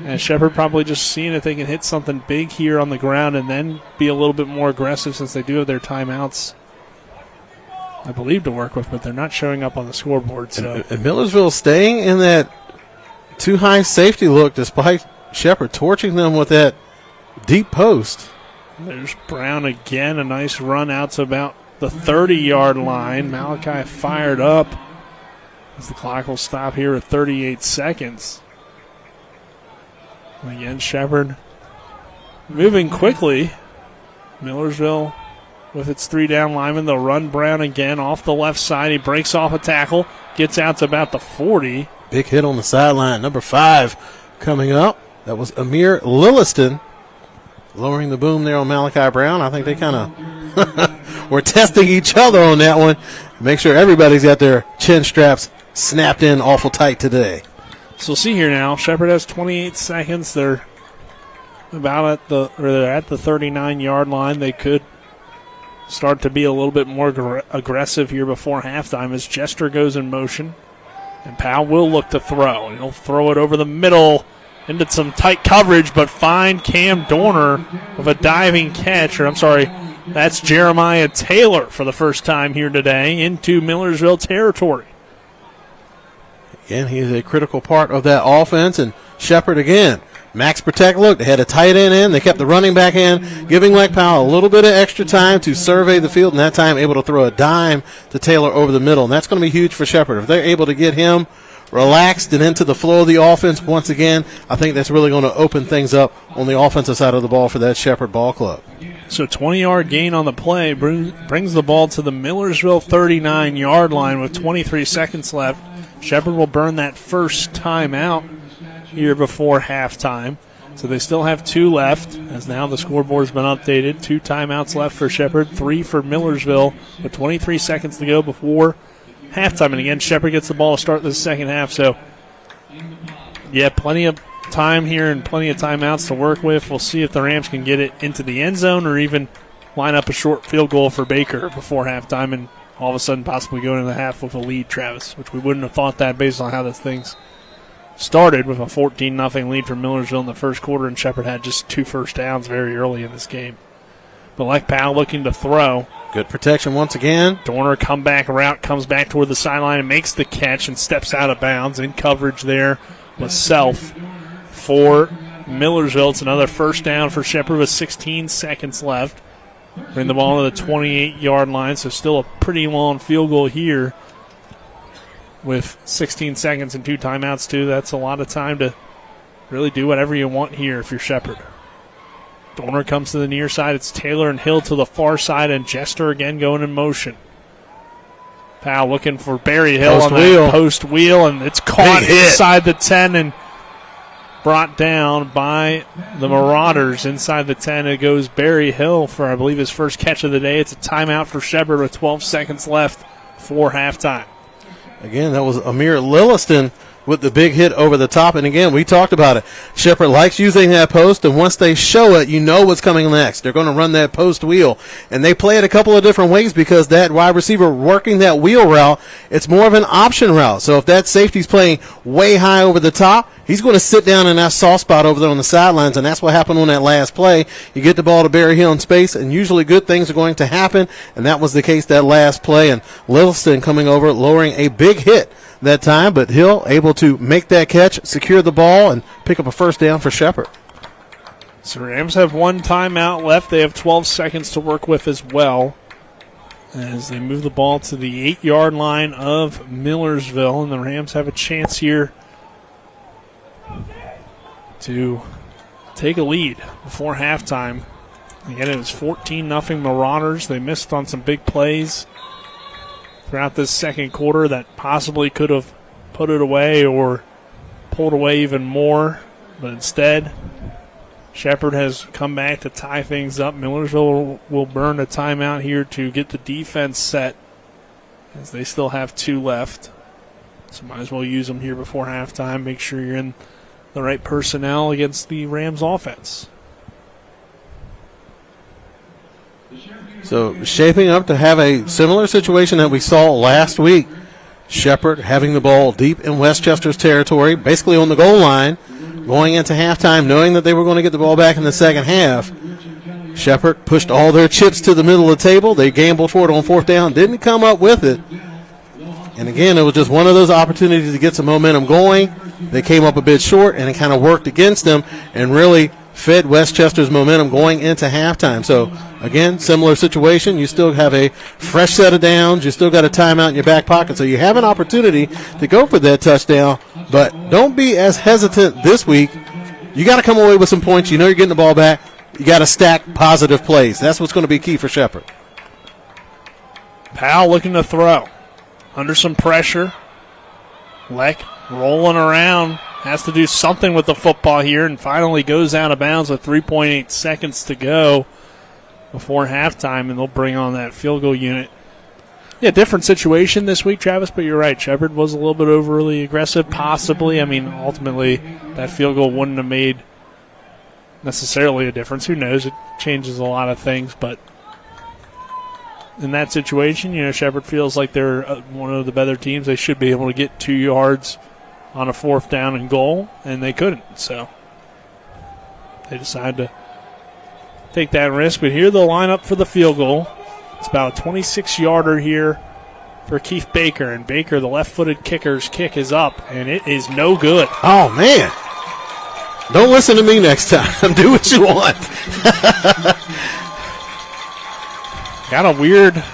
And Shepherd probably just seeing if they can hit something big here on the ground and then be a little bit more aggressive, since they do have their timeouts, I believe, to work with, but they're not showing up on the scoreboard. So and Millersville staying in that too high safety look despite Shepherd torching them with that deep post. There's Brown again. A nice run out to about the 30-yard line. Malachi fired up as the clock will stop here at 38 seconds. Again, Shepherd moving quickly. Millersville with its 3-down lineman. They'll run Brown again off the left side. He breaks off a tackle, gets out to about the 40. Big hit on the sideline. Number 5 coming up. That was Amir Lilliston lowering the boom there on Malachi Brown. I think they kind of were testing each other on that one. Make sure everybody's got their chin straps snapped in awful tight today. So we'll see here now. Shepherd has 28 seconds. They're about at the 39-yard line. They could start to be a little bit more aggressive here before halftime as Jester goes in motion. And Powell will look to throw. And he'll throw it over the middle into some tight coverage, but find Cam Dorner with a diving catch. That's Jeremiah Taylor for the first time here today into Millersville territory. Again, he is a critical part of that offense, and Shepherd again max protect look. They had a tight end in. They kept the running back in, giving Mike Powell a little bit of extra time to survey the field, and that time able to throw a dime to Taylor over the middle. And that's going to be huge for Shepherd. If they're able to get him relaxed and into the flow of the offense once again, I think that's really going to open things up on the offensive side of the ball for that Shepherd ball club. So 20-yard gain on the play brings the ball to the Millersville 39-yard line with 23 seconds left. Shepherd will burn that first timeout here before halftime. So they still have 2 left, as now the scoreboard's been updated. 2 timeouts left for Shepherd, 3 for Millersville, with 23 seconds to go before halftime. And again, Shepherd gets the ball to start the second half. So, yeah, plenty of time here and plenty of timeouts to work with. We'll see if the Rams can get it into the end zone or even line up a short field goal for Baker before halftime and all of a sudden possibly go into the half with a lead, Travis, which we wouldn't have thought that based on how this thing's started with a 14-0 lead for Millersville in the first quarter, and Shepherd had just 2 first downs very early in this game. But like Powell looking to throw. Good protection once again. Dorner comeback route, comes back toward the sideline and makes the catch and steps out of bounds. In coverage there with Self for Millersville. It's another first down for Shepherd with 16 seconds left. Bring the ball to the 28-yard line, so still a pretty long field goal here with 16 seconds and 2 timeouts, too. That's a lot of time to really do whatever you want here if you're Shepherd. Dorner comes to the near side. It's Taylor and Hill to the far side, and Jester again going in motion. Powell looking for Barry Hill on that post wheel, and it's caught inside the 10 and brought down by the Marauders. Inside the 10, it goes Barry Hill for, I believe, his first catch of the day. It's a timeout for Shepherd with 12 seconds left for halftime. Again, that was Amir Lilliston with the big hit over the top. And again, we talked about it. Shepherd likes using that post, and once they show it, you know what's coming next. They're going to run that post wheel. And they play it a couple of different ways because that wide receiver working that wheel route, it's more of an option route. So if that safety's playing way high over the top, he's going to sit down in that soft spot over there on the sidelines, and that's what happened on that last play. You get the ball to Barry Hill in space, and usually good things are going to happen, and that was the case that last play. And Lilliston coming over, lowering a big hit that time, but Hill able to make that catch, secure the ball, and pick up a first down for Shepherd. So Rams have 1 timeout left. They have 12 seconds to work with as well as they move the ball to the 8-yard line of Millersville, and the Rams have a chance here to take a lead before halftime. Again, it was 14-0 Marauders. They missed on some big plays throughout this second quarter that possibly could have put it away or pulled away even more. But instead, Shepherd has come back to tie things up. Millersville will burn a timeout here to get the defense set as they still have 2 left. So might as well use them here before halftime. Make sure you're in the right personnel against the Rams offense. So shaping up to have a similar situation that we saw last week. Shepherd having the ball deep in Westchester's territory, basically on the goal line, going into halftime knowing that they were going to get the ball back in the second half. Shepherd pushed all their chips to the middle of the table. They gambled for it on 4th down, didn't come up with it. And again, it was just one of those opportunities to get some momentum going. They came up a bit short, and it kind of worked against them and really fed Westchester's momentum going into halftime. So, again, similar situation. You still have a fresh set of downs. You still got a timeout in your back pocket. So you have an opportunity to go for that touchdown. But don't be as hesitant this week. You got to come away with some points. You know you're getting the ball back. You got to stack positive plays. That's what's going to be key for Shepherd. Powell looking to throw. Under some pressure. Leck rolling around. Has to do something with the football here and finally goes out of bounds with 3.8 seconds to go before halftime, and they'll bring on that field goal unit. Yeah, different situation this week, Travis, but you're right. Shepherd was a little bit overly aggressive, possibly. I mean, ultimately, that field goal wouldn't have made necessarily a difference. Who knows? It changes a lot of things, but in that situation, you know, Shepherd feels like they're one of the better teams. They should be able to get 2 yards on a 4th down and goal, and they couldn't. So they decided to take that risk. But here they'll line up for the field goal. It's about a 26-yarder here for Keith Baker. And Baker, the left-footed kicker's kick is up, and it is no good. Oh, man. Don't listen to me next time. Do what you want. Got a weird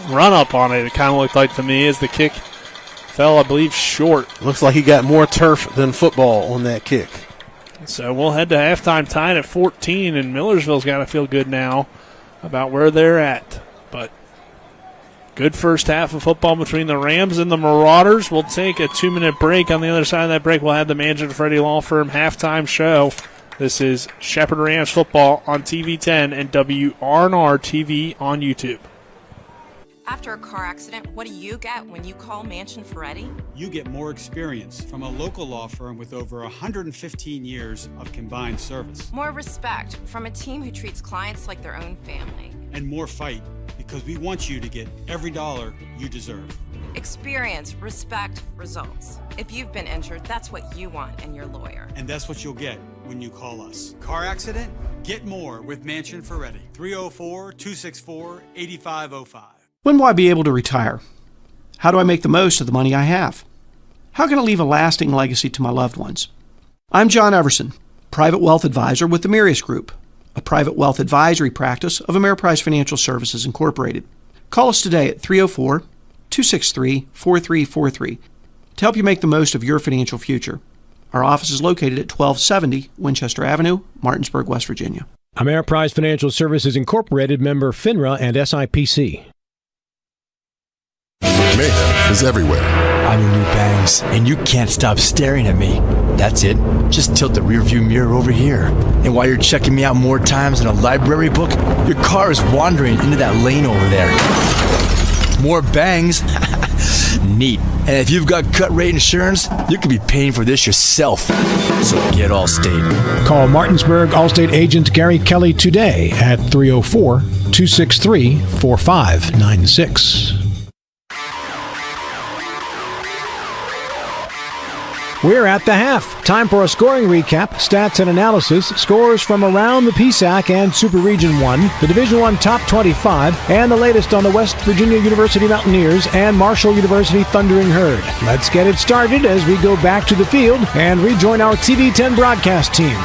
run up on it, it kind of looked like to me, as the kick fell, I believe, short. Looks like he got more turf than football on that kick. So we'll head to halftime tied at 14, and Millersville's got to feel good now about where they're at. But good first half of football between the Rams and the Marauders. We'll take a 2-minute break. On the other side of that break, we'll have the Mansion Freddie Law Firm halftime show. This is Shepherd Rams football on TV 10 and WRNR TV on YouTube. After a car accident, what do you get when you call Mansion Ferretti? You get more experience from a local law firm with over 115 years of combined service. More respect from a team who treats clients like their own family. And more fight, because we want you to get every dollar you deserve. Experience, respect, results. If you've been injured, that's what you want in your lawyer. And that's what you'll get when you call us. Car accident? Get more with Mansion Ferretti. 304-264-8505. When will I be able to retire? How do I make the most of the money I have? How can I leave a lasting legacy to my loved ones? I'm John Everson, Private Wealth Advisor with the Mirius Group, a private wealth advisory practice of Ameriprise Financial Services Incorporated. Call us today at 304-263-4343 to help you make the most of your financial future. Our office is located at 1270 Winchester Avenue, Martinsburg, West Virginia. Ameriprise Financial Services Incorporated, member FINRA and SIPC. Mayhem is everywhere. I'm your new bangs, and you can't stop staring at me. That's it. Just tilt the rearview mirror over here. And while you're checking me out more times than a library book, your car is wandering into that lane over there. More bangs? Neat. And if you've got cut rate insurance, you could be paying for this yourself. So get Allstate. Call Martinsburg Allstate agent Gary Kelly today at 304-263-4596. We're at the half. Time for a scoring recap, stats and analysis, scores from around the PSAC and Super Region 1, the Division 1 Top 25, and the latest on the West Virginia University Mountaineers and Marshall University Thundering Herd. Let's get it started as we go back to the field and rejoin our TV 10 broadcast team.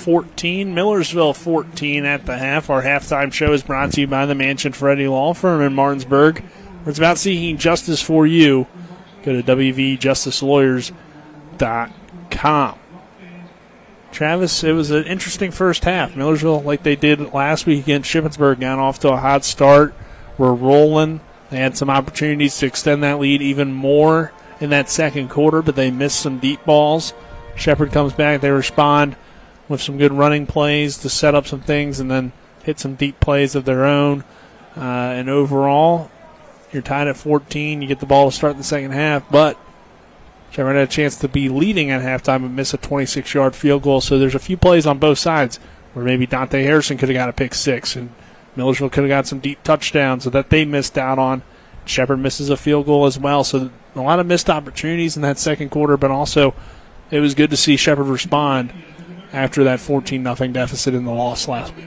14, Millersville 14 at the half. Our halftime show is brought to you by the Mansion Freddie Law Firm in Martinsburg, where it's about seeking justice for you. Go to wvjusticelawyers.com. Travis, it was an interesting first half. Millersville, like they did last week against Shippensburg, got off to a hot start. We're rolling. They had some opportunities to extend that lead even more in that second quarter, but they missed some deep balls. Shepherd comes back. They respond with some good running plays to set up some things and then hit some deep plays of their own. And overall, you're tied at 14. You get the ball to start the second half, but Shepherd had a chance to be leading at halftime and miss a 26-yard field goal. So there's a few plays on both sides where maybe Dante Harrison could have got a pick six and Millersville could have got some deep touchdowns that they missed out on. Shepherd misses a field goal as well. So a lot of missed opportunities in that second quarter, but also it was good to see Shepherd respond after that 14-0 deficit in the loss last week.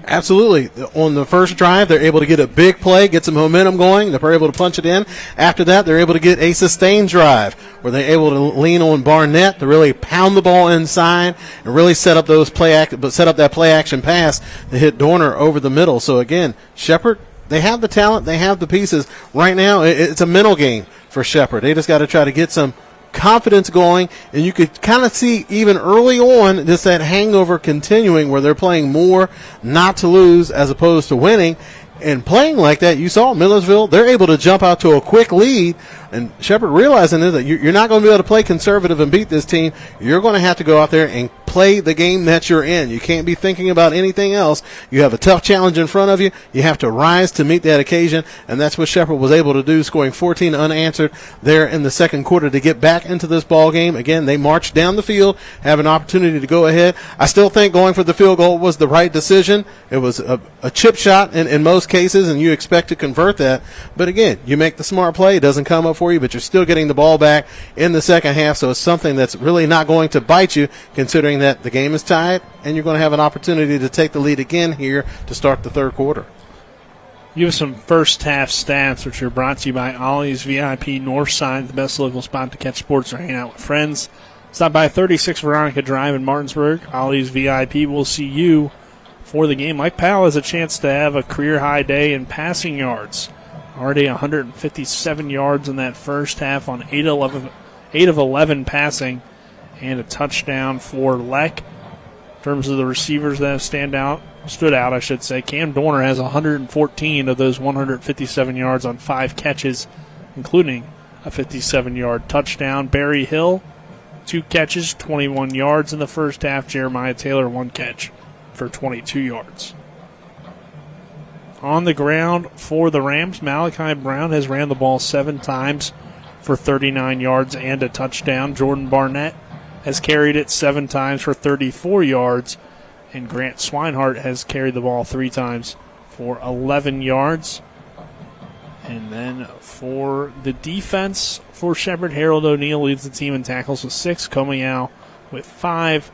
Absolutely. On the first drive, they're able to get a big play, get some momentum going. They're able to punch it in. After that, they're able to get a sustained drive where they're able to lean on Barnett to really pound the ball inside and really set up that play action pass to hit Dorner over the middle. So again, Shepherd, they have the talent, they have the pieces. Right now, it's a mental game for Shepherd. They just got to try to get some confidence going, and you could kind of see even early on just that hangover continuing where they're playing more not to lose as opposed to winning. And playing like that, you saw Millersville, they're able to jump out to a quick lead, and Shepherd realizing that you're not going to be able to play conservative and beat this team. You're going to have to go out there and play the game that you're in. You can't be thinking about anything else. You have a tough challenge in front of you. You have to rise to meet that occasion, and that's what Shepherd was able to do, scoring 14 unanswered there in the second quarter to get back into this ball game. Again, they marched down the field, have an opportunity to go ahead. I still think going for the field goal was the right decision. It was a chip shot in most cases, and you expect to convert that. But again, you make the smart play. It doesn't come up for you, but you're still getting the ball back in the second half, so it's something that's really not going to bite you, considering that the game is tied and you're going to have an opportunity to take the lead again here to start the third quarter. You have some first half stats, which are brought to you by Ollie's VIP Northside, the best local spot to catch sports or hang out with friends. Stop by 36 Veronica Drive in Martinsburg. Ollie's VIP will see you for the game. Mike Powell has a chance to have a career-high day in passing yards. Already 157 yards in that first half on 8 of 11 passing, and a touchdown for Leck. In terms of the receivers that have stood out, Cam Dorner has 114 of those 157 yards on 5 catches, including a 57-yard touchdown. Barry Hill, 2 catches, 21 yards in the first half. Jeremiah Taylor, 1 catch for 22 yards. On the ground for the Rams, Malachi Brown has ran the ball 7 times for 39 yards and a touchdown. Jordan Barnett has carried it 7 times for 34 yards, and Grant Swinehart has carried the ball 3 times for 11 yards. And then for the defense for Shepherd, Harold O'Neal leads the team in tackles with 6, Komayao with 5,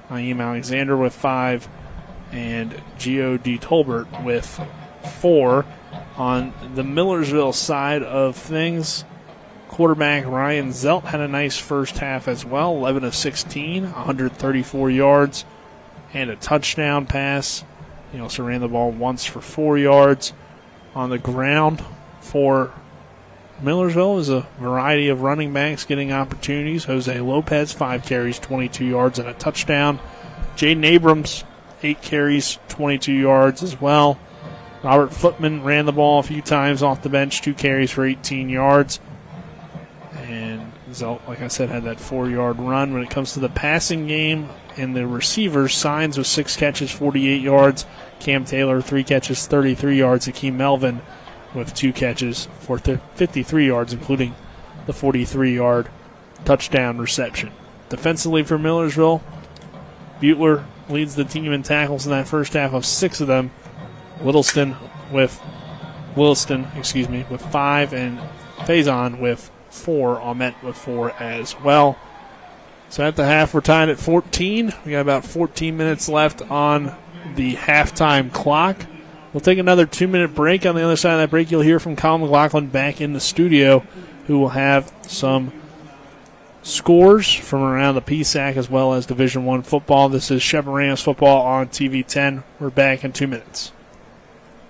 Naeem Alexander with 5, and G.O.D. Tolbert with 4. On the Millersville side of things, quarterback Ryan Zelt had a nice first half as well, 11 of 16, 134 yards, and a touchdown pass. He also ran the ball once for 4 yards. On the ground for Millersville is a variety of running backs getting opportunities. Jose Lopez, 5 carries, 22 yards, and a touchdown. Jaden Abrams, 8 carries, 22 yards as well. Robert Footman ran the ball a few times off the bench, 2 carries for 18 yards. And Zelt, like I said, had that 4-yard run. When it comes to the passing game and the receivers, Signs with 6 catches, 48 yards. Cam Taylor, 3 catches, 33 yards. Akeem Melvin with 2 catches for 53 yards, including the 43-yard touchdown reception. Defensively for Millersville, Butler leads the team in tackles in that first half of 6 of them. Williston with 5, and Faison with 4, Ahmet with 4 as well. So at the half, we're tied at 14. We got about 14 minutes left on the halftime clock. We'll take another 2-minute break. On the other side of that break, you'll hear from Colin McLaughlin back in the studio, who will have some scores from around the PSAC as well as Division I football. This is Shepherd Rams football on TV 10. We're back in 2 minutes.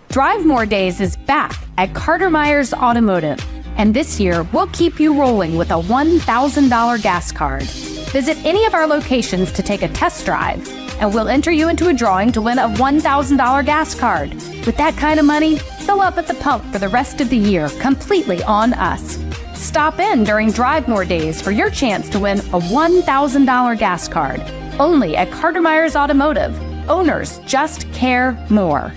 Drive More Days is back at Carter Myers Automotive, and this year we'll keep you rolling with a $1,000 gas card. Visit any of our locations to take a test drive, and we'll enter you into a drawing to win a $1,000 gas card. With that kind of money, fill up at the pump for the rest of the year, completely on us. Stop in during Drive More Days for your chance to win a $1,000 gas card. Only at Carter Myers Automotive. Owners just care more.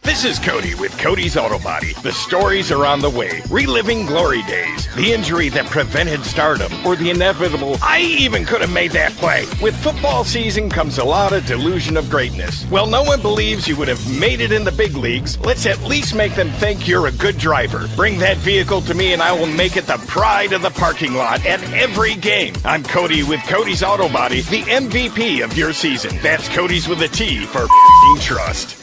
This is Cody with Cody's Auto Body. The stories are on the way. Reliving glory days, the injury that prevented stardom, or the inevitable, I even could have made that play. With football season comes a lot of delusion of greatness. Well, no one believes you would have made it in the big leagues. Let's at least make them think you're a good driver. Bring that vehicle to me and I will make it the pride of the parking lot at every game. I'm Cody with Cody's Auto Body, the MVP of your season. That's Cody's with a T for trust.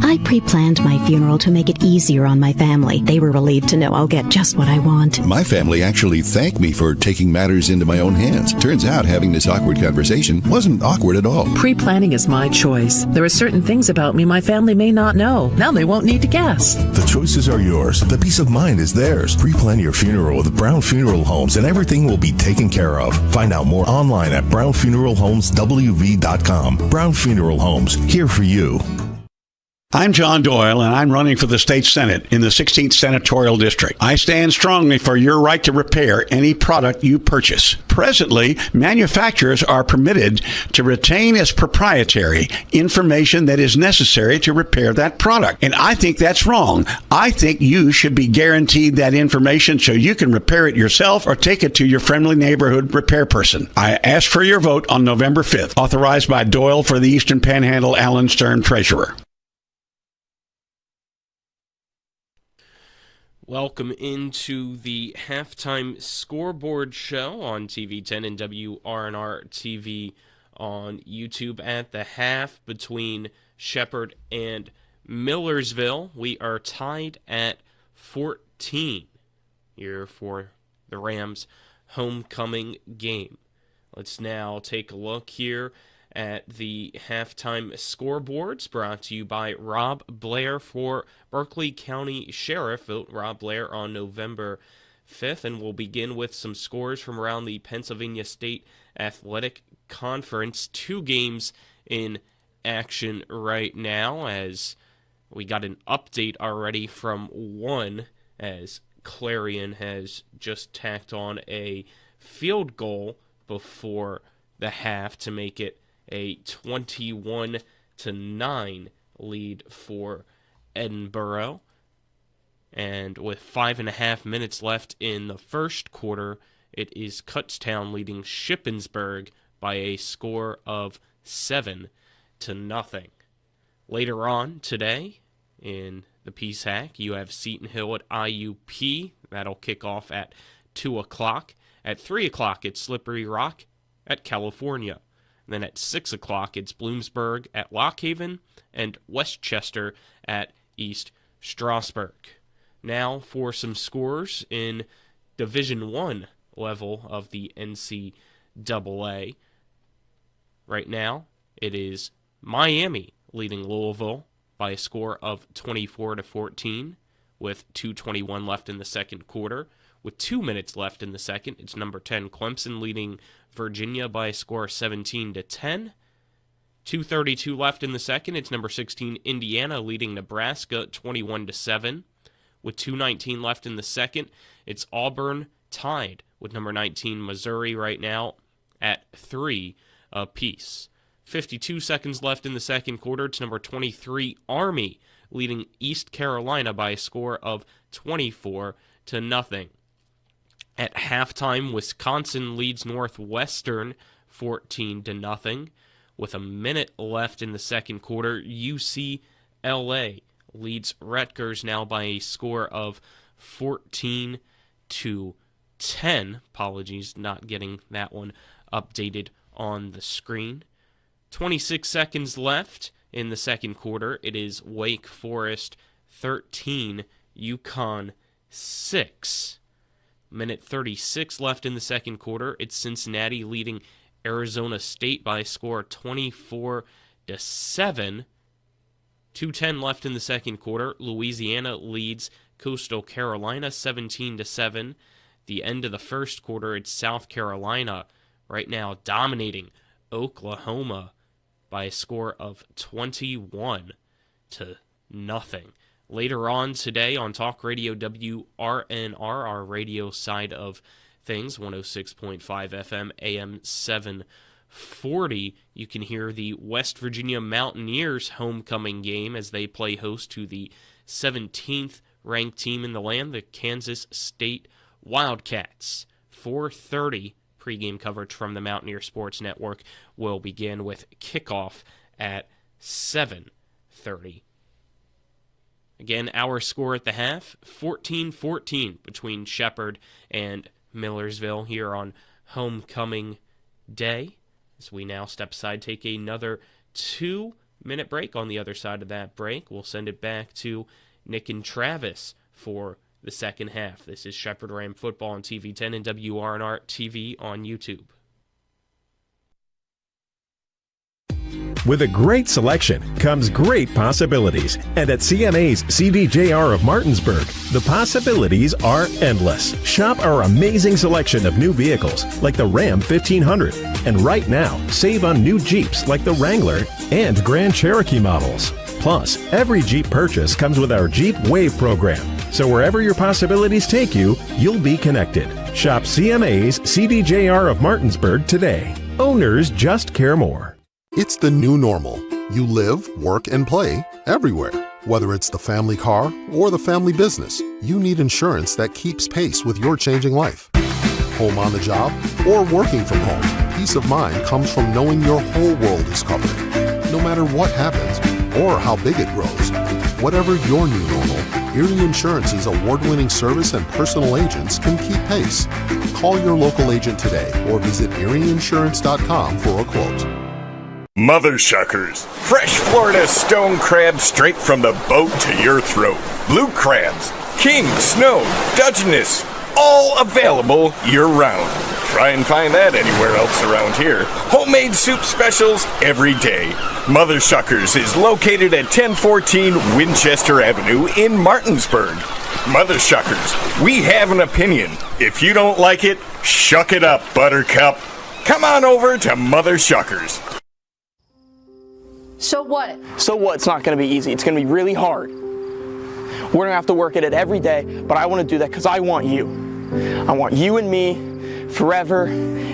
I pre-planned my funeral to make it easier on my family. They were relieved to know I'll get just what I want. My family actually thanked me for taking matters into my own hands. Turns out having this awkward conversation wasn't awkward at all. Pre-planning is my choice. There are certain things about me my family may not know. Now they won't need to guess. The choices are yours. The peace of mind is theirs. Pre-plan your funeral with Brown Funeral Homes and everything will be taken care of. Find out more online at brownfuneralhomeswv.com. Brown Funeral Homes, here for you. I'm John Doyle, and I'm running for the state Senate in the 16th Senatorial District. I stand strongly for your right to repair any product you purchase. Presently, manufacturers are permitted to retain as proprietary information that is necessary to repair that product. And I think that's wrong. I think you should be guaranteed that information so you can repair it yourself or take it to your friendly neighborhood repair person. I ask for your vote on November 5th, authorized by Doyle for the Eastern Panhandle, Alan Stern, Treasurer. Welcome into the halftime scoreboard show on TV 10 and WRNR TV on YouTube. At the half between Shepherd and Millersville, we are tied at 14 here for the Rams' homecoming game. Let's now take a look here at the halftime scoreboards, brought to you by Rob Blair for Berkeley County Sheriff. Vote Rob Blair on November 5th, and we'll begin with some scores from around the Pennsylvania State Athletic Conference. 2 games in action right now, as we got an update already from one, as Clarion has just tacked on a field goal before the half to make it a 21-9 lead for Edinboro. And with 5.5 minutes left in the first quarter, it is Kutztown leading Shippensburg by a score of 7-0. Later on today in the PSAC, you have Seton Hill at IUP. That'll kick off at 2 o'clock. At 3 o'clock, it's Slippery Rock at California. And then at 6 o'clock, it's Bloomsburg at Lockhaven and Westchester at East Strasburg. Now for some scores in Division I level of the NCAA. Right now, it is Miami leading Louisville by a score of 24-14 with 2:21 left in the second quarter. With 2 minutes left in the second, it's number 10 Clemson leading Virginia by a score of 17-10. 2:32 left in the second, it's number 16 Indiana leading Nebraska 21-7. With 2:19 left in the second, it's Auburn tied with number 19 Missouri right now at 3 apiece. 52 seconds left in the second quarter, it's number 23 Army leading East Carolina by a score of 24-0. At halftime, Wisconsin leads Northwestern 14-0. With a minute left in the second quarter, UCLA leads Rutgers now by a score of 14-10. Apologies, not getting that one updated on the screen. 26 seconds left in the second quarter. It is Wake Forest 13, UConn 6. Minute 36 left in the second quarter. It's Cincinnati leading Arizona State by a score of 24-7. 2:10 left in the second quarter. Louisiana leads Coastal Carolina 17-7. The end of the first quarter, it's South Carolina right now dominating Oklahoma by a score of 21-0. Later on today on Talk Radio WRNR, our radio side of things, 106.5 FM, AM 740, you can hear the West Virginia Mountaineers homecoming game as they play host to the 17th ranked team in the land, the Kansas State Wildcats. 4:30 pregame coverage from the Mountaineer Sports Network will begin with kickoff at 7:30. Again, our score at the half, 14-14 between Shepherd and Millersville here on homecoming day. As we now step aside, take another 2-minute break. On the other side of that break, we'll send it back to Nick and Travis for the second half. This is Shepherd Ram Football on TV10 and WRNR TV on YouTube. With a great selection comes great possibilities. And at CMA's CDJR of Martinsburg, the possibilities are endless. Shop our amazing selection of new vehicles like the Ram 1500. And right now, save on new Jeeps like the Wrangler and Grand Cherokee models. Plus, every Jeep purchase comes with our Jeep Wave program. So wherever your possibilities take you, you'll be connected. Shop CMA's CDJR of Martinsburg today. Owners just care more. It's the new normal. You live, work, and play everywhere. Whether it's the family car or the family business, you need insurance that keeps pace with your changing life. Home on the job or working from home, peace of mind comes from knowing your whole world is covered. No matter what happens or how big it grows, whatever your new normal, Erie Insurance's award-winning service and personal agents can keep pace. Call your local agent today or visit erieinsurance.com for a quote. Mother Shuckers. Fresh Florida stone crab straight from the boat to your throat. Blue crabs, king, snow, Dutchness, all available year-round. Try and find that anywhere else around here. Homemade soup specials every day. Mother Shuckers is located at 1014 Winchester Avenue in Martinsburg. Mother Shuckers, we have an opinion. If you don't like it, shuck it up, Buttercup. Come on over to Mother Shuckers. So what? So what? It's not going to be easy. It's going to be really hard. We're going to have to work at it every day, but I want to do that because I want you. I want you and me forever,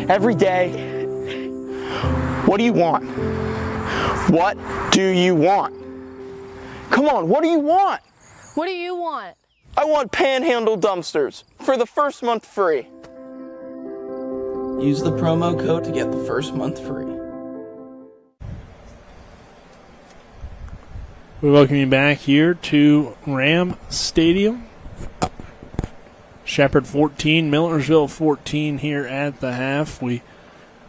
every day. What do you want? What do you want? Come on, what do you want? What do you want? I want Panhandle dumpsters for the first month free. Use the promo code to get the first month free. We welcome you back here to Ram Stadium. Shepherd 14, Millersville 14 here at the half. We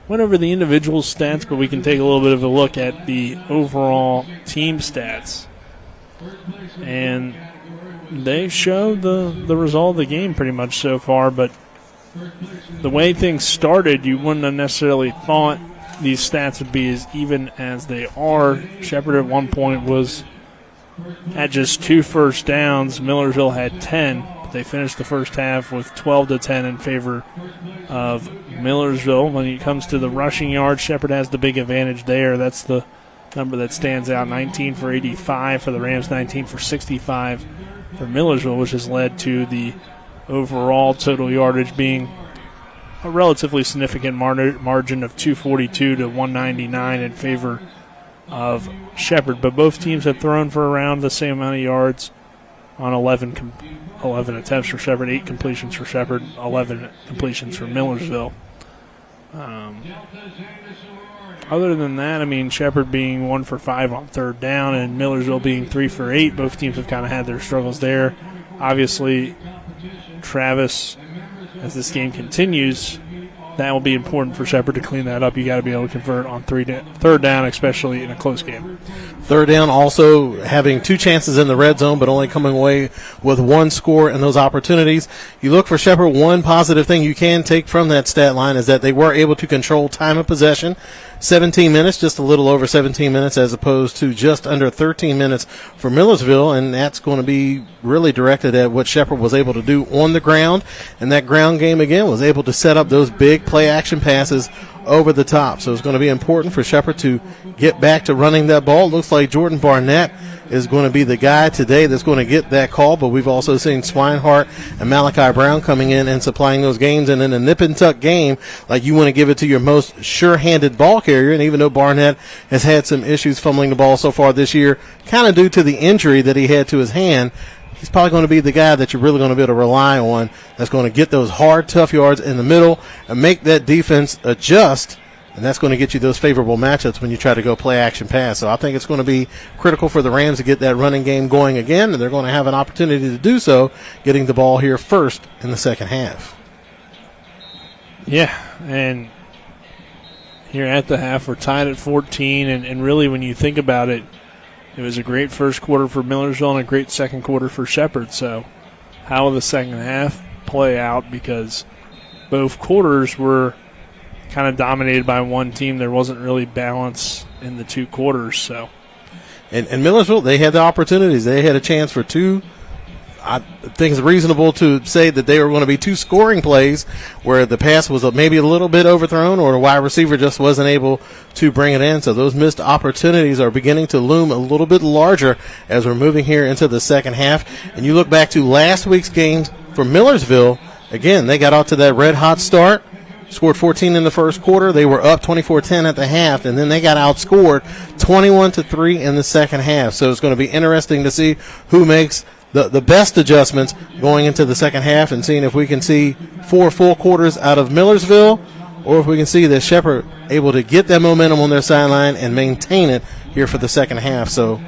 went over the individual stats, but we can take a little bit of a look at the overall team stats. And they show the result of the game pretty much so far, but the way things started, you wouldn't have necessarily thought these stats would be as even as they are. Shepherd at one point was at just 2 first downs. Millersville had 10. But they finished the first half with 12-10 in favor of Millersville. When it comes to the rushing yards, Shepherd has the big advantage there. That's the number that stands out, 19 for 85 for the Rams, 19 for 65 for Millersville, which has led to the overall total yardage being a relatively significant margin of 242 to 199 in favor of Shepherd. But both teams have thrown for around the same amount of yards on 11 attempts for Shepherd, 8 completions for Shepherd, 11 completions for Millersville. Other than that, I mean, Shepherd being 1 for 5 on third down and Millersville being 3 for 8. Both teams have kind of had their struggles there. Obviously, Travis, as this game continues, that will be important for Shepherd to clean that up. You got to be able to convert on third down, especially in a close game. Third down, also having 2 chances in the red zone, but only coming away with 1 score in those opportunities. You look for Shepherd, one positive thing you can take from that stat line is that they were able to control time of possession. 17 minutes, just a little over 17 minutes, as opposed to just under 13 minutes for Millersville, and that's going to be really directed at what Shepherd was able to do on the ground. And that ground game, again, was able to set up those big play-action passes over the top. So it's going to be important for Shepherd to get back to running that ball. It looks like Jordan Barnett is going to be the guy today that's going to get that call, but we've also seen Swinehart and Malachi Brown coming in and supplying those games. And in a nip-and-tuck game, like, you want to give it to your most sure-handed ball carrier. And even though Barnett has had some issues fumbling the ball so far this year, kind of due to the injury that he had to his hand, he's probably going to be the guy that you're really going to be able to rely on, that's going to get those hard, tough yards in the middle and make that defense adjust, and that's going to get you those favorable matchups when you try to go play-action pass. So I think it's going to be critical for the Rams to get that running game going again, and they're going to have an opportunity to do so, getting the ball here first in the second half. Yeah, and here at the half, we're tied at 14, and really when you think about it, it was a great first quarter for Millersville and a great second quarter for Shepherd. So how will the second half play out? Because both quarters were kind of dominated by one team. There wasn't really balance in the 2 quarters. So, and Millersville, they had the opportunities. They had a chance for 2. I think it's reasonable to say that they were going to be 2 scoring plays where the pass was maybe a little bit overthrown or the wide receiver just wasn't able to bring it in. So those missed opportunities are beginning to loom a little bit larger as we're moving here into the second half. And you look back to last week's games for Millersville, again, they got off to that red-hot start, scored 14 in the first quarter. They were up 24-10 at the half, and then they got outscored 21-3 in the second half. So it's going to be interesting to see who makes the best adjustments going into the second half and seeing if we can see 4 full quarters out of Millersville or if we can see that Shepherd able to get that momentum on their sideline and maintain it here for the second half. So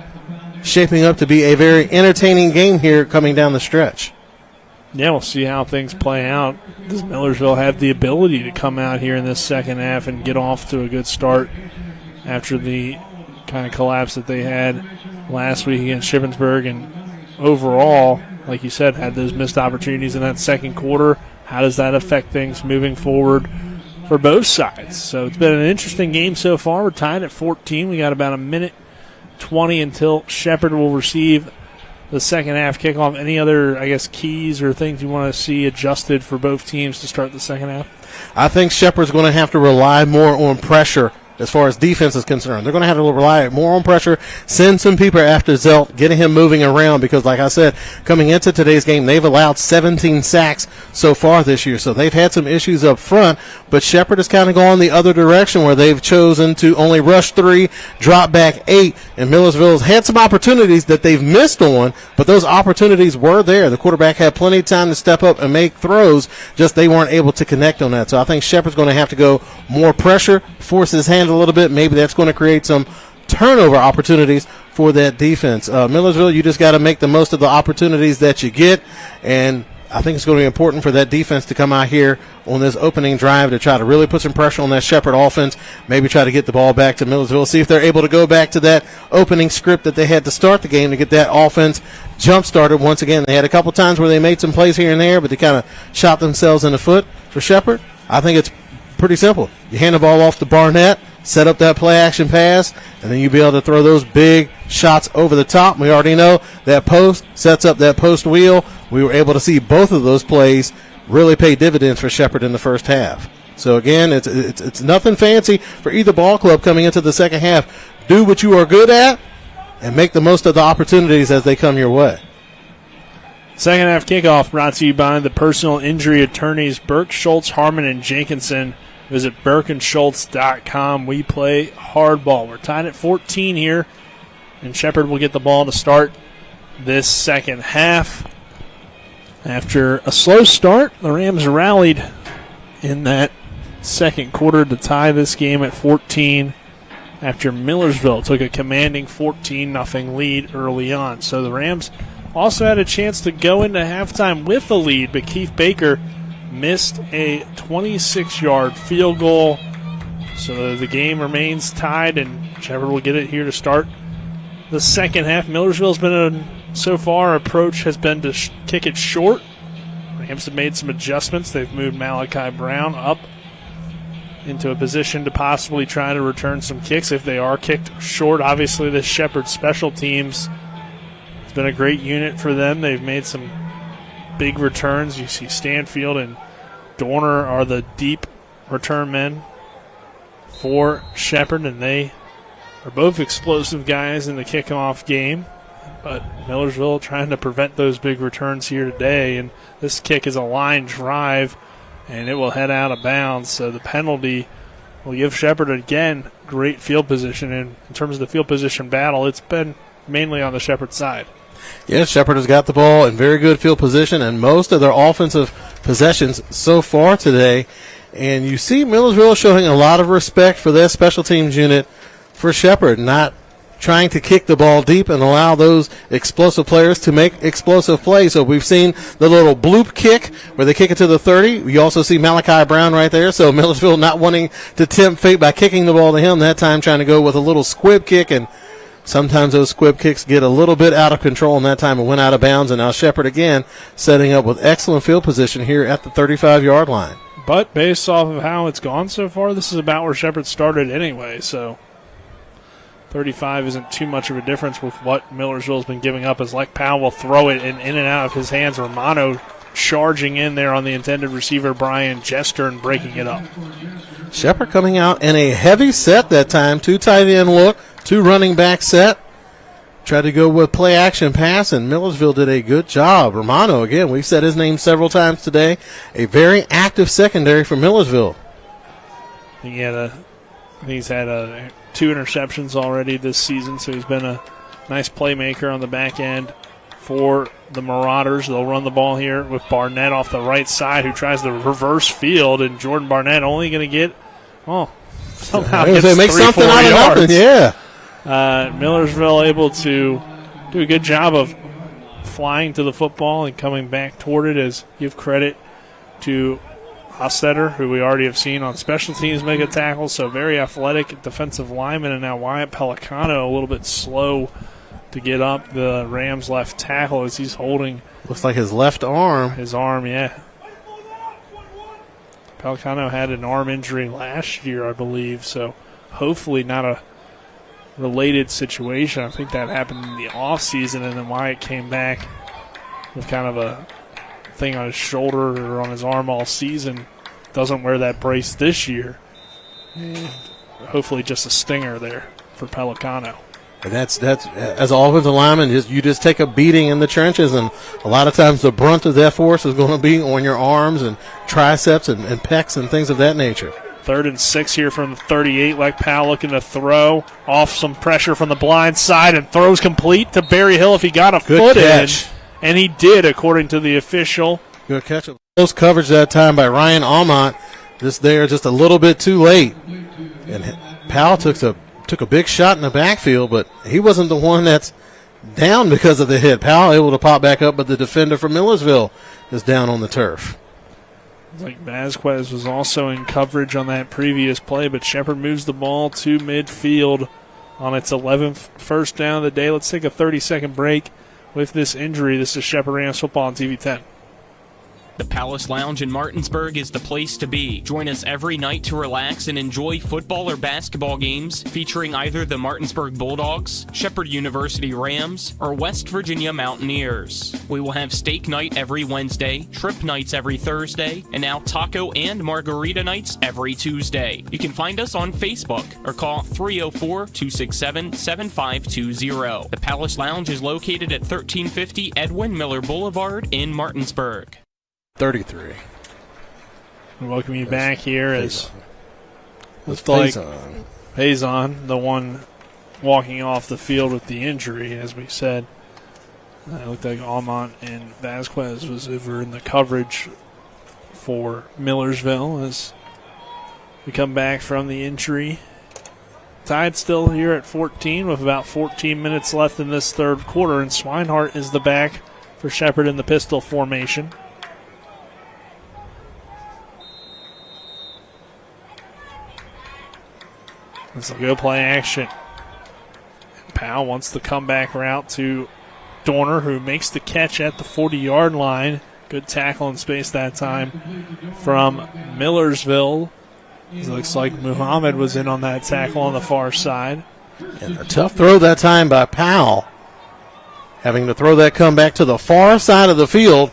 shaping up to be a very entertaining game here coming down the stretch. Yeah, we'll see how things play out. Does Millersville have the ability to come out here in this second half and get off to a good start after the kind of collapse that they had last week against Shippensburg. And overall, like you said, had those missed opportunities in that second quarter. How does that affect things moving forward for both sides? So it's been an interesting game so far. We're tied at 14. We got about a minute 20 until Shepherd will receive the second half kickoff. Any other, I guess, keys or things you want to see adjusted for both teams to start the second half? I think Shepherd's going to have to rely more on pressure as far as defense is concerned. They're going to have to rely more on pressure, send some people after Zelt, getting him moving around because, like I said, coming into today's game, they've allowed 17 sacks so far this year. So they've had some issues up front, but Shepherd has kind of gone the other direction where they've chosen to only rush 3, drop back 8, and Millersville's had some opportunities that they've missed on, but those opportunities were there. The quarterback had plenty of time to step up and make throws, just they weren't able to connect on that. So I think Shepherd's going to have to go more pressure, force his hand a little bit. Maybe that's going to create some turnover opportunities for that defense. Millersville, you just got to make the most of the opportunities that you get, and I think it's going to be important for that defense to come out here on this opening drive to try to really put some pressure on that Shepherd offense, maybe try to get the ball back to Millersville, see if they're able to go back to that opening script that they had to start the game to get that offense jump-started once again. They had a couple times where they made some plays here and there, but they kind of shot themselves in the foot. For Shepherd, I think it's pretty simple. You hand the ball off to Barnett, set up that play-action pass, and then you'll be able to throw those big shots over the top. We already know that post sets up that post wheel. We were able to see both of those plays really pay dividends for Shepherd in the first half. So, again, it's nothing fancy for either ball club coming into the second half. Do what you are good at and make the most of the opportunities as they come your way. Second half kickoff brought to you by the personal injury attorneys Burke, Schultz, Harmon, and Jenkinson. Visit BurkeandSchultz.com. We play hardball. We're tied at 14 here, and Shepherd will get the ball to start this second half. After a slow start, the Rams rallied in that second quarter to tie this game at 14 after Millersville took a commanding 14-0 lead early on. So the Rams also had a chance to go into halftime with a lead, but Keith Baker missed a 26-yard field goal. So the game remains tied, and Shepherd will get it here to start the second half. Millersville's been so far, approach has been to kick it short. Rams have made some adjustments. They've moved Malachi Brown up into a position to possibly try to return some kicks if they are kicked short. Obviously, the Shepherd special teams has been a great unit for them. They've made some big returns. You see Stanfield and Dorner are the deep return men for Shepherd, and they are both explosive guys in the kickoff game. But Millersville trying to prevent those big returns here today, and this kick is a line drive, and it will head out of bounds. So the penalty will give Shepherd, again, great field position. And in terms of the field position battle, it's been mainly on the Shepherd side. Yes, Shepherd has got the ball in very good field position, and most of their offensive possessions so far today. And you see Millersville showing a lot of respect for their special teams unit for Shepherd, not trying to kick the ball deep and allow those explosive players to make explosive plays. So we've seen the little bloop kick where they kick it to the 30. We also see Malachi Brown right there. So Millersville not wanting to tempt fate by kicking the ball to him, that time trying to go with a little squib kick, and sometimes those squib kicks get a little bit out of control, and that time it went out of bounds. And now Shepherd again setting up with excellent field position here at the 35-yard line. But based off of how it's gone so far, this is about where Shepherd started anyway, so 35 isn't too much of a difference with what Millersville's been giving up, as Lech Powell will throw it in and out of his hands. Romano charging in there on the intended receiver, Brian Jester, and breaking it up. Shepherd coming out in a heavy set that time. 2 tight end look, 2 running back set. Tried to go with play action pass, and Millersville did a good job. Romano, again, we've said his name several times today. A very active secondary for Millersville. He's had 2 interceptions already this season, so he's been a nice playmaker on the back end for the Marauders. They'll run the ball here with Barnett off the right side, who tries to reverse field, and Jordan Barnett only going to get, somehow gets 3-4 something out of yards. Nothing, yeah. Millersville able to do a good job of flying to the football and coming back toward it, as give credit to Hostetter, who we already have seen on special teams make a tackle, so very athletic defensive lineman. And now Wyatt Pelicano a little bit slow to get up the Rams' left tackle as he's holding. Looks like his left arm. His arm, yeah. Pelicano had an arm injury last year, I believe, so hopefully not a related situation. I think that happened in the offseason, and then Wyatt came back with kind of a thing on his shoulder or on his arm all season. Doesn't wear that brace this year. And hopefully just a stinger there for Pelicano. And that's as an offensive lineman, you just take a beating in the trenches, and a lot of times the brunt of that force is going to be on your arms and triceps and pecs and things of that nature. 3rd and 6 here from the 38. Like Powell looking to throw off some pressure from the blind side and throws complete to Barry Hill if he got a foot catch. in. And he did, according to the official. Good catch. Close coverage that time by Ryan Almont. Just a little bit too late. And Powell took a big shot in the backfield, but he wasn't the one that's down because of the hit. Powell able to pop back up, but the defender from Millersville is down on the turf. Like Vasquez was also in coverage on that previous play, but Shepherd moves the ball to midfield on its 11th first down of the day. Let's take a 30-second break with this injury. This is Shepherd Rams football on TV 10. The Palace Lounge in Martinsburg is the place to be. Join us every night to relax and enjoy football or basketball games featuring either the Martinsburg Bulldogs, Shepherd University Rams, or West Virginia Mountaineers. We will have steak night every Wednesday, shrimp nights every Thursday, and now taco and margarita nights every Tuesday. You can find us on Facebook or call 304-267-7520. The Palace Lounge is located at 1350 Edwin Miller Boulevard in Martinsburg. 33. Welcome you back here as looks like Payson, the one walking off the field with the injury, as we said. It looked like Almont and Vasquez was over in the coverage for Millersville as we come back from the injury. Tied still here at 14 with about 14 minutes left in this third quarter, and Swinehart is the back for Shepherd in the pistol formation. This will go play action. Powell wants the comeback route to Dorner, who makes the catch at the 40-yard line. Good tackle in space that time from Millersville. It looks like Muhammad was in on that tackle on the far side. And a tough throw that time by Powell. Having to throw that comeback to the far side of the field.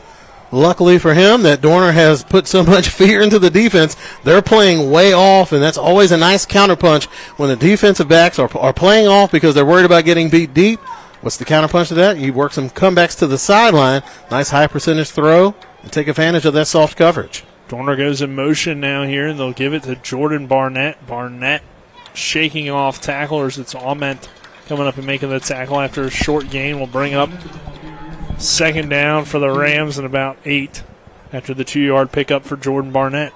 Luckily for him that Dorner has put so much fear into the defense. They're playing way off, and that's always a nice counterpunch when the defensive backs are playing off because they're worried about getting beat deep. What's the counterpunch to that? You work some comebacks to the sideline. Nice high percentage throw and take advantage of that soft coverage. Dorner goes in motion now here, and they'll give it to Jordan Barnett. Barnett shaking off tacklers. It's Alment coming up and making the tackle after a short gain. Will bring up second down for the Rams and about 8 after the 2-yard pickup for Jordan Barnett.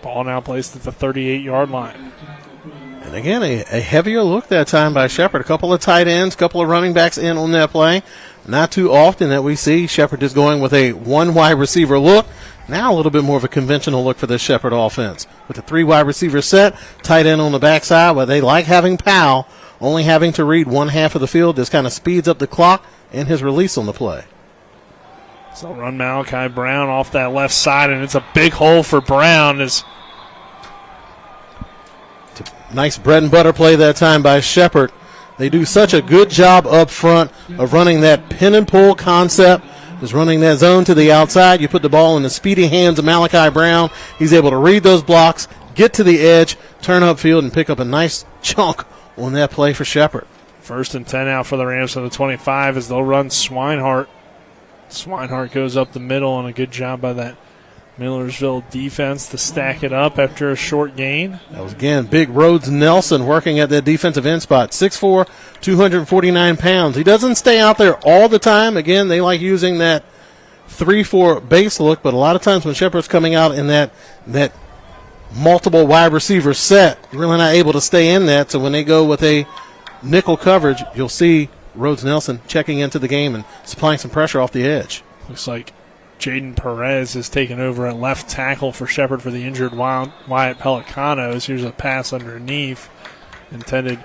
Ball now placed at the 38-yard line. And again, a heavier look that time by Shepherd. A couple of tight ends, a couple of running backs in on that play. Not too often that we see Shepherd just going with a one wide receiver look. Now a little bit more of a conventional look for the Shepherd offense. With a 3 wide receiver set, tight end on the backside, where they like having Powell only having to read one half of the field. Just kind of speeds up the clock and his release on the play. So run Malachi Brown off that left side, and it's a big hole for Brown. Nice bread and butter play that time by Shepherd. They do such a good job up front of running that pin and pull concept, just running that zone to the outside. You put the ball in the speedy hands of Malachi Brown. He's able to read those blocks, get to the edge, turn upfield, and pick up a nice chunk on that play for Shepherd. 1st and 10 out for the Rams from the 25 as they'll run Swinehart. Swinehart goes up the middle, and a good job by that Millersville defense to stack it up after a short gain. That was, again, big Rhodes Nelson working at that defensive end spot. 6'4", 249 pounds. He doesn't stay out there all the time. Again, they like using that 3-4 base look, but a lot of times when Shepherd's coming out in that multiple wide receiver set, you're really not able to stay in that. So when they go with a nickel coverage, you'll see Rhodes Nelson checking into the game and supplying some pressure off the edge. Looks like Jaden Perez has taken over at left tackle for Shepherd for the injured Wyatt Pelicanos. Here's a pass underneath intended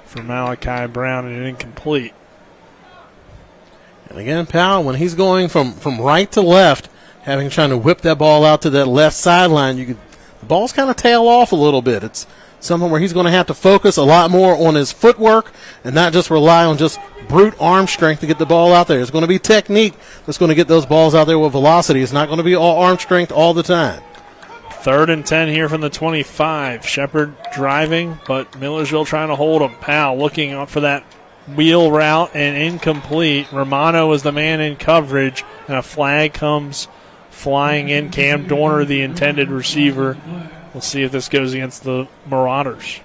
for Malachi Brown and incomplete. And again, Powell, when he's going from right to left, trying to whip that ball out to that left sideline, the ball's kind of tail off a little bit. It's something where he's going to have to focus a lot more on his footwork and not just rely on just brute arm strength to get the ball out there. It's going to be technique that's going to get those balls out there with velocity. It's not going to be all arm strength all the time. 3rd and 10 here from the 25. Shepherd driving, but Millersville trying to hold him. Powell looking up for that wheel route and incomplete. Romano was the man in coverage, and a flag comes flying in. Cam Dorner, the intended receiver. We'll see if this goes against the Marauders.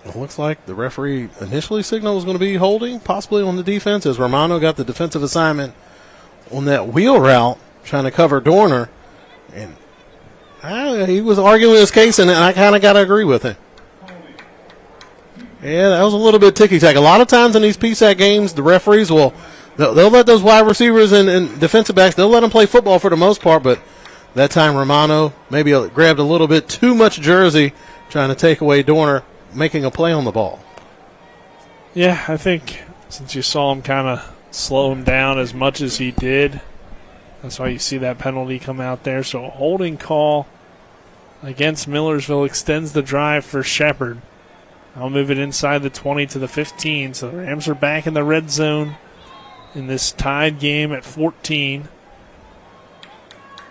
It looks like the referee initially signaled was going to be holding, possibly on the defense, as Romano got the defensive assignment on that wheel route, trying to cover Dorner. And he was arguing his case, and I kind of got to agree with him. Yeah, that was a little bit ticky-tack. A lot of times in these PSAC games, the referees they'll let those wide receivers and defensive backs, they'll let them play football for the most part, but that time Romano maybe grabbed a little bit too much jersey, trying to take away Dorner making a play on the ball. Yeah, I think since you saw him kind of slow him down as much as he did, that's why you see that penalty come out there. So a holding call against Millersville extends the drive for Shepherd. I'll move it inside the 20 to the 15. So the Rams are back in the red zone in this tied game at 14.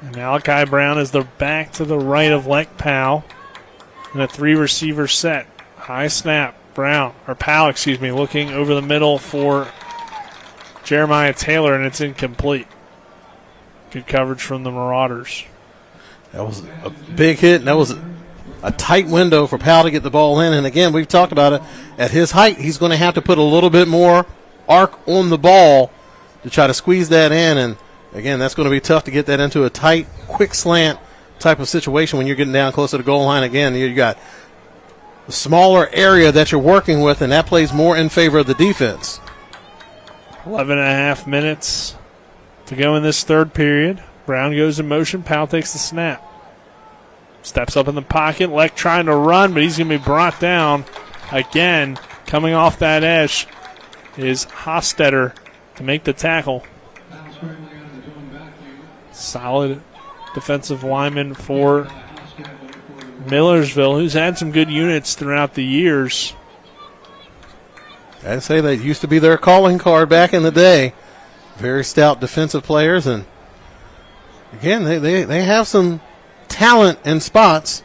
And Malachi Brown is the back to the right of Lek Powell in a 3-receiver set. High snap. Powell, looking over the middle for Jeremiah Taylor, and it's incomplete. Good coverage from the Marauders. That was a big hit, and that was a tight window for Powell to get the ball in. And again, we've talked about it. At his height, he's going to have to put a little bit more arc on the ball to try to squeeze that in. And again, that's going to be tough to get that into a tight, quick slant type of situation when you're getting down close to the goal line. Again, you got a smaller area that you're working with, and that plays more in favor of the defense. 11.5 minutes to go in this third period. Brown goes in motion. Powell takes the snap. Steps up in the pocket. Lek trying to run, but he's going to be brought down again. Coming off that edge is Hostetter to make the tackle. Solid defensive lineman for Millersville, who's had some good units throughout the years. I'd say that used to be their calling card back in the day. Very stout defensive players, and again, they have some talent in spots.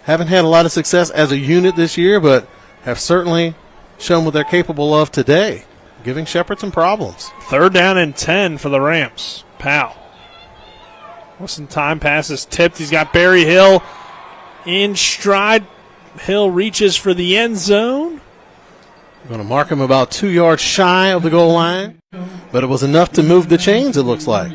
Haven't had a lot of success as a unit this year, but have certainly shown what they're capable of today, giving Shepherd some problems. 3rd down and 10 for the Rams. Powell. With some time, pass is tipped. He's got Barry Hill in stride. Hill reaches for the end zone. Going to mark him about 2 yards shy of the goal line, but it was enough to move the chains, it looks like.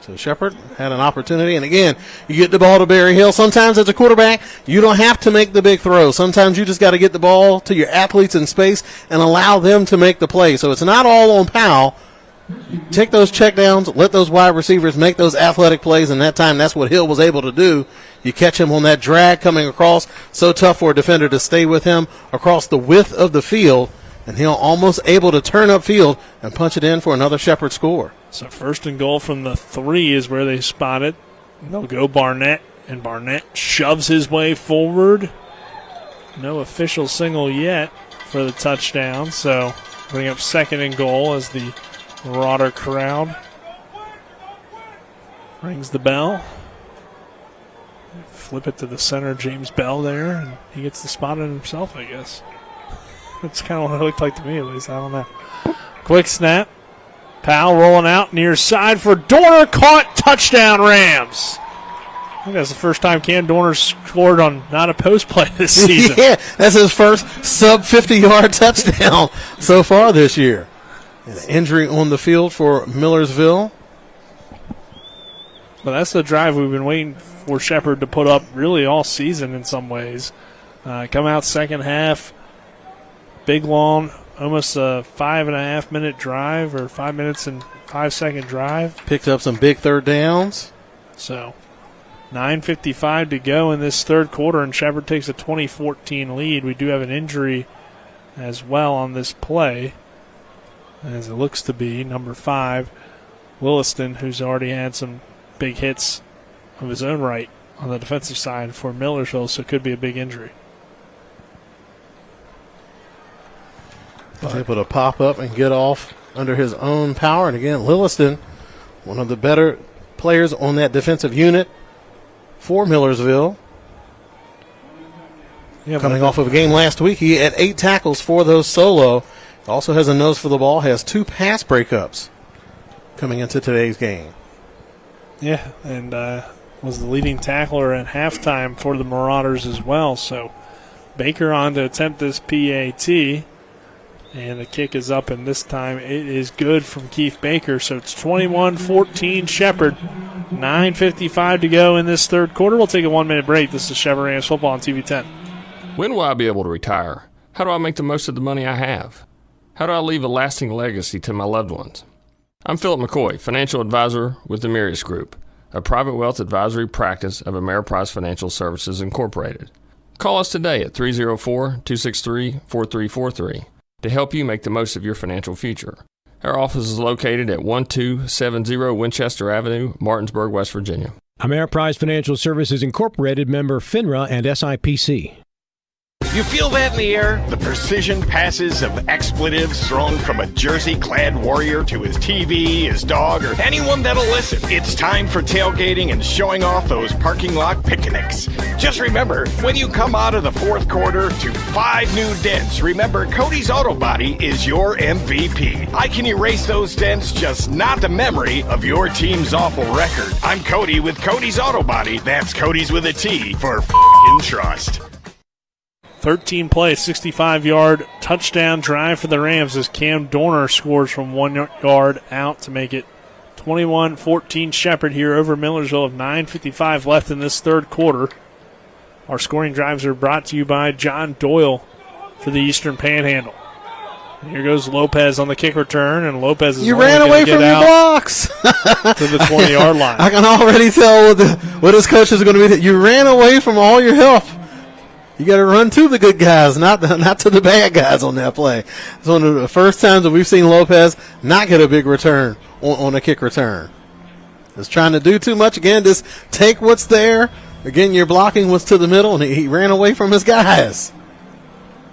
So Shepherd had an opportunity, and again, you get the ball to Barry Hill. Sometimes as a quarterback, you don't have to make the big throw. Sometimes you just got to get the ball to your athletes in space and allow them to make the play. So it's not all on Powell. Take those checkdowns, let those wide receivers make those athletic plays, and that time that's what Hill was able to do. You catch him on that drag coming across, so tough for a defender to stay with him across the width of the field, and Hill almost able to turn upfield and punch it in for another Shepherd score. So 1st and goal from the 3 is where they spot it. They'll go Barnett, and Barnett shoves his way forward. No official signal yet for the touchdown, so bring up 2nd and goal as the Marauder crowd rings the bell. Flip it to the center, James Bell there, and he gets the spot on himself, I guess. That's kind of what it looked like to me, at least. I don't know. Quick snap. Powell rolling out near side for Dorner. Caught. Touchdown, Rams. I think that's the first time Cam Dorner scored on not a post play this season. Yeah, that's his first sub-50-yard touchdown so far this year. An injury on the field for Millersville. Well, that's the drive we've been waiting for Shepherd to put up really all season in some ways. Come out second half. Big long almost a 5.5 minute drive, or 5 minutes and 5 second drive. Picked up some big third downs. So 9:55 to go in this third quarter, and Shepherd takes a 20-14 lead. We do have an injury as well on this play, as it looks to be number 5, Williston, who's already had some big hits of his own right on the defensive side for Millersville, so it could be a big injury. He's able to pop up and get off under his own power. And again, Williston, one of the better players on that defensive unit for Millersville. Yeah, coming off of a game last week, he had 8 tackles for those solo. Also has a nose for the ball, has 2 pass breakups coming into today's game. Yeah, and was the leading tackler at halftime for the Marauders as well. So Baker on to attempt this PAT, and the kick is up, and this time it is good from Keith Baker. So it's 21-14 Shepherd. 9:55 to go in this third quarter. We'll take a 1-minute break. This is Shepherd Rams football on TV 10. When will I be able to retire? How do I make the most of the money I have? How do I leave a lasting legacy to my loved ones? I'm Philip McCoy, financial advisor with the Miraeus Group, a private wealth advisory practice of Ameriprise Financial Services Incorporated. Call us today at 304-263-4343 to help you make the most of your financial future. Our office is located at 1270 Winchester Avenue, Martinsburg, West Virginia. Ameriprise Financial Services Incorporated, member FINRA and SIPC. You feel that in the air? The precision passes of expletives thrown from a jersey-clad warrior to his TV, his dog, or anyone that'll listen. It's time for tailgating and showing off those parking lot picnics. Just remember, when you come out of the fourth quarter to 5 new dents, remember Cody's Auto Body is your MVP. I can erase those dents, just not the memory of your team's awful record. I'm Cody with Cody's Auto Body. That's Cody's with a T for f***ing trust. 13-play, 65-yard touchdown drive for the Rams as Cam Dorner scores from 1 yard out to make it 21-14 Shepherd here over Millersville, of 9:55 left in this third quarter. Our scoring drives are brought to you by John Doyle for the Eastern Panhandle. And here goes Lopez on the kick return, and Lopez is ran away from your blocks to the 20-yard line. I can already tell what his coach is going to be. You ran away from all your help. You got to run to the good guys, not to the bad guys on that play. It's one of the first times that we've seen Lopez not get a big return on a kick return. He's trying to do too much. Again, just take what's there. Again, your blocking was to the middle, and he ran away from his guys.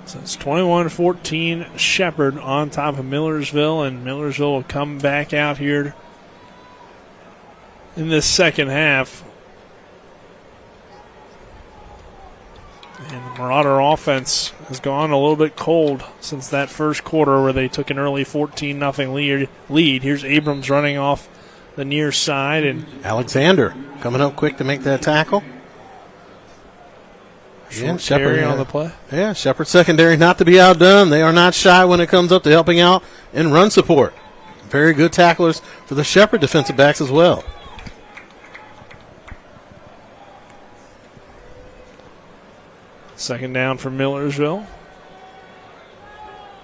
So it's 21-14 Shepherd on top of Millersville, and Millersville will come back out here in this second half. And the Marauder offense has gone a little bit cold since that first quarter where they took an early 14-0 lead. Here's Abrams running off the near side. And Alexander coming up quick to make that tackle. Short carry on the play. Yeah, Shepherd secondary not to be outdone. They are not shy when it comes up to helping out in run support. Very good tacklers for the Shepherd defensive backs as well. Second down for Millersville.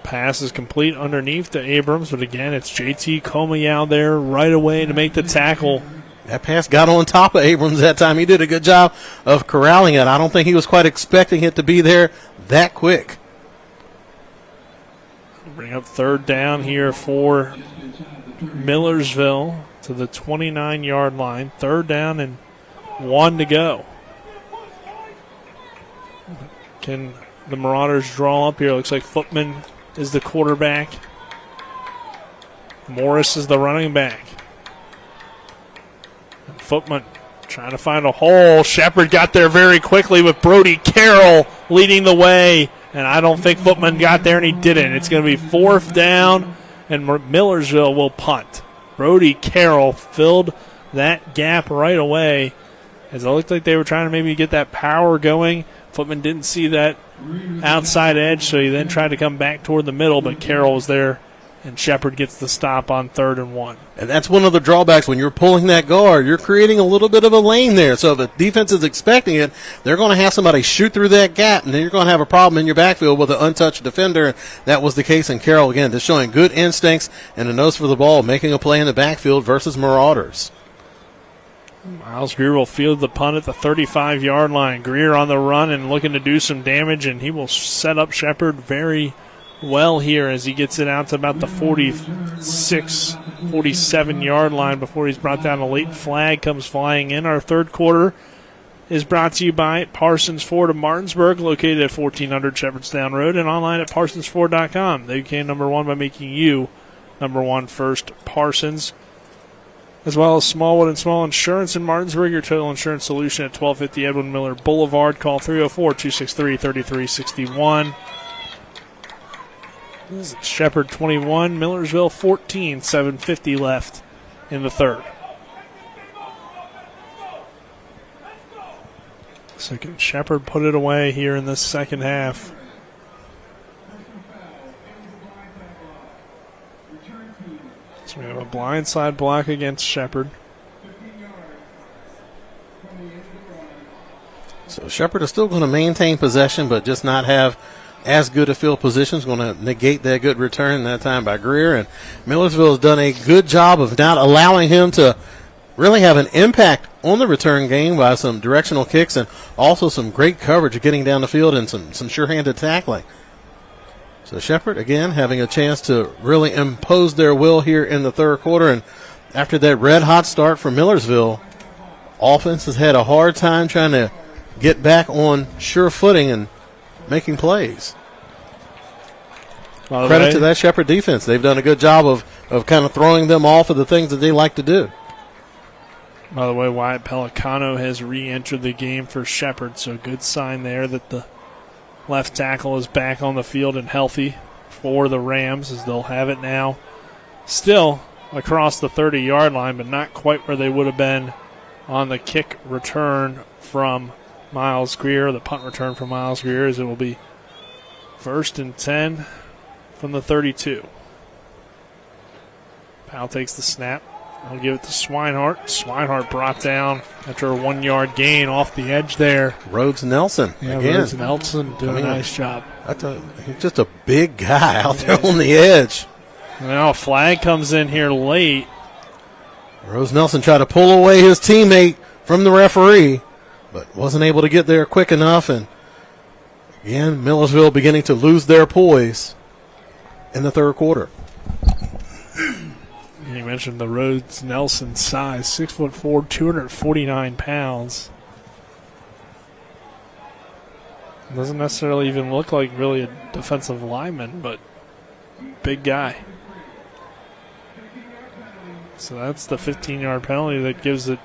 Pass is complete underneath to Abrams, but again, it's JT Comayau there right away to make the tackle. That pass got on top of Abrams that time. He did a good job of corralling it. I don't think he was quite expecting it to be there that quick. Bring up third down here for Millersville to the 29-yard line. Third down and 1 to go. Can the Marauders draw up here? Looks like Footman is the quarterback. Morris is the running back. And Footman trying to find a hole. Shepherd got there very quickly with Brody Carroll leading the way. And I don't think Footman got there, and he didn't. It's going to be fourth down, and Millersville will punt. Brody Carroll filled that gap right away, as it looked like they were trying to maybe get that power going. Footman didn't see that outside edge, so he then tried to come back toward the middle, but Carroll was there And Shepherd gets the stop on 3rd and 1. And that's one of the drawbacks when you're pulling that guard. You're creating a little bit of a lane there. So if the defense is expecting it, they're going to have somebody shoot through that gap, and then you're going to have a problem in your backfield with an untouched defender. That was the case in Carroll. Again, just showing good instincts and a nose for the ball, making a play in the backfield versus Marauders. Miles Greer will field the punt at the 35-yard line. Greer on the run and looking to do some damage, and he will set up Shepherd very well here as he gets it out to about the 46, 47-yard line before he's brought down. A late flag comes flying in. Our third quarter is brought to you by Parsons Ford of Martinsburg, located at 1400 Shepherdstown Road and online at parsonsford.com. They became number one by making you number one first. Parsons, as well as Smallwood and Small Insurance in Martinsburg, your total insurance solution at 1250 Edwin Miller Boulevard. Call 304-263-3361. Shepherd 21, Millersville 14, 7:50 left in the third. So can Shepherd put it away here in this second half? So we have a blindside block against Shepherd. So Shepherd is still going to maintain possession, but just not have as good a field position. Is going to negate that good return that time by Greer. And Millersville has done a good job of not allowing him to really have an impact on the return game by some directional kicks and also some great coverage getting down the field and some sure-handed tackling. So Shepherd, again, having a chance to really impose their will here in the third quarter. And after that red-hot start for Millersville, offense has had a hard time trying to get back on sure footing and making plays. Credit to that Shepherd defense. They've done a good job of kind of throwing them off of the things that they like to do. By the way, Wyatt Pelicano has re-entered the game for Shepherd, so good sign there that the left tackle is back on the field and healthy for the Rams, as they'll have it now. Still across the 30-yard line, but not quite where they would have been on the kick return from Miles Greer, the punt return from Miles Greer, as it will be 1st and 10 from the 32. Powell takes the snap. I'll give it to Swinehart. Swinehart brought down after a 1-yard gain off the edge there. Rhodes Nelson. Yeah, again. Rhodes Nelson doing a nice job. He's just a big guy out there on the edge. Now a flag comes in here late. Rhodes Nelson tried to pull away his teammate from the referee, but wasn't able to get there quick enough. And again, Millersville beginning to lose their poise in the third quarter. You mentioned the Rhodes Nelson size, 6'4", 249 pounds. Doesn't necessarily even look like really a defensive lineman, but big guy. So that's the 15-yard penalty that gives it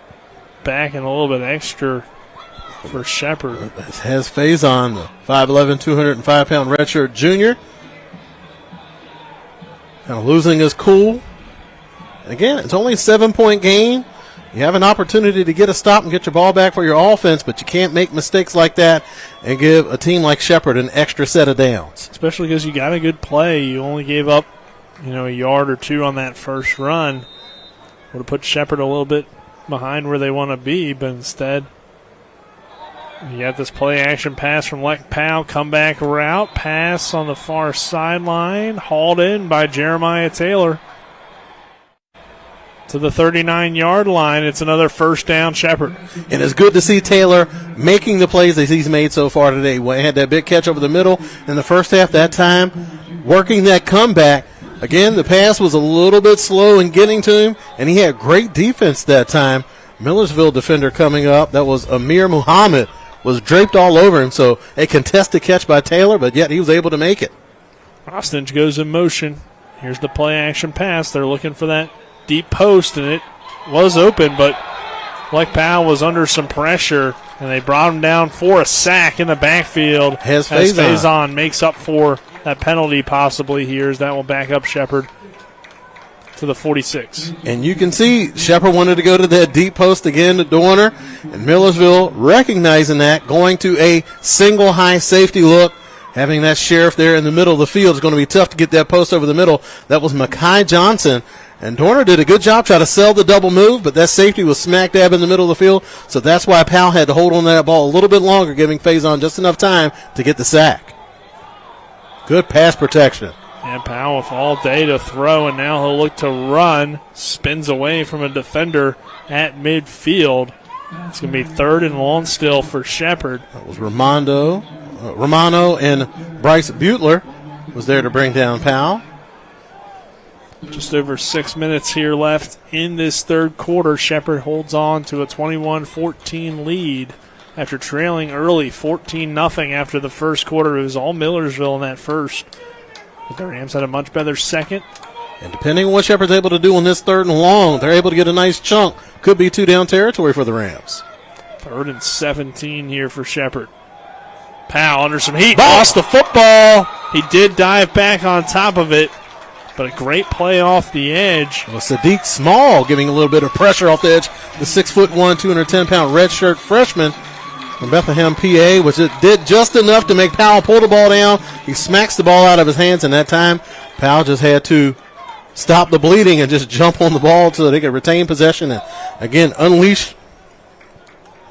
back and a little bit extra for Shepherd. It has Faison, the 5'11", 205-pound redshirt junior. Kind of losing his cool. Again, it's only a 7-point game. You have an opportunity to get a stop and get your ball back for your offense, but you can't make mistakes like that and give a team like Shepherd an extra set of downs. Especially because you got a good play. You only gave up, a yard or two on that first run. Would have put Shepherd a little bit behind where they want to be, but instead you got this play action pass from Leck Powell, comeback route, pass on the far sideline, hauled in by Jeremiah Taylor. To the 39-yard line, it's another first down, Shepherd. And it's good to see Taylor making the plays that he's made so far today. He had that big catch over the middle in the first half that time, working that comeback. Again, the pass was a little bit slow in getting to him, and he had great defense that time. Millersville defender coming up, that was Amir Muhammad, was draped all over him, so a contested catch by Taylor, but yet he was able to make it. Hostage goes in motion. Here's the play action pass. They're looking for that deep post, and it was open, but Leck Powell was under some pressure, and they brought him down for a sack in the backfield. As Faison makes up for that penalty possibly here, as that will back up Shepherd to the 46. And you can see Shepherd wanted to go to that deep post again to Dorner, and Millersville recognizing that, going to a single high safety look, having that sheriff there in the middle of the field is going to be tough to get that post over the middle. That was Makai Johnson. And Dorner did a good job trying to sell the double move, but that safety was smack dab in the middle of the field. So that's why Powell had to hold on to that ball a little bit longer, giving Faison just enough time to get the sack. Good pass protection. And Powell with all day to throw, and now he'll look to run. Spins away from a defender at midfield. It's going to be 3rd and long still for Shepherd. That was Romano and Bryce Butler was there to bring down Powell. Just over 6 minutes here left in this third quarter. Shepherd holds on to a 21-14 lead after trailing early 14-0 after the first quarter. It was all Millersville in that first. But the Rams had a much better second. And depending on what Shepherd's able to do on this 3rd and long, they're able to get a nice chunk. Could be 2-down territory for the Rams. 3rd and 17 here for Shepherd. Powell under some heat. Lost the football. He did dive back on top of it, but a great play off the edge. Well, Sadiq Small giving a little bit of pressure off the edge. The 6'1", 210-pound redshirt freshman from Bethlehem, PA, which it did just enough to make Powell pull the ball down. He smacks the ball out of his hands, and that time Powell just had to stop the bleeding and just jump on the ball so they could retain possession and, again, unleash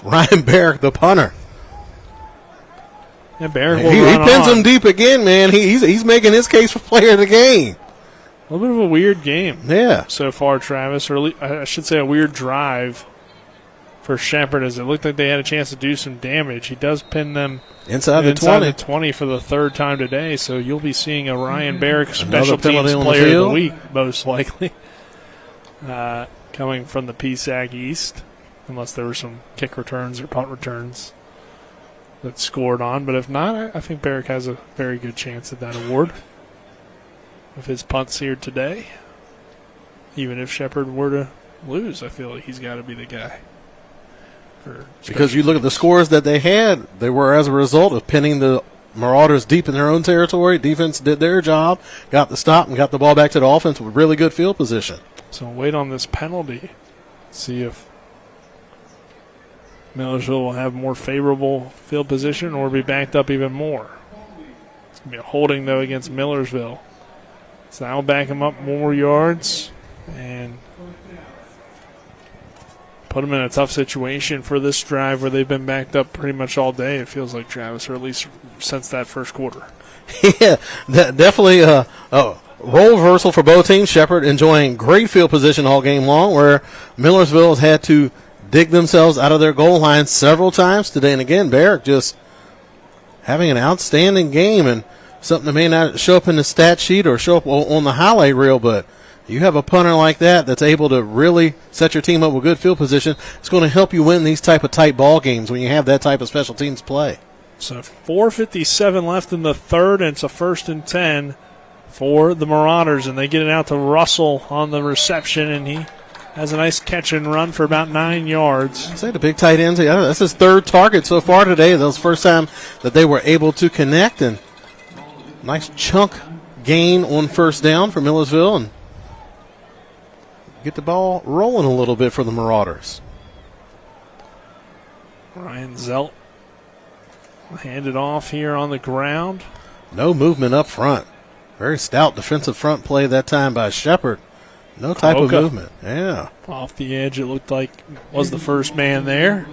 Ryan Barrick, the punter. Yeah, Barrick he pins him deep again, man. He's making his case for player of the game. A little bit of a weird game. Yeah. So far, Travis, or I should say a weird drive for Shepherd, as it looked like they had a chance to do some damage. He does pin them inside the 20 for the 3rd time today, so you'll be seeing a Ryan Barrick special teams player of the week, most likely, coming from the PSAC East, unless there were some kick returns or punt returns that scored on. But if not, I think Barrick has a very good chance at that award with his punts here today. Even if Shepherd were to lose, I feel like he's got to be the guy. Because you look at the scores that they had, they were as a result of pinning the Marauders deep in their own territory. Defense did their job, got the stop, and got the ball back to the offense with really good field position. So wait on this penalty. See if Millersville will have more favorable field position or be backed up even more. It's going to be a holding, though, against Millersville. So that'll back him up more yards and put them in a tough situation for this drive where they've been backed up pretty much all day, it feels like, Travis, or at least since that first quarter. Yeah, definitely a role reversal for both teams. Shepherd enjoying great field position all game long, where Millersville has had to dig themselves out of their goal line several times today. And again, Barrick just having an outstanding game, and something that may not show up in the stat sheet or show up on the highlight reel, but you have a punter like that that's able to really set your team up with good field position. It's going to help you win these type of tight ball games when you have that type of special teams play. So 4:57 left in the third, and it's a 1st and 10 for the Marauders, and they get it out to Russell on the reception, and he has a nice catch and run for about 9 yards. I say the big tight ends. That's his 3rd target so far today. That was the first time that they were able to connect, and nice chunk gain on 1st down for Millersville, and get the ball rolling a little bit for the Marauders. Ryan Zelt handed off here on the ground. No movement up front. Very stout defensive front play that time by Shepherd. No type of movement. Yeah. Off the edge, it looked like was the first man there.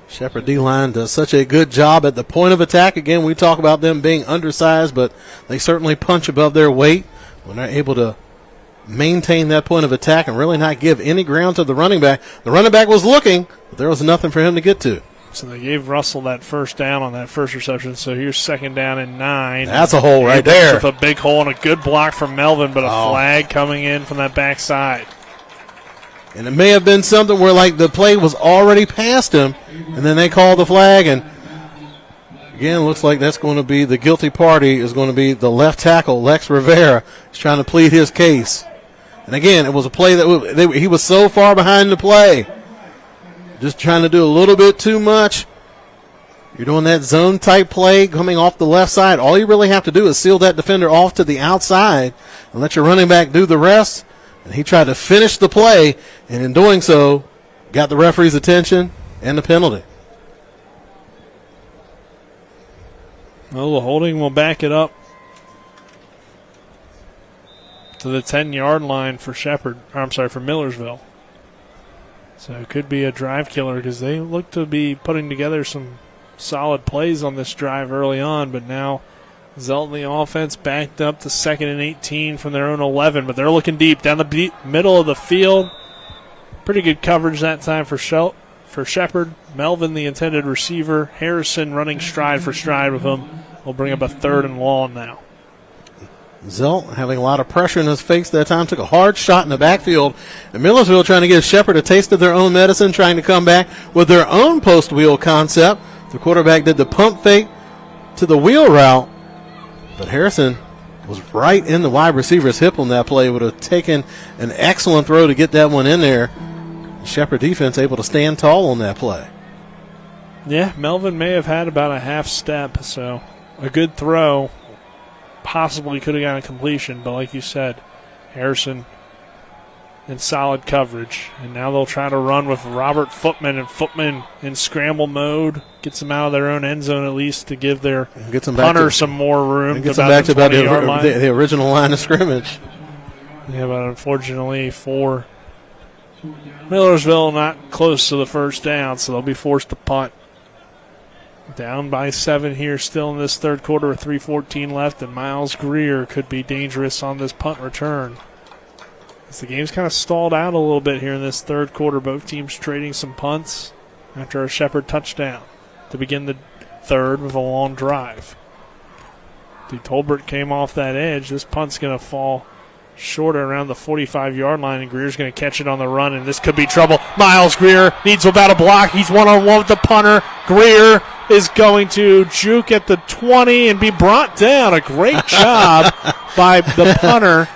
Shepherd D-line does such a good job at the point of attack. Again, we talk about them being undersized, but they certainly punch above their weight when they're able to maintain that point of attack and really not give any ground to the running back. The running back was looking, but there was nothing for him to get to. So they gave Russell that 1st down on that first reception. So here's 2nd down and 9. That's a hole right there. With a big hole and a good block from Melvin, but a flag coming in from that backside. And it may have been something where, like, the play was already past him, and then they called the flag, and again, looks like that's going to be the guilty party is going to be the left tackle, Lex Rivera. He's trying to plead his case. And again, it was a play that he was so far behind the play. Just trying to do a little bit too much. You're doing that zone-type play coming off the left side. All you really have to do is seal that defender off to the outside and let your running back do the rest. And he tried to finish the play, and in doing so, got the referee's attention and the penalty. Well, the holding will back it up to the 10-yard line for for Millersville. So it could be a drive killer because they look to be putting together some solid plays on this drive early on, but now Zelt and the offense backed up to 2nd and 18 from their own 11, but they're looking deep down the middle of the field. Pretty good coverage that time for Shepherd. Melvin, the intended receiver. Harrison running stride for stride with him. Will bring up a 3rd and long now. Zelt having a lot of pressure in his face that time, took a hard shot in the backfield. And Millersville trying to give Shepherd a taste of their own medicine, trying to come back with their own post wheel concept. The quarterback did the pump fake to the wheel route, but Harrison was right in the wide receiver's hip on that play. Would have taken an excellent throw to get that one in there. Shepherd defense able to stand tall on that play. Yeah, Melvin may have had about a half step, so a good throw. Possibly could have gotten a completion, but like you said, Harrison in solid coverage. And now they'll try to run with Robert Footman, and Footman in scramble mode. Gets them out of their own end zone at least to give their punter some more room. Gets them back to about the original line of scrimmage. Yeah, but unfortunately for Millersville, not close to the first down, so they'll be forced to punt. Down by 7 here still in this third quarter with 3:14 left, and Miles Greer could be dangerous on this punt return. As the game's kind of stalled out a little bit here in this third quarter, both teams trading some punts after a Shepherd touchdown to begin the third with a long drive. Tolbert came off that edge. This punt's going to fall short around the 45-yard line, and Greer's going to catch it on the run, and this could be trouble. Miles Greer needs about a block. He's one-on-one with the punter. Greer is going to juke at the 20 and be brought down. A great job by the punter,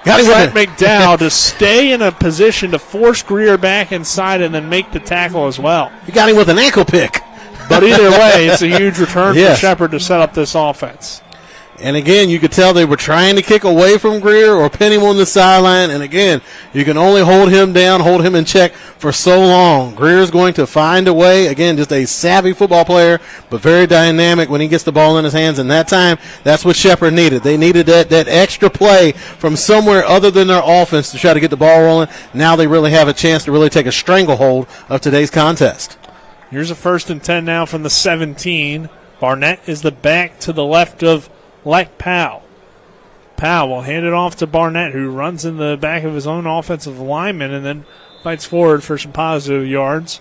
Brett McDowell, to stay in a position to force Greer back inside and then make the tackle as well. You got him with an ankle pick. But either way, it's a huge return for Shepherd to set up this offense. And again, you could tell they were trying to kick away from Greer or pin him on the sideline. And again, you can only hold him down, hold him in check for so long. Greer's going to find a way. Again, just a savvy football player, but very dynamic when he gets the ball in his hands. And that time, that's what Shepherd needed. They needed that extra play from somewhere other than their offense to try to get the ball rolling. Now they really have a chance to really take a stranglehold of today's contest. Here's a 1st and 10 now from the 17. Barnett is the back to the left of Powell. Powell will hand it off to Barnett, who runs in the back of his own offensive lineman and then fights forward for some positive yards.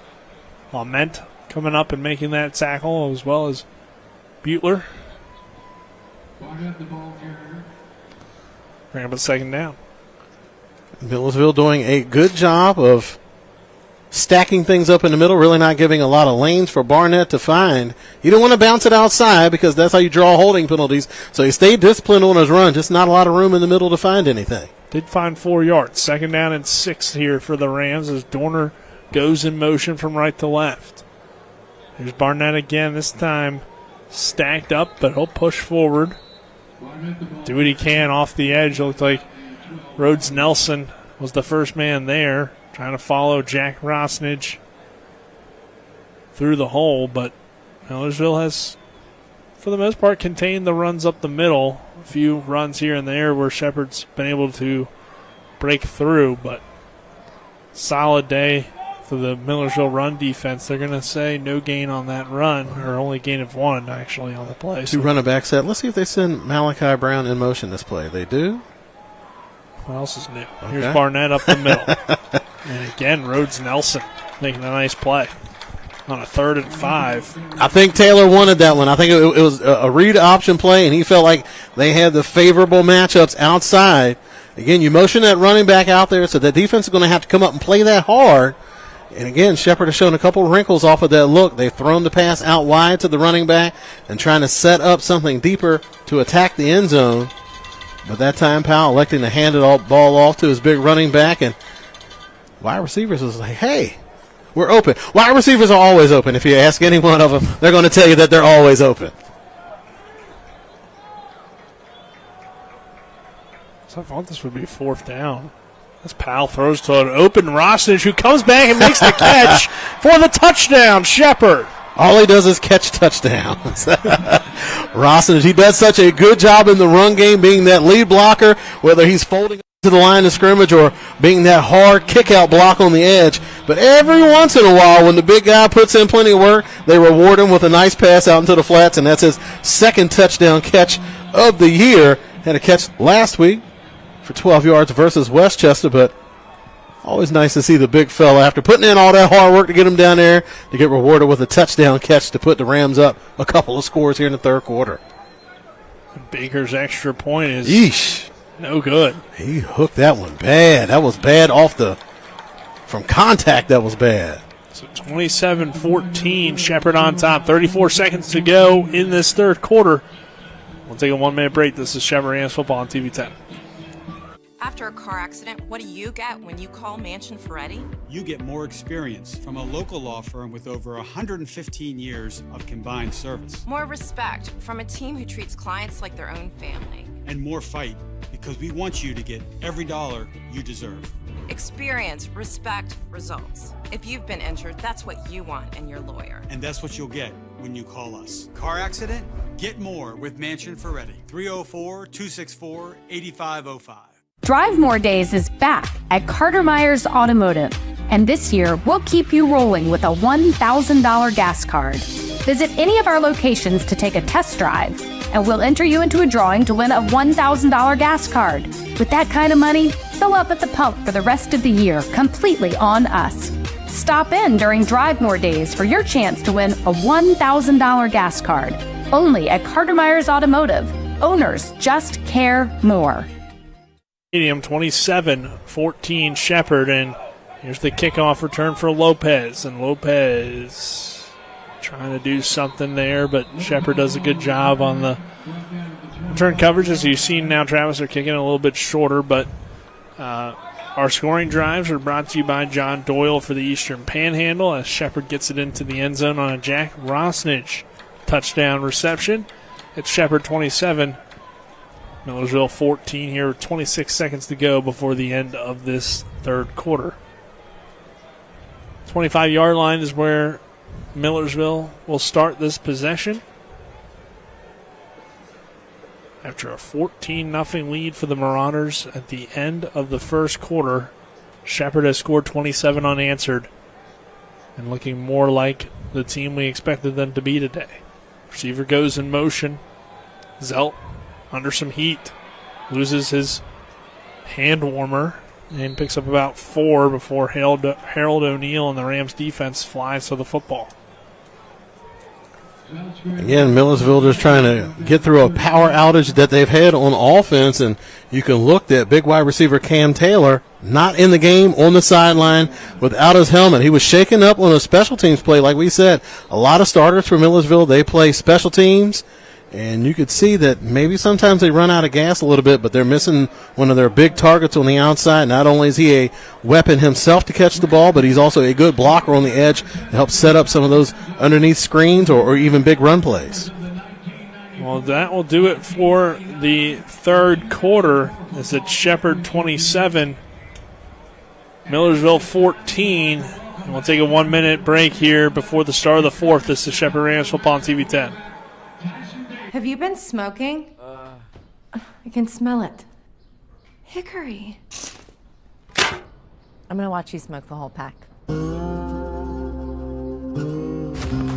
Lament coming up and making that tackle, as well as Butler. Bring up a 2nd down. Millersville doing a good job of stacking things up in the middle, really not giving a lot of lanes for Barnett to find. You don't want to bounce it outside because that's how you draw holding penalties. So he stayed disciplined on his run, just not a lot of room in the middle to find anything. Did find 4 yards. 2nd down and 6 here for the Rams as Dorner goes in motion from right to left. Here's Barnett again, this time stacked up, but he'll push forward. Do what he can off the edge. It looked like Rhodes Nelson was the first man there, trying to follow Jack Rosnage through the hole, but Millersville has, for the most part, contained the runs up the middle. A few runs here and there where Shepherd's been able to break through, but solid day for the Millersville run defense. They're going to say no gain on that run, or only gain of 1, actually, on the play. 2 running back set. Let's see if they send Malachi Brown in motion this play. They do. What else is new? Okay. Here's Barnett up the middle. And again, Rhodes Nelson making a nice play on a 3rd and 5. I think Taylor wanted that one. I think it was a read option play, and he felt like they had the favorable matchups outside. Again, you motion that running back out there, so the defense is going to have to come up and play that hard. And again, Shepherd has shown a couple wrinkles off of that look. They've thrown the pass out wide to the running back and trying to set up something deeper to attack the end zone. But that time, Powell electing to hand it ball off to his big running back, and wide receivers was like, hey, we're open. Wide receivers are always open. If you ask any one of them, they're going to tell you that they're always open. So I thought this would be 4th down. As Powell throws to an open Rosnage, who comes back and makes the catch for the touchdown, Shepherd. All he does is catch touchdowns. Rosson, he does such a good job in the run game, being that lead blocker, whether he's folding to the line of scrimmage or being that hard kick-out block on the edge. But every once in a while, when the big guy puts in plenty of work, they reward him with a nice pass out into the flats, and that's his second touchdown catch of the year. Had a catch last week for 12 yards versus Westchester, but always nice to see the big fella, after putting in all that hard work to get him down there, to get rewarded with a touchdown catch to put the Rams up a couple of scores here in the third quarter. Baker's extra point is Yeesh. No good. He hooked that one bad. That was bad from contact. That was bad. So 27-14, Shepherd on top. 34 seconds to go in this third quarter. We'll take a 1-minute break. This is Shepherd Rams football on TV 10. After a car accident, what do you get when you call Mansion Ferretti? You get more experience from a local law firm with over 115 years of combined service. More respect from a team who treats clients like their own family. And more fight, because we want you to get every dollar you deserve. Experience, respect, results. If you've been injured, that's what you want in your lawyer. And that's what you'll get when you call us. Car accident? Get more with Mansion Ferretti. 304-264-8505. Drive More Days is back at Carter Myers Automotive, and this year we'll keep you rolling with a $1,000 gas card. Visit any of our locations to take a test drive, and we'll enter you into a drawing to win a $1,000 gas card. With that kind of money, fill up at the pump for the rest of the year, completely on us. Stop in during Drive More Days for your chance to win a $1,000 gas card, only at Carter Myers Automotive. Owners just care more. 27-14 Shepherd, and here's the kickoff return for Lopez, and Lopez trying to do something there, but Shepherd does a good job on the return coverage. As you've seen now, Travis, are kicking a little bit shorter, but our scoring drives are brought to you by John Doyle for the Eastern Panhandle, as Shepherd gets it into the end zone on a Jack Rosnich touchdown reception. It's Shepherd 27, Millersville 14 here, 26 seconds to go before the end of this third quarter. 25-yard line is where Millersville will start this possession. After a 14-0 lead for the Marauders at the end of the first quarter, Shepherd has scored 27 unanswered and looking more like the team we expected them to be today. Receiver goes in motion. Zelt under some heat, loses his hand warmer, and picks up about 4 before Harold O'Neal and the Rams defense flies to the football. Again, Millersville just trying to get through a power outage that they've had on offense, and you can look at big wide receiver Cam Taylor not in the game, on the sideline without his helmet. He was shaken up on a special teams play. Like we said, a lot of starters for Millersville, they play special teams. And you could see that maybe sometimes they run out of gas a little bit, but they're missing one of their big targets on the outside. Not only is he a weapon himself to catch the ball, but he's also a good blocker on the edge to help set up some of those underneath screens or even big run plays. Well, that will do it for the third quarter. It's at Shepherd 27, Millersville 14. And we'll take a 1-minute break here before the start of the fourth. This is Shepherd Rams football on TV 10. Have you been smoking? I can smell it. Hickory. I'm gonna watch you smoke the whole pack.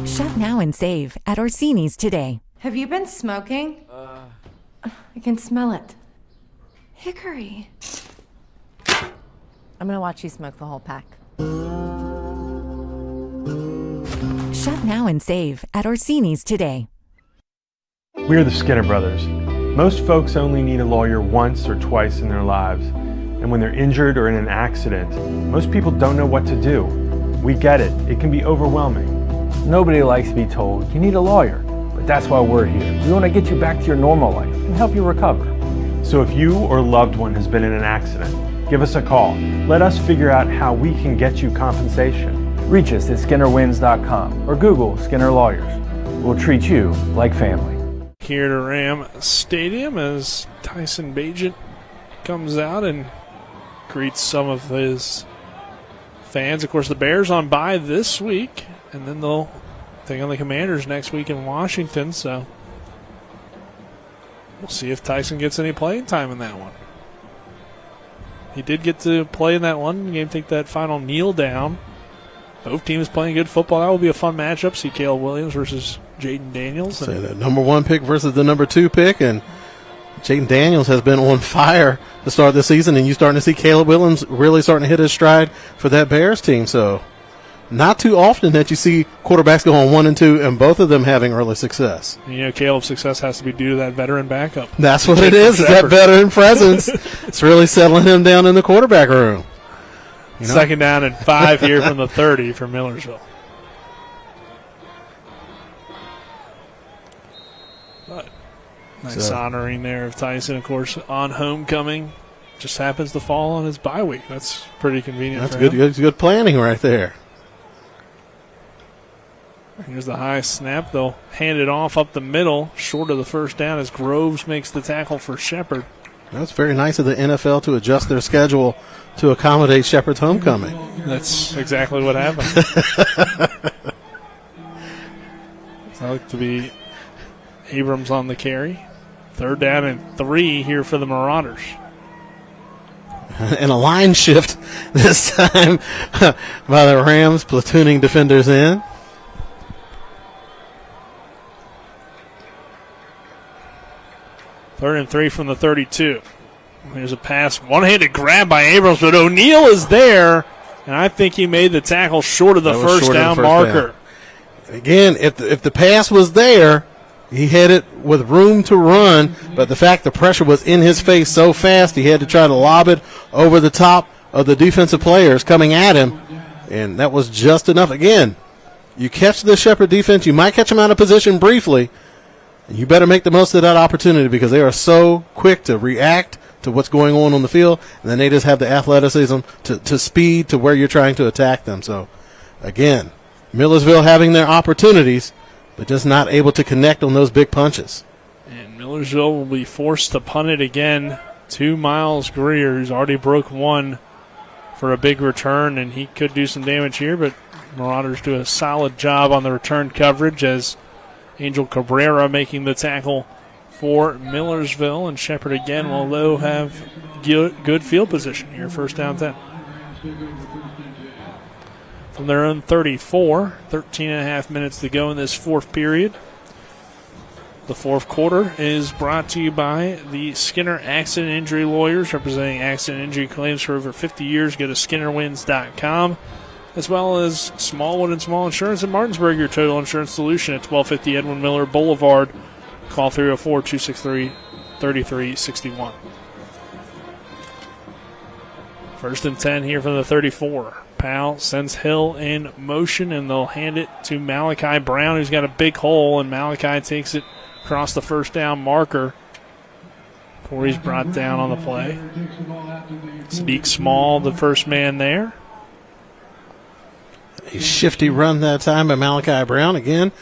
Shop now and save at Orsini's today. Have you been smoking? I can smell it. Hickory. I'm gonna watch you smoke the whole pack. Shop now and save at Orsini's today. We're the Skinner Brothers. Most folks only need a lawyer once or twice in their lives. And when they're injured or in an accident, most people don't know what to do. We get it. It can be overwhelming. Nobody likes to be told, you need a lawyer. But that's why we're here. We want to get you back to your normal life and help you recover. So if you or a loved one has been in an accident, give us a call. Let us figure out how we can get you compensation. Reach us at SkinnerWins.com or Google Skinner Lawyers. We'll treat you like family. Here to Ram Stadium as Tyson Bagent comes out and greets some of his fans. Of course, the Bears on bye this week, and then they'll take on the Commanders next week in Washington. So We'll see if Tyson gets any playing time in that one. He did get to play in that one game, take that final kneel down. Both teams playing good football. That will be a fun matchup. See Caleb Williams versus Jaden Daniels. So the number 1 pick versus the number 2 pick, and Jaden Daniels has been on fire to start the season, and you're starting to see Caleb Williams really starting to hit his stride for that Bears team. So not too often that you see quarterbacks go on 1 and 2 and both of them having early success. Caleb's success has to be due to that veteran backup. That's what it is. That veteran presence. It's really settling him down in the quarterback room. Second down and 5 here from the 30 for Millersville. But nice honoring there of Tyson, of course, on homecoming. Just happens to fall on his bye week. That's pretty convenient. That's good planning right there. Here's the high snap. They'll hand it off up the middle, short of the first down as Groves makes the tackle for Shepherd. That's very nice of the NFL to adjust their schedule to accommodate Shepherd's homecoming. That's exactly what happened. I look to be Abrams on the carry. 3rd down and 3 here for the Marauders. And a line shift this time by the Rams, platooning defenders in. Third and 3 from the 32. There's a pass, one-handed grab by Abrams, but O'Neal is there, and I think he made the tackle short of the first down marker. Again, if the pass was there, he had it with room to run, but the fact the pressure was in his face so fast, he had to try to lob it over the top of the defensive players coming at him, and that was just enough. Again, you catch the Shepherd defense, you might catch them out of position briefly, and you better make the most of that opportunity because they are so quick to react to what's going on the field, and then they just have the athleticism to speed to where you're trying to attack them. So, again, Millersville having their opportunities, but just not able to connect on those big punches. And Millersville will be forced to punt it again to Miles Greer, who's already broke one for a big return, and he could do some damage here, but Marauders do a solid job on the return coverage as Angel Cabrera making the tackle for Millersville, and Shepherd again will though have good field position here, 1st down 10. From their own 34, 13.5 minutes to go in this 4th period. The 4th quarter is brought to you by the Skinner Accident Injury Lawyers, representing accident injury claims for over 50 years. Go to SkinnerWins.com, as well as Smallwood and Small Insurance in Martinsburg, your total insurance solution at 1250 Edwin Miller Boulevard. Call 304-263-3361. 1st and 10 here from the 34. Powell sends Hill in motion, and they'll hand it to Malachi Brown, who's got a big hole, and Malachi takes it across the first down marker before he's brought down on the play. Sadiq Small, the first man there. A shifty run that time by Malachi Brown. Again,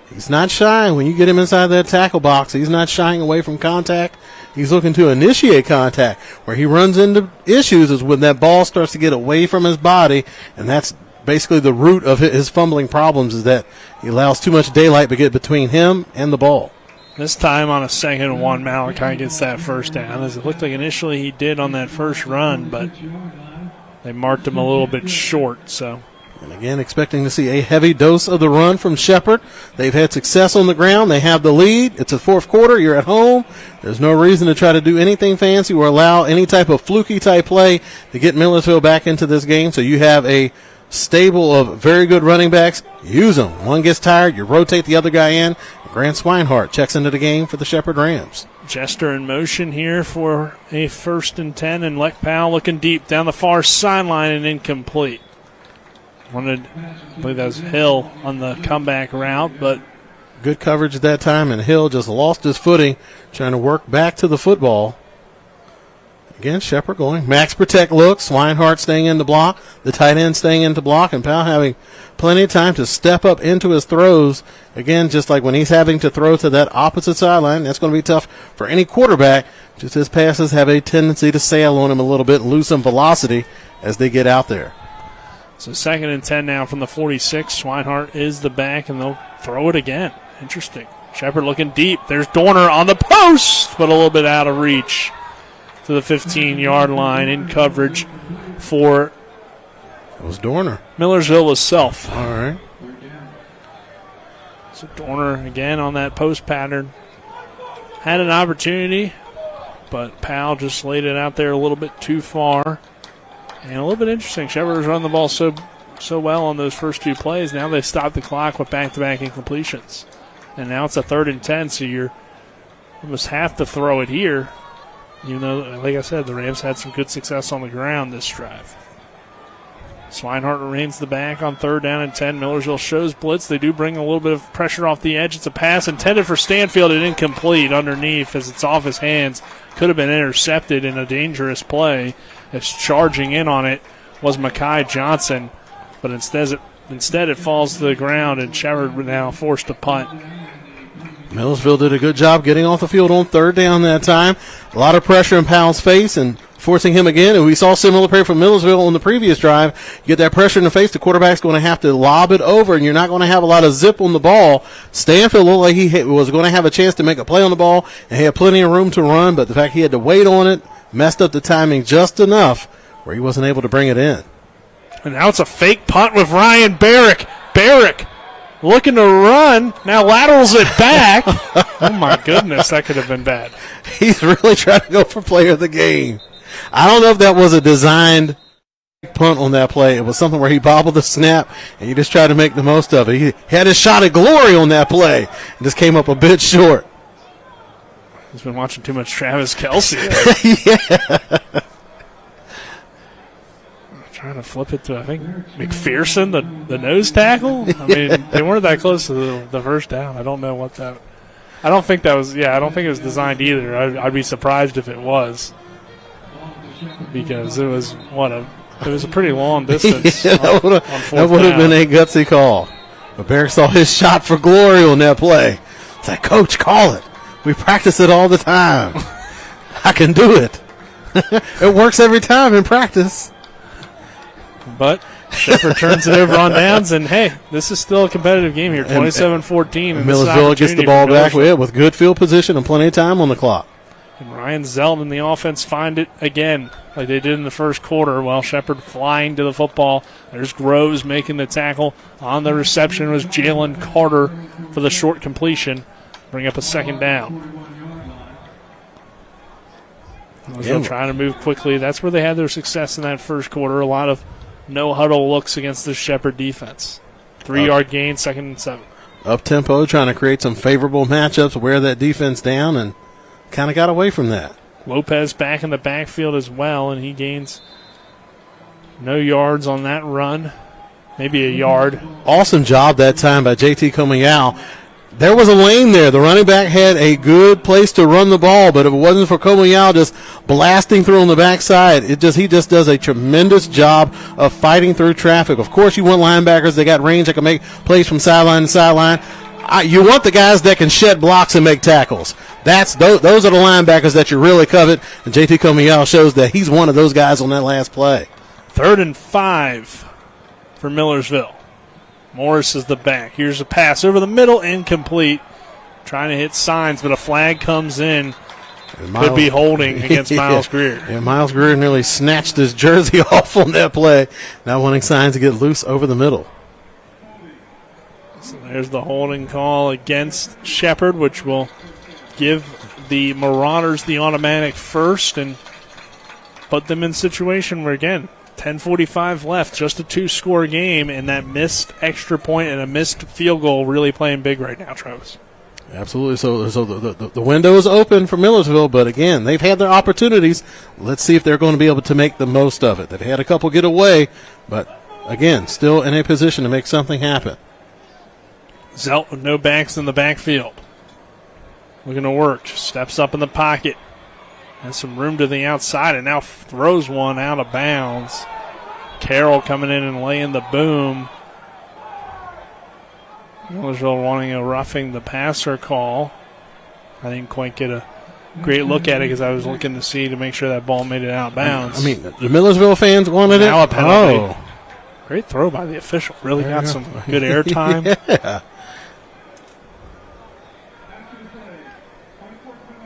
he's not shying. When you get him inside that tackle box, he's not shying away from contact. He's looking to initiate contact. Where he runs into issues is when that ball starts to get away from his body, and that's basically the root of his fumbling problems, is that he allows too much daylight to get between him and the ball. This time on a 2nd and 1, Malachi gets that first down, as it looked like initially he did on that first run, but they marked him a little bit short, so... And again, expecting to see a heavy dose of the run from Shepherd. They've had success on the ground. They have the lead. It's a 4th quarter. You're at home. There's no reason to try to do anything fancy or allow any type of fluky type play to get Millersville back into this game. So you have a stable of very good running backs. Use them. One gets tired, you rotate the other guy in. Grant Swinehart checks into the game for the Shepherd Rams. Jester in motion here for a 1st and 10, and Leck Powell looking deep down the far sideline and incomplete. I believe that was Hill on the comeback route, but good coverage at that time, and Hill just lost his footing trying to work back to the football. Again, Shepherd going max protect look, Swinehart staying in the block, the tight end staying in the block, and Powell having plenty of time to step up into his throws. Again, just like when he's having to throw to that opposite sideline, that's going to be tough for any quarterback. Just his passes have a tendency to sail on him a little bit and lose some velocity as they get out there. So 2nd and 10 now from the 46. Swinehart is the back, and they'll throw it again. Interesting. Shepherd looking deep. There's Dorner on the post, but a little bit out of reach to the 15-yard line in coverage for. It was Dorner. Millersville was Self. All right. So Dorner again on that post pattern. Had an opportunity, but Powell just laid it out there a little bit too far. And a little bit interesting. Shepherd has run the ball so well on those first two plays. Now they've stopped the clock with back-to-back incompletions. And now it's a 3rd and 10, so you almost have to throw it here. Even though, like I said, the Rams had some good success on the ground this drive. Swinehart remains the back on 3rd down and 10. Millersville shows blitz. They do bring a little bit of pressure off the edge. It's a pass intended for Stanfield and incomplete underneath as it's off his hands. Could have been intercepted in a dangerous play. As charging in on it was Makai Johnson, but instead it falls to the ground, and Shepherd now forced to punt. Millersville did a good job getting off the field on 3rd down that time. A lot of pressure in Powell's face and forcing him again. And we saw similar play from Millersville on the previous drive. You get that pressure in the face, the quarterback's going to have to lob it over, and you're not going to have a lot of zip on the ball. Stanfield looked like he was going to have a chance to make a play on the ball, and he had plenty of room to run, but the fact he had to wait on it messed up the timing just enough where he wasn't able to bring it in. And now it's a fake punt with Ryan Barrick. Barrick looking to run. Now laterals it back. Oh, my goodness. That could have been bad. He's really trying to go for player of the game. I don't know if that was a designed punt on that play. It was something where he bobbled the snap, and he just tried to make the most of it. He had his shot at glory on that play and just came up a bit short. He's been watching too much Travis Kelce. Yeah. Trying to flip it to, I think, McPherson, the nose tackle. I mean, they weren't that close to the first down. I don't know what that. I don't think that was. Yeah, I don't think it was designed either. I'd be surprised if it was, because it was it was a pretty long distance. Yeah, that would have been a gutsy call. But Barrick saw his shot for glory on that play. It's like, Coach, call it. We practice it all the time. I can do it. It works every time in practice. But Shepherd turns it over on downs, and, hey, this is still a competitive game here, 27-14. Millersville gets the ball back with good field position and plenty of time on the clock. And Ryan Zelton and the offense find it again like they did in the first quarter while Shepherd flying to the football. There's Groves making the tackle. On the reception was Jalen Carter for the short completion. Bring up a 2nd down. They're trying to move quickly. That's where they had their success in that first quarter. A lot of no-huddle looks against the Shepherd defense. 3-yard gain, 2nd and 7. Up-tempo, trying to create some favorable matchups, wear that defense down, and kind of got away from that. Lopez back in the backfield as well, and he gains no yards on that run. Maybe a yard. Awesome job that time by JT Comeyao. There was a lane there. The running back had a good place to run the ball, but if it wasn't for Comeyao just blasting through on the backside, he just does a tremendous job of fighting through traffic. Of course, you want linebackers that got range that can make plays from sideline to sideline. You want the guys that can shed blocks and make tackles. Those are the linebackers that you really covet, and JT Comeyao shows that he's one of those guys on that last play. 3rd and 5 for Millersville. Morris is the back. Here's a pass over the middle, incomplete. Trying to hit signs, but a flag comes in. Could be holding against Miles Greer. Yeah, Miles Greer nearly snatched his jersey off on that play. Now wanting signs to get loose over the middle. So there's the holding call against Shepherd, which will give the Marauders the automatic first and put them in a situation where, again, 10:45 left, just a 2-score game, and that missed extra point and a missed field goal really playing big right now, Travis. Absolutely. So the window is open for Millersville, but again, they've had their opportunities. Let's see if they're going to be able to make the most of it. They've had a couple get away, but again, still in a position to make something happen. Zelt with no backs in the backfield. Looking to work. Steps up in the pocket. Has some room to the outside and now throws one out of bounds. Carroll coming in and laying the boom. Millersville wanting a roughing the passer call. I didn't quite get a great look at it because I was looking to see to make sure that ball made it out of bounds. I mean, the Millersville fans wanted now it. A penalty. Oh. Great throw by the official. Really got some good airtime. Yeah.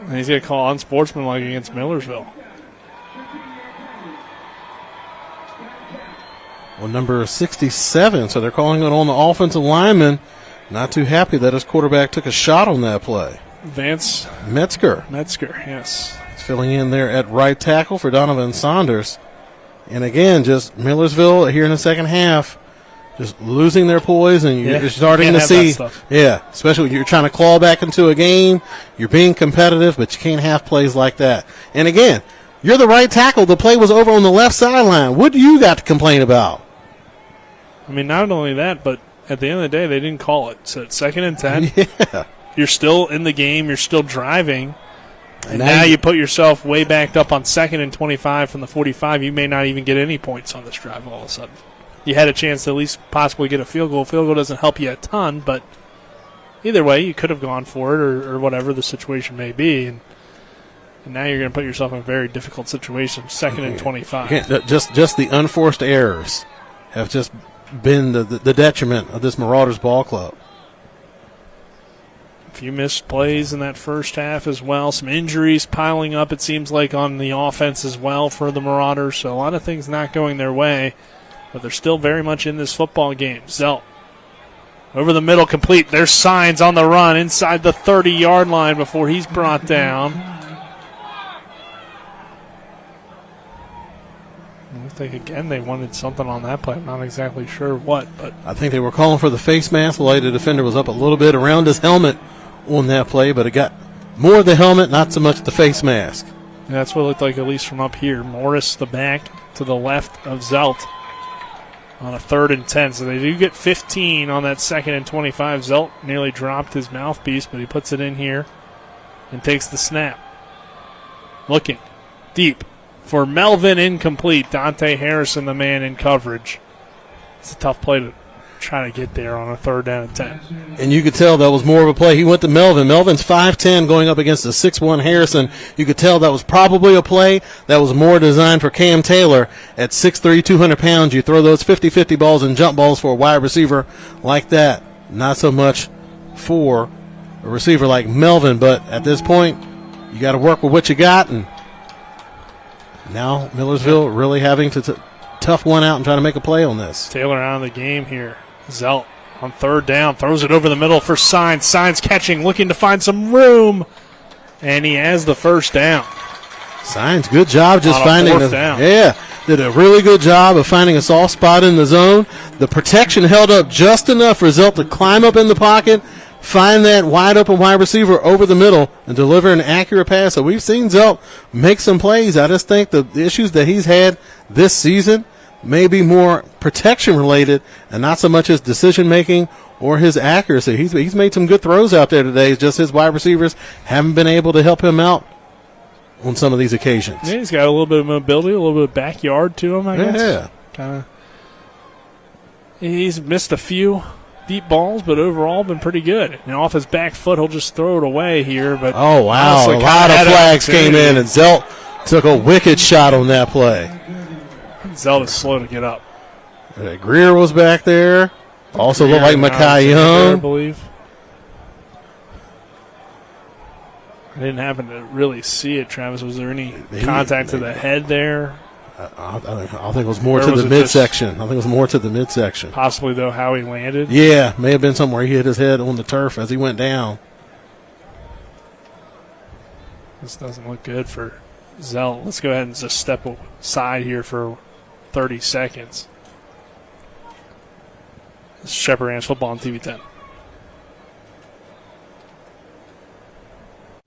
And he's going to call unsportsmanlike against Millersville. Well, number 67, so they're calling it on the offensive lineman. Not too happy that his quarterback took a shot on that play. Vance Metzger, yes. He's filling in there at right tackle for Donovan Saunders. And again, just Millersville here in the second half, just losing their poise, and you're starting to see, especially when you're trying to claw back into a game, you're being competitive, but you can't have plays like that. And again, you're the right tackle. The play was over on the left sideline. What do you got to complain about? I mean, not only that, but at the end of the day, they didn't call it. So it's 2nd and 10. Yeah. You're still in the game. You're still driving. And now you put yourself way backed up on 2nd and 25 from the 45. You may not even get any points on this drive all of a sudden. You had a chance to at least possibly get a field goal. Field goal doesn't help you a ton, but either way, you could have gone for it or whatever the situation may be. And now you're going to put yourself in a very difficult situation, 2nd and 25. Just the unforced errors have just been the detriment of this Marauders ball club. A few missed plays in that first half as well. Some injuries piling up, it seems like, on the offense as well for the Marauders. So a lot of things not going their way, but they're still very much in this football game. Zelt over the middle, complete. There's Signs on the run inside the 30-yard line before he's brought down. I think, again, they wanted something on that play. I'm not exactly sure what, but I think they were calling for the face mask. The defender was up a little bit around his helmet on that play, but it got more of the helmet, not so much the face mask. And that's what it looked like, at least from up here. Morris, the back, to the left of Zelt on a 3rd and 10. So they do get 15 on that 2nd and 25. Zelt nearly dropped his mouthpiece, but he puts it in here and takes the snap. Looking deep for Melvin, incomplete. Dante Harrison, the man in coverage. It's a tough play to try to get there on a 3rd down and 10. And you could tell that was more of a play. He went to Melvin. Melvin's 5'10", going up against a 6'1" Harrison. You could tell that was probably a play that was more designed for Cam Taylor at 6'3", 200 pounds. You throw those 50-50 balls and jump balls for a wide receiver like that. Not so much for a receiver like Melvin, but at this point, you got to work with what you got, and now Millersville really having to tough one out and trying to make a play on this. Taylor out of the game here. Zelt on 3rd down, throws it over the middle for Signs. Signs catching, looking to find some room, and he has the 1st down. Signs, good job just finding the 4th down. Yeah, did a really good job of finding a soft spot in the zone. The protection held up just enough for Zelt to climb up in the pocket, find that wide open wide receiver over the middle, and deliver an accurate pass. So we've seen Zelt make some plays. I just think the issues that he's had this season may be more protection related and not so much his decision making or his accuracy. He's made some good throws out there today. It's just his wide receivers haven't been able to help him out on some of these occasions. Yeah, he's got a little bit of mobility, a little bit of backyard to him, I guess. Yeah. Kinda. He's missed a few deep balls, but overall been pretty good. And off his back foot, he'll just throw it away here. But oh, wow. A lot of flags came in, and Zelt took a wicked shot on that play. Zelt is slow to get up. Greer was back there. Also looked like Makai Young. I believe. I didn't happen to really see it, Travis. Was there any contact to the head there? I think it was more to the midsection. Possibly, though, how he landed? Yeah, may have been somewhere he hit his head on the turf as he went down. This doesn't look good for Zelt. Let's go ahead and just step aside here for 30 seconds. This is Shepherd Ranch Football on TV 10.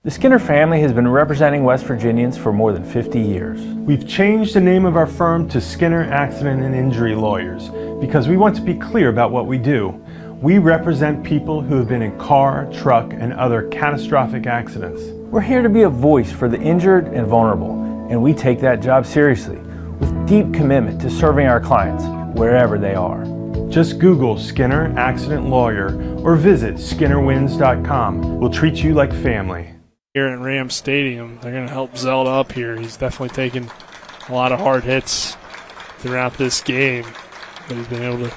The Skinner family has been representing West Virginians for more than 50 years. We've changed the name of our firm to Skinner Accident and Injury Lawyers because we want to be clear about what we do. We represent people who have been in car, truck, and other catastrophic accidents. We're here to be a voice for the injured and vulnerable, and we take that job seriously with deep commitment to serving our clients wherever they are. Just Google Skinner Accident Lawyer or visit SkinnerWins.com. We'll treat you like family. Here at Rams Stadium, they're going to help Zelt up here. He's definitely taken a lot of hard hits throughout this game, but he's been able to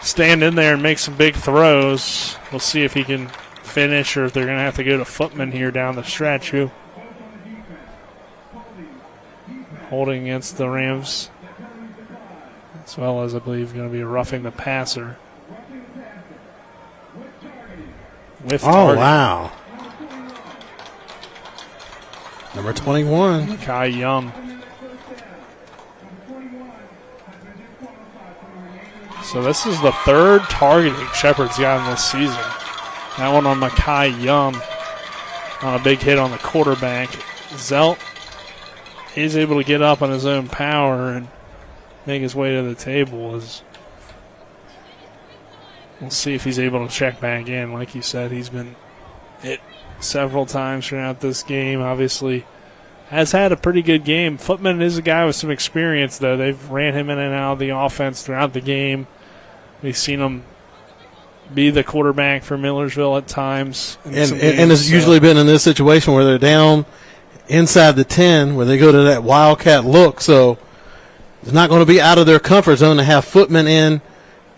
stand in there and make some big throws. We'll see if he can finish or if they're going to have to go to Footman here down the stretch, who holding against the Rams, as well as I believe going to be roughing the passer. With target. Wow. Number 21. Kai Young. So this is the third targeting Shepherd's gotten this season. That one on Makai Young on a big hit on the quarterback. Zelt is able to get up on his own power and make his way to the table. We'll see if he's able to check back in. Like you said, he's been hit several times throughout this game. Obviously has had a pretty good game. Footman is a guy with some experience, though. They've ran him in and out of the offense throughout the game. We've seen him be the quarterback for Millersville at times. And it's usually been in this situation where they're down inside the 10, where they go to that wildcat look. So it's not going to be out of their comfort zone to have Footman in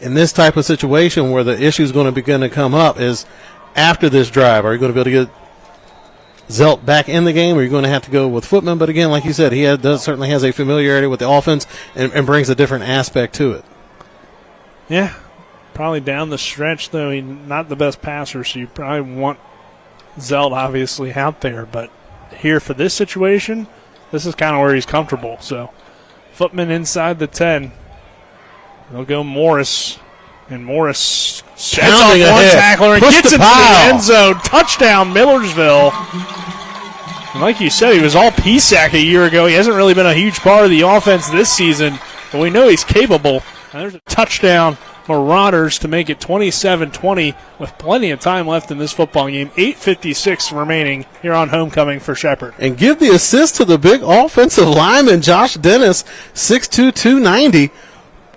this type of situation where the issue is going to begin to come up is after this drive. Are you going to be able to get Zelt back in the game, or are you going to have to go with Footman? But again, like you said, he certainly has a familiarity with the offense and brings a different aspect to it. Yeah, probably down the stretch, though. He's not the best passer, so you probably want Zelt obviously out there. But here for this situation, this is kind of where he's comfortable. So Footman inside the 10. They'll go Morris, and Morris sets off one tackler and gets into the end zone. Touchdown, Millersville. And like you said, he was all PSAC a year ago. He hasn't really been a huge part of the offense this season, but we know he's capable. And there's a touchdown, Marauders, to make it 27-20 with plenty of time left in this football game. 8:56 remaining here on homecoming for Shepherd. And give the assist to the big offensive lineman, Josh Dennis, 6'2", 290,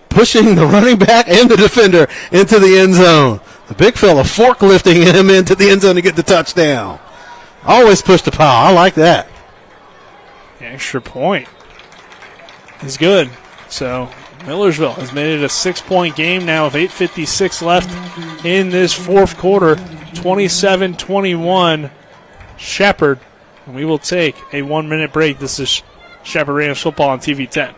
pushing the running back and the defender into the end zone. The big fella forklifting him into the end zone to get the touchdown. Always push the pile. I like that. The extra point is good. So Millersville has made it a 6-point game now with 8:56 left in this fourth quarter. 27-21 Shepherd. And we will take a 1-minute break. This is Shepherd Rams football on TV 10.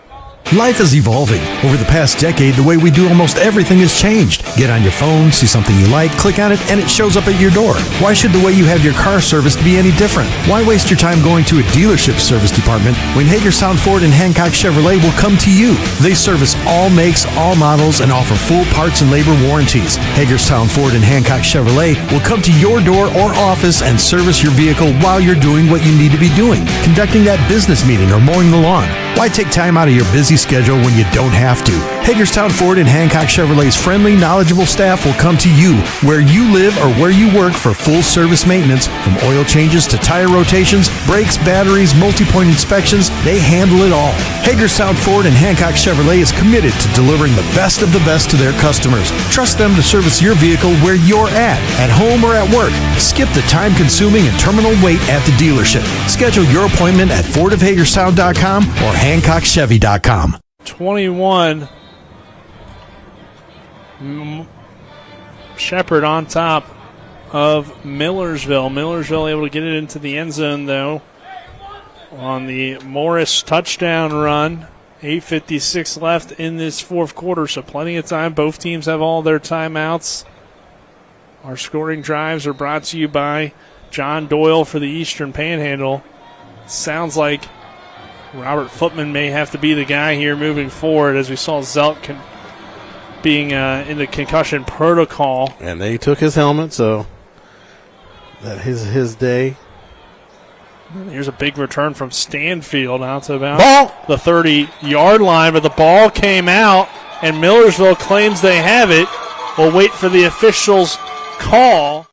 Life is evolving. Over the past decade, the way we do almost everything has changed. Get on your phone, see something you like, click on it, and it shows up at your door. Why should the way you have your car serviced be any different? Why waste your time going to a dealership service department when Hagerstown Ford and Hancock Chevrolet will come to you? They service all makes, all models, and offer full parts and labor warranties. Hagerstown Ford and Hancock Chevrolet will come to your door or office and service your vehicle while you're doing what you need to be doing, conducting that business meeting or mowing the lawn. Why take time out of your busy schedule when you don't have to? Hagerstown Ford and Hancock Chevrolet's friendly, knowledgeable staff will come to you where you live or where you work for full service maintenance, from oil changes to tire rotations, brakes, batteries, multi-point inspections. They handle it all. Hagerstown Ford and Hancock Chevrolet is committed to delivering the best of the best to their customers. Trust them to service your vehicle where you're at home or at work. Skip the time-consuming and terminal wait at the dealership. Schedule your appointment at fordofhagerstown.com or hancockchevy.com. 21. Shepherd on top of Millersville. Millersville able to get it into the end zone, though, on the Morris touchdown run. 8:56 left in this fourth quarter, so plenty of time. Both teams have all their timeouts. Our scoring drives are brought to you by John Doyle for the Eastern Panhandle. Sounds like Robert Footman may have to be the guy here moving forward, as we saw Zelt being in the concussion protocol. And they took his helmet, so that is his day. And here's a big return from Stanfield out to about the 30-yard line, but the ball came out, and Millersville claims they have it. We'll wait for the officials' call.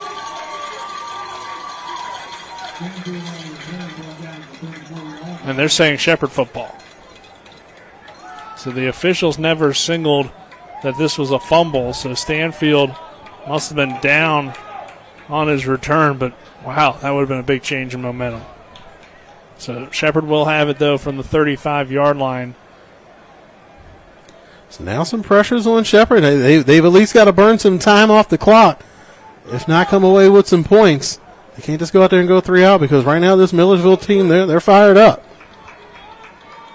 And they're saying Shepherd football. So the officials never signaled that this was a fumble, so Stanfield must have been down on his return, but wow, that would have been a big change in momentum. So Shepherd will have it, though, from the 35-yard line. So now some pressures on Shepherd. They've at least got to burn some time off the clock. if not come away with some points. They can't just go out there and go 3 out because right now this Millersville team, they're fired up.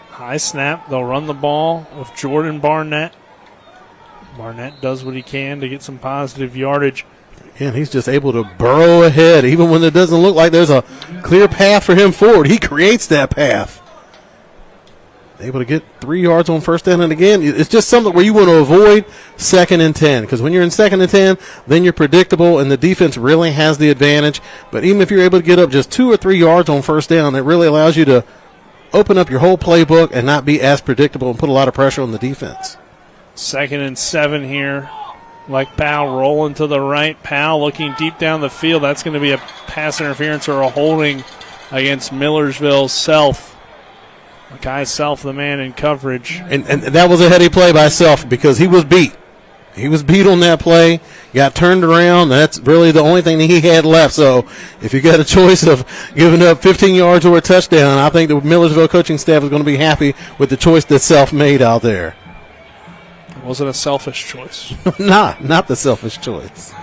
High snap. They'll run the ball with Jordan Barnett. Barnett does what he can to get some positive yardage. And he's just able to burrow ahead even when it doesn't look like there's a clear path for him forward. He creates that path. Able to get 3 yards on first down. And again, it's just something where you want to avoid 2nd and 10. Because when you're in 2nd and 10, then you're predictable and the defense really has the advantage. But even if you're able to get up just 2 or 3 yards on first down, it really allows you to open up your whole playbook and not be as predictable and put a lot of pressure on the defense. 2nd and 7 here. Like Powell rolling to the right. Powell looking deep down the field. That's going to be a pass interference or a holding against Millersville's Self. Makai Self, the man in coverage. And that was a heady play by Self because he was beat. He was beat on that play, got turned around. That's really the only thing that he had left. So if you got a choice of giving up 15 yards or a touchdown, I think the Millersville coaching staff is going to be happy with the choice that Self made out there. It wasn't a selfish choice. Not the selfish choice.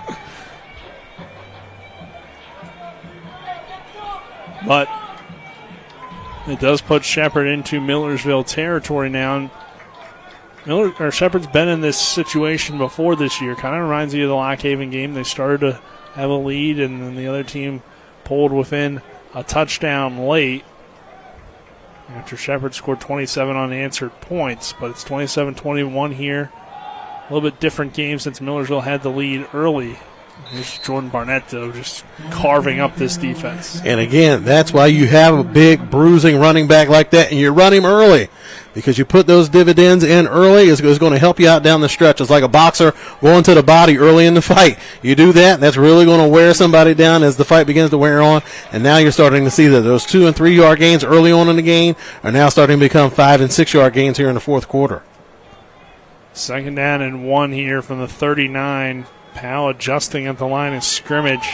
But it does put Shepherd into Millersville territory now. Shepherd's been in this situation before this year. Kind of reminds you of the Lock Haven game. They started to have a lead, and then the other team pulled within a touchdown late after Shepherd scored 27 unanswered points. But it's 27-21 here. A little bit different game since Millersville had the lead early. Here's Jordan Barnett, though, just carving up this defense. And again, that's why you have a big bruising running back like that, and you run him early because you put those dividends in early. It's going to help you out down the stretch. It's like a boxer going to the body early in the fight. You do that, that's really going to wear somebody down as the fight begins to wear on. And now you're starting to see that those 2 and 3 yard gains early on in the game are now starting to become 5 and 6 yard gains here in the fourth quarter. 2nd down and 1 here from the 39. Powell adjusting at the line of scrimmage.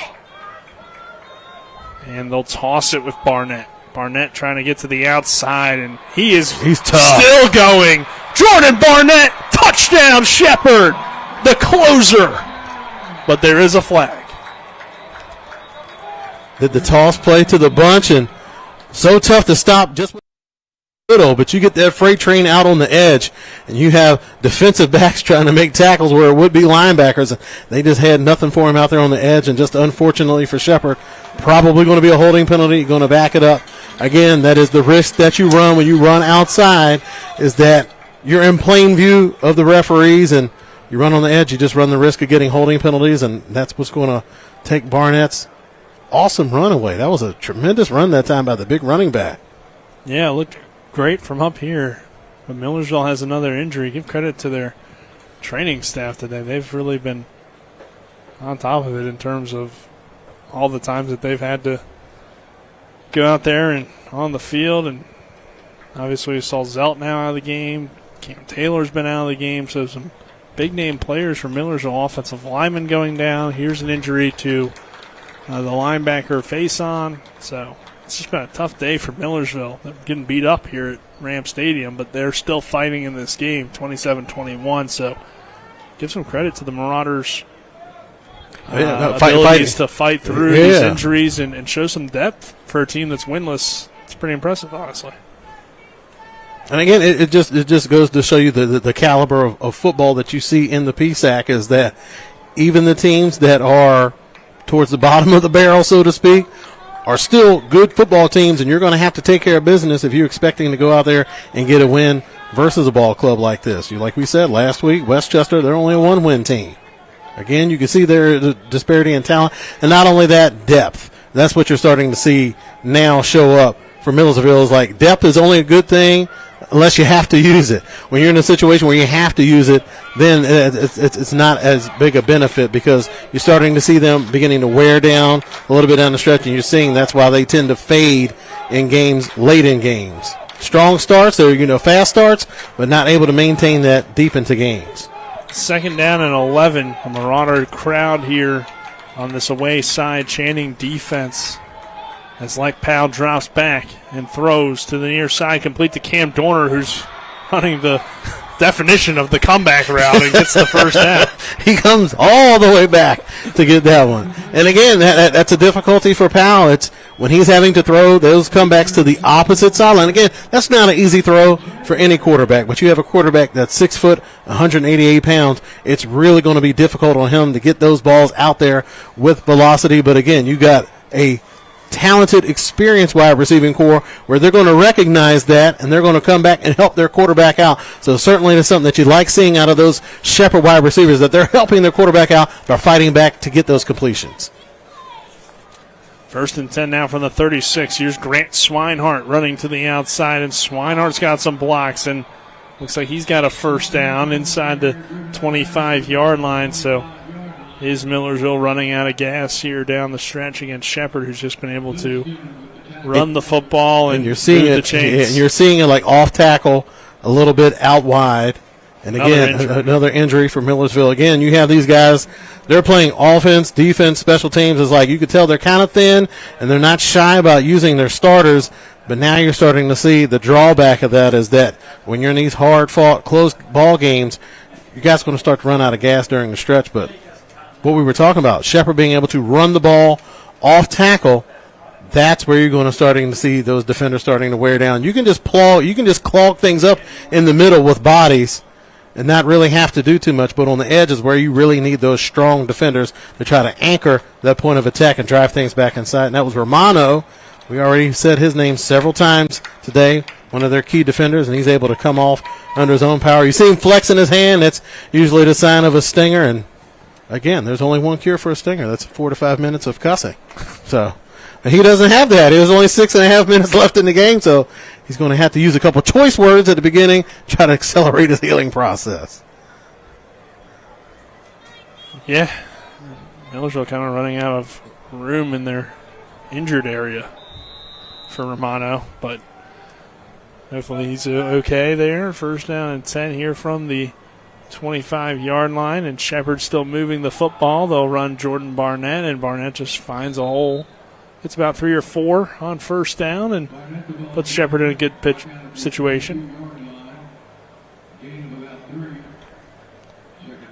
And they'll toss it with Barnett. Barnett trying to get to the outside, and he's tough. Still going. Jordan Barnett, touchdown Shepherd, the closer. But there is a flag. Did the toss play to the bunch, and so tough to stop just with little, but you get that freight train out on the edge, and you have defensive backs trying to make tackles where it would be linebackers. They just had nothing for him out there on the edge, and just unfortunately for Shepherd, probably going to be a holding penalty. Going to back it up. Again, that is the risk that you run when you run outside, is that you're in plain view of the referees, and you run on the edge, you just run the risk of getting holding penalties, and that's what's going to take Barnett's awesome run away. That was a tremendous run that time by the big running back. Yeah, it looked great from up here. But Millersville has another injury. Give credit to their training staff today. They've really been on top of it in terms of all the times that they've had to go out there and on the field. And obviously we saw Zelt now out of the game. Cam Taylor's been out of the game. So some big-name players for Millersville. Offensive lineman going down. Here's an injury to the linebacker face-on. So it's just been a tough day for Millersville. They're getting beat up here at Ram Stadium, but they're still fighting in this game, 27-21. So give some credit to the Marauders' abilities to fight through these injuries and show some depth for a team that's winless. It's pretty impressive, honestly. And again, it just goes to show you the caliber of football that you see in the PSAC, is that even the teams that are towards the bottom of the barrel, so to speak, are still good football teams, and you're going to have to take care of business if you're expecting to go out there and get a win versus a ball club like this. Like we said last week, Westchester, they're only a one-win team. Again, you can see their disparity in talent, and not only that, depth. That's what you're starting to see now show up for Millersville. Is like depth is only a good thing unless you have to use it. When you're in a situation where you have to use it, then it's not as big a benefit, because you're starting to see them beginning to wear down a little bit down the stretch, and you're seeing that's why they tend to fade in games, late in games. Strong starts or fast starts, but not able to maintain that deep into games. 2nd down and 11. The Marauder crowd here on this away side chanting defense as Powell drops back and throws to the near side, complete to Cam Dorner, who's running the definition of the comeback route and gets the first down. He comes all the way back to get that one. And again, that's a difficulty for Powell. It's when he's having to throw those comebacks to the opposite sideline. Again, that's not an easy throw for any quarterback, but you have a quarterback that's 6 foot, 188 pounds. It's really going to be difficult on him to get those balls out there with velocity. But again, you got a talented, experienced wide receiving core where they're going to recognize that and they're going to come back and help their quarterback out. So certainly it's something that you like seeing out of those Shepherd wide receivers, that they're helping their quarterback out. They're fighting back to get those completions. 1st and 10 now from the 36. Here's Grant Swinehart running to the outside, and Swinehart's got some blocks, and looks like he's got a first down inside the 25-yard line. So is Millersville running out of gas here down the stretch against Shepherd, who's just been able to run the football and you're seeing move it, the chains. and you're seeing it like off tackle a little bit out wide. And again, another injury for Millersville. Again, you have these guys, they're playing offense, defense, special teams. It's like you could tell they're kind of thin, and they're not shy about using their starters. But now you're starting to see the drawback of that is that when you're in these hard-fought, close ball games, you guys are going to start to run out of gas during the stretch. But what we were talking about, Shepherd being able to run the ball off tackle, that's where you're going to starting to see those defenders starting to wear down. You can just clog things up in the middle with bodies and not really have to do too much, but on the edge is where you really need those strong defenders to try to anchor that point of attack and drive things back inside. And that was Romano. We already said his name several times today, one of their key defenders, and he's able to come off under his own power. You see him flexing his hand. That's usually the sign of a stinger. And, again, there's only one cure for a stinger. That's 4 to 5 minutes of cussing. So he doesn't have that. There's only 6.5 minutes left in the game, so he's going to have to use a couple choice words at the beginning, try to accelerate his healing process. Yeah, Millersville kind of running out of room in their injured area for Romano, but hopefully he's okay there. First down and 10 here from the 25-yard line, and Shepherd's still moving the football. They'll run Jordan Barnett, and Barnett just finds a hole. It's about 3 or 4 on first down and puts Shepherd in a good pitch situation.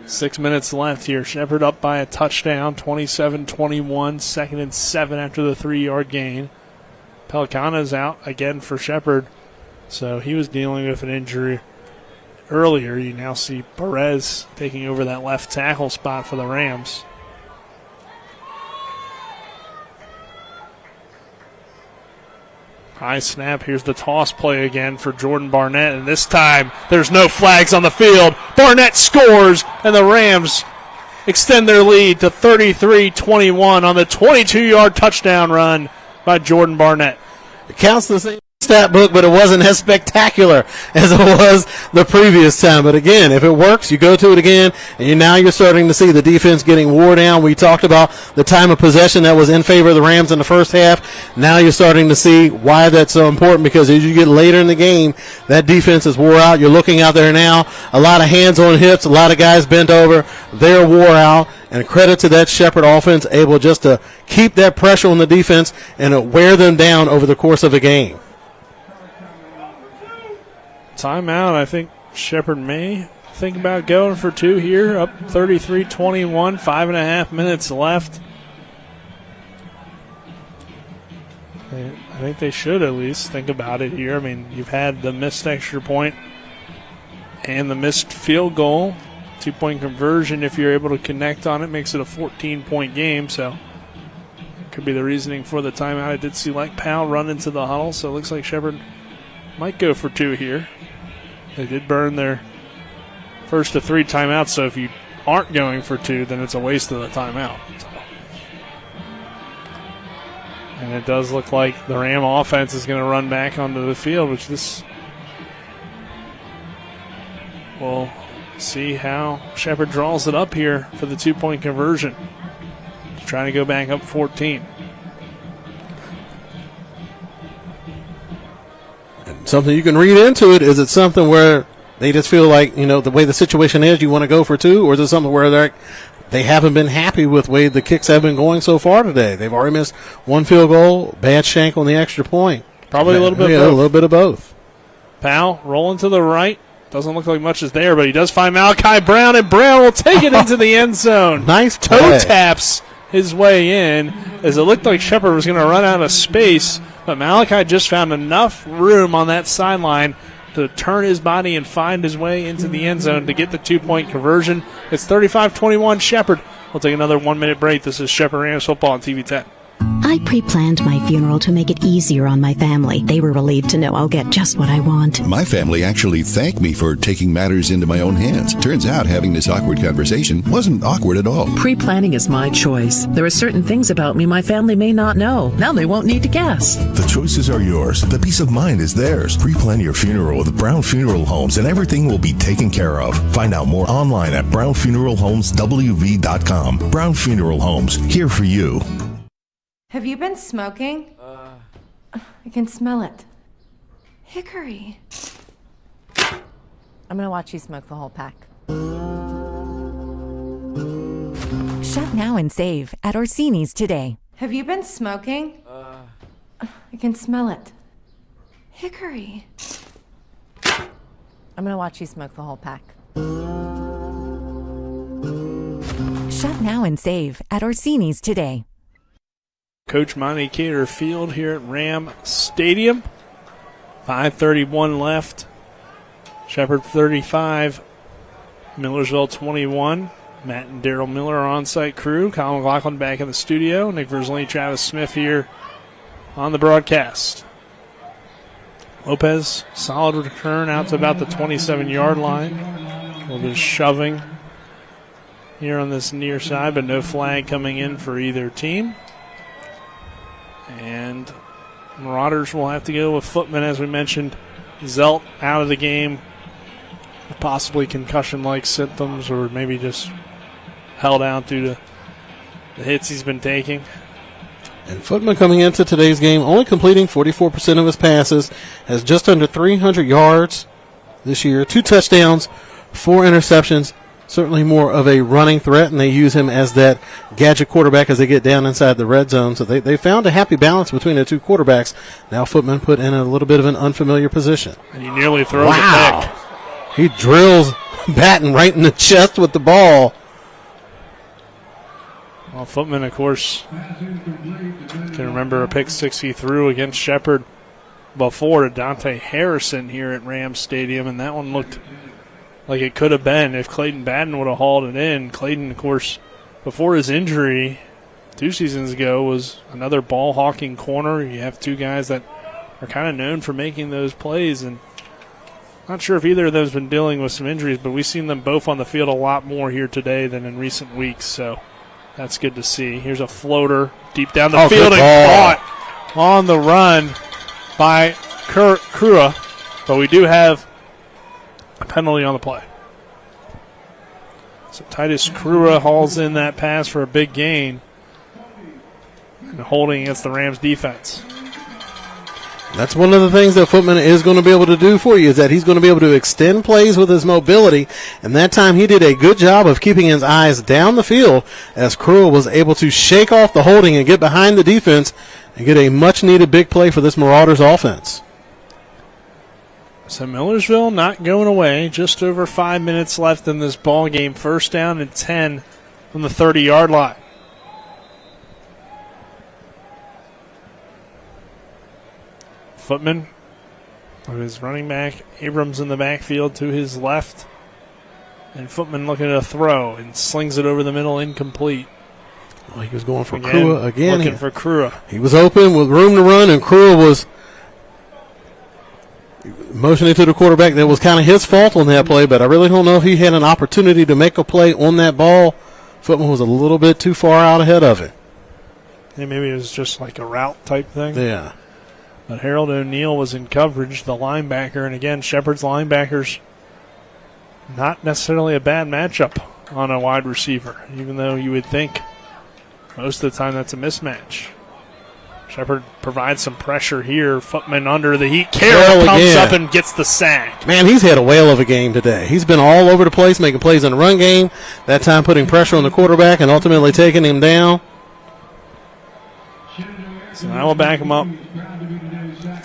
6 minutes left here. Shepherd up by a touchdown, 27-21, 2nd and 7 after the 3-yard gain. Pelicano's out again for Shepherd, so he was dealing with an injury earlier. You now see Perez taking over that left tackle spot for the Rams. High snap. Here's the toss play again for Jordan Barnett, and this time there's no flags on the field. Barnett scores, and the Rams extend their lead to 33-21 on the 22-yard touchdown run by Jordan Barnett. It counts the same stat book, but it wasn't as spectacular as it was the previous time. But again, if it works, you go to it again, and now you're starting to see the defense getting wore down. We talked about the time of possession that was in favor of the Rams in the first half. Now you're starting to see why that's so important, because as you get later in the game, that defense is wore out. You're looking out there now, a lot of hands on hips, a lot of guys bent over. They're wore out. And credit to that Shepherd offense, able just to keep that pressure on the defense and wear them down over the course of a game. Timeout. I think Shepherd may think about going for 2 here. Up 33-21, 5.5 minutes left. I think they should at least think about it here. I mean, you've had the missed extra point and the missed field goal. 2-point conversion, if you're able to connect on it, makes it a 14-point game. So could be the reasoning for the timeout. I did see like Powell run into the huddle, so it looks like Shepherd might go for 2 here. They did burn their first of 3 timeouts, so if you aren't going for 2, then it's a waste of the timeout. So. And it does look like the Ram offense is going to run back onto the field, which this will see how Shepherd draws it up here for the 2-point conversion. Trying to go back up 14. Something you can read into it, is it something where they just feel like, the way the situation is, you want to go for 2, or is it something where they haven't been happy with the way the kicks have been going so far today? They've already missed 1 field goal, bad shank on the extra point. Probably a little bit of both. A little bit of both. Powell rolling to the right. Doesn't look like much is there, but he does find Malachi Brown, and Brown will take it into the end zone. Nice toe taps his way in, as it looked like Shepherd was going to run out of space, but Malachi just found enough room on that sideline to turn his body and find his way into the end zone to get the 2-point conversion. It's 35-21 Shepherd. We'll take another 1-minute break. This is Shepherd Rams football on TV 10. I pre-planned my funeral to make it easier on my family. They were relieved to know I'll get just what I want. My family actually thanked me for taking matters into my own hands. Turns out having this awkward conversation wasn't awkward at all. Pre-planning is my choice. There are certain things about me my family may not know. Now they won't need to guess. The choices are yours. The peace of mind is theirs. Pre-plan your funeral with Brown Funeral Homes and everything will be taken care of. Find out more online at brownfuneralhomeswv.com. Brown Funeral Homes, here for you. Have you been smoking? I can smell it. Hickory. I'm gonna watch you smoke the whole pack. Shop now and save at Orsini's today. Have you been smoking? I can smell it. Hickory. I'm gonna watch you smoke the whole pack. Shop now and save at Orsini's today. Coach Monty Cater Field here at Ram Stadium. 5:31 left. Shepherd 35, Millersville 21. Matt and Daryl Miller are on-site crew. Colin McLaughlin back in the studio. Nick Verzley, Travis Smith here on the broadcast. Lopez, solid return out to about the 27-yard line. A little bit of shoving here on this near side, but no flag coming in for either team. And Marauders will have to go with Footman, as we mentioned. Zelt out of the game, possibly concussion-like symptoms, or maybe just held out due to the hits he's been taking. And Footman coming into today's game, only completing 44% of his passes, has just under 300 yards this year, 2 touchdowns, 4 interceptions. Certainly more of a running threat, and they use him as that gadget quarterback as they get down inside the red zone. So they found a happy balance between the two quarterbacks. Now Footman put in a little bit of an unfamiliar position. And he nearly throws it back. He drills Batten right in the chest with the ball. Well, Footman, of course, can remember a pick 6 he threw against Shepherd before to Dante Harrison here at Rams Stadium, and that one looked like it could have been if Clayton Batten would have hauled it in. Clayton, of course, before his injury 2 seasons ago, was another ball-hawking corner. You have 2 guys that are kind of known for making those plays, and not sure if either of them has been dealing with some injuries, but we've seen them both on the field a lot more here today than in recent weeks, so that's good to see. Here's a floater deep down the field and caught on the run by Krua, but we do have a penalty on the play. So Titus Krua hauls in that pass for a big gain and holding against the Rams defense. That's one of the things that Footman is going to be able to do for you, is that he's going to be able to extend plays with his mobility, and that time he did a good job of keeping his eyes down the field as Krua was able to shake off the holding and get behind the defense and get a much-needed big play for this Marauders offense. So Millersville not going away. Just over 5 minutes left in this ball game. First down and 10 from the 30-yard line. Footman with his running back. Abrams in the backfield to his left. And Footman looking at a throw and slings it over the middle, incomplete. Well, he was going for Krua again. Looking for Krua. He was open with room to run, and Krua was motioning to the quarterback. That was kind of his fault on that play, but I really don't know if he had an opportunity to make a play on that ball. Footman was a little bit too far out ahead of it. Yeah, maybe it was just like a route type thing. Yeah. But Harold O'Neal was in coverage, the linebacker, and again, Shepherd's linebackers, not necessarily a bad matchup on a wide receiver, even though you would think most of the time that's a mismatch. Shepherd provides some pressure here. Footman under the heat. Carroll comes up and gets the sack. Man, he's had a whale of a game today. He's been all over the place, making plays in the run game, that time putting pressure on the quarterback and ultimately taking him down. So now we'll back him up.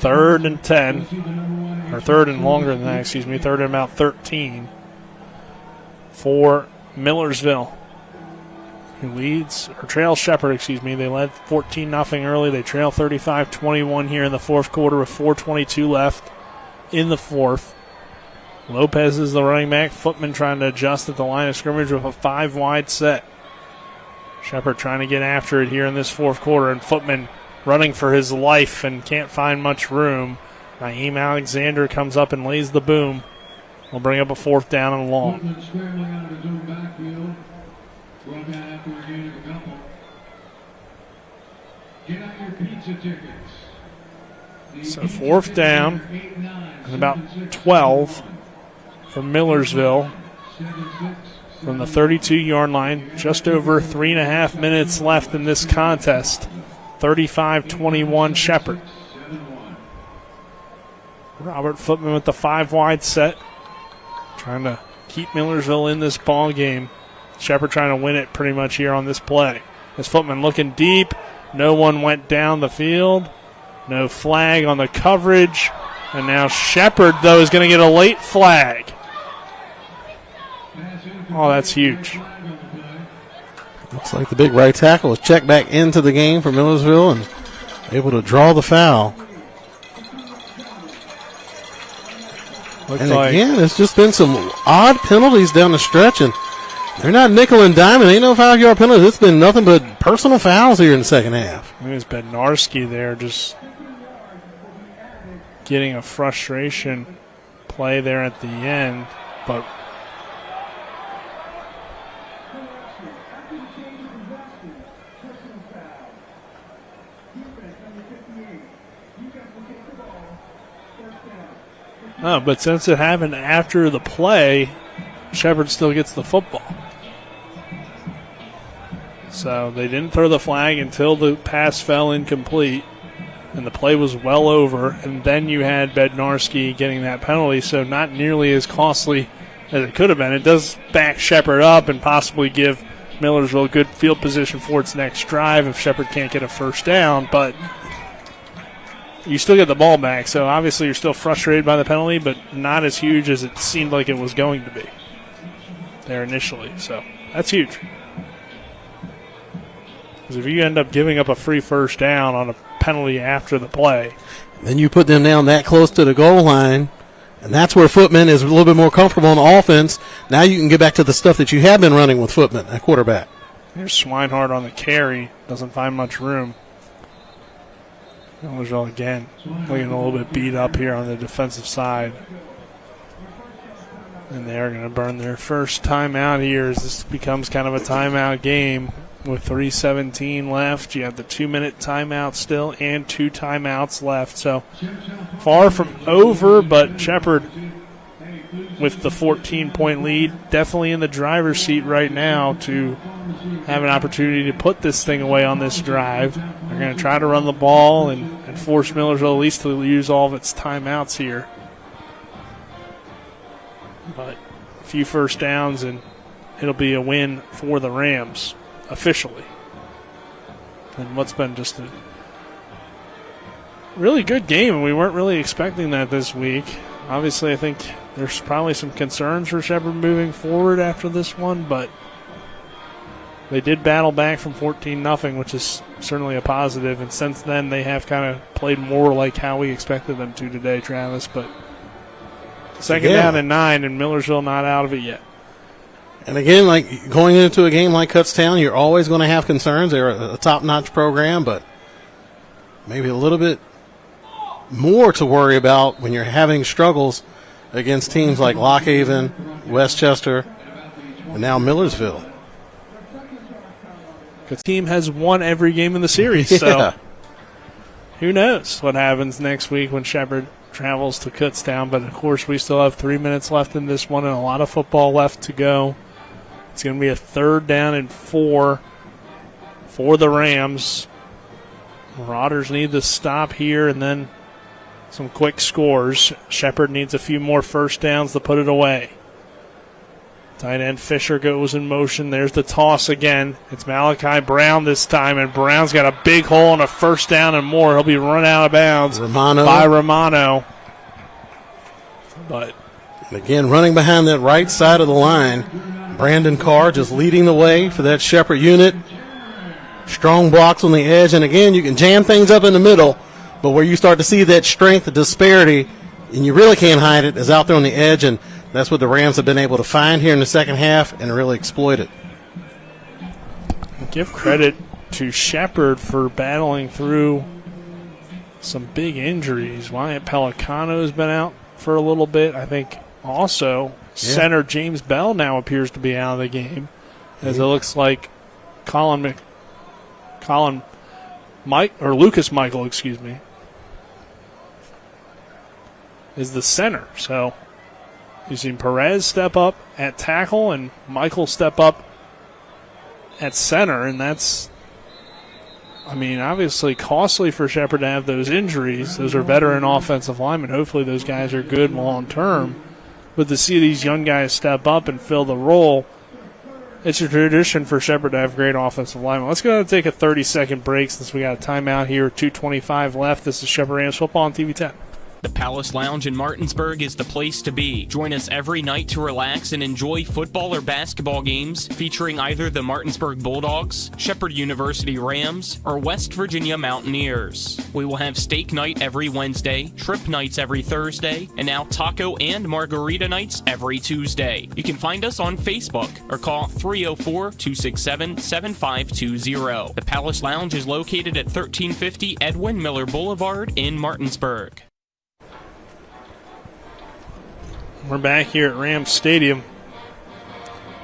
3rd and 10. or third and longer than that, excuse me, third and about 13 for Millersville, who leads, or trails Shepherd, excuse me. They led 14-0 early. They trail 35-21 here in the fourth quarter with 4:22 left in the fourth. Lopez is the running back. Footman trying to adjust at the line of scrimmage with a 5-wide set. Shepherd trying to get after it here in this fourth quarter, and Footman running for his life and can't find much room. Naeem Alexander comes up and lays the boom. We'll bring up a fourth down and long. So fourth down and about 12 for Millersville from the 32-yard line. Just over 3.5 minutes left in this contest. 35-21 Shepherd. Robert Footman with the 5-wide set, trying to keep Millersville in this ball game. Shepherd trying to win it pretty much here on this play. As Footman looking deep, no one went down the field. No flag on the coverage. And now Shepherd, though, is going to get a late flag. Oh, that's huge. Looks like the big right tackle was checked back into the game for Millersville and able to draw the foul. And again, it's just been some odd penalties down the stretch, and they're not nickel and diamond. Ain't no 5-yard penalties. It's been nothing but personal fouls here in the second half. There's Bednarski there just getting a frustration play there at the end, but but since it happened after the play, Shepherd still gets the football. So they didn't throw the flag until the pass fell incomplete, and the play was well over, and then you had Bednarski getting that penalty, so not nearly as costly as it could have been. It does back Shepherd up and possibly give Millersville good field position for its next drive if Shepherd can't get a first down, but you still get the ball back, so obviously you're still frustrated by the penalty, but not as huge as it seemed like it was going to be there initially. So that's huge. Because if you end up giving up a free first down on a penalty after the play, then you put them down that close to the goal line, and that's where Footman is a little bit more comfortable on offense. Now you can get back to the stuff that you have been running with Footman at quarterback. Here's Swinehart on the carry. Doesn't find much room. Millersville again looking a little bit beat up here on the defensive side. And they're going to burn their first timeout here as this becomes kind of a timeout game with 3:17 left. You have the 2-minute timeout still and 2 timeouts left. So far from over, but Shepherd with the 14-point lead definitely in the driver's seat right now to have an opportunity to put this thing away on this drive. They're going to try to run the ball and force Millersville at least to use all of its timeouts here. But a few first downs and it'll be a win for the Rams officially. And what's been just a really good game, and we weren't really expecting that this week. Obviously, I think there's probably some concerns for Shepherd moving forward after this one, but they did battle back from 14-0, which is certainly a positive, and since then they have kind of played more like how we expected them to today, Travis. But second down and 9, and Millersville not out of it yet. And again, like going into a game like Kutztown, you're always going to have concerns. They're a top-notch program, but maybe a little bit more to worry about when you're having struggles against teams like Lockhaven, Westchester, and now Millersville. The team has won every game in the series, so who knows what happens next week when Shepherd travels to Kutztown. But, of course, we still have 3 minutes left in this one and a lot of football left to go. It's going to be a 3rd down and 4 for the Rams. Marauders need to stop here and then some quick scores. Shepherd needs a few more first downs to put it away. Tight end Fisher goes in motion. There's the toss again. It's Malachi Brown this time, and Brown's got a big hole and a first down and more. He'll be run out of bounds by Romano. But again, running behind that right side of the line, Brandon Carr just leading the way for that Shepherd unit. Strong blocks on the edge, and again, you can jam things up in the middle, but where you start to see that strength, the disparity, and you really can't hide it, is out there on the edge, and that's what the Rams have been able to find here in the second half and really exploit it. Give credit to Shepherd for battling through some big injuries. Wyatt Pelicano's been out for a little bit. I think also center James Bell now appears to be out of the game, as it looks like Lucas Michael, is the center. So you've seen Perez step up at tackle and Michael step up at center, and that's, obviously costly for Shepherd to have those injuries. Those are veteran offensive linemen. Hopefully those guys are good long term. But to see these young guys step up and fill the role, it's a tradition for Shepherd to have great offensive linemen. Let's go ahead and take a 30-second break since we got a timeout here. 2:25 left. This is Shepherd Rams football on TV 10. The Palace Lounge in Martinsburg is the place to be. Join us every night to relax and enjoy football or basketball games featuring either the Martinsburg Bulldogs, Shepherd University Rams, or West Virginia Mountaineers. We will have steak night every Wednesday, trip nights every Thursday, and now taco and margarita nights every Tuesday. You can find us on Facebook or call 304-267-7520. The Palace Lounge is located at 1350 Edwin Miller Boulevard in Martinsburg. We're back here at Rams Stadium.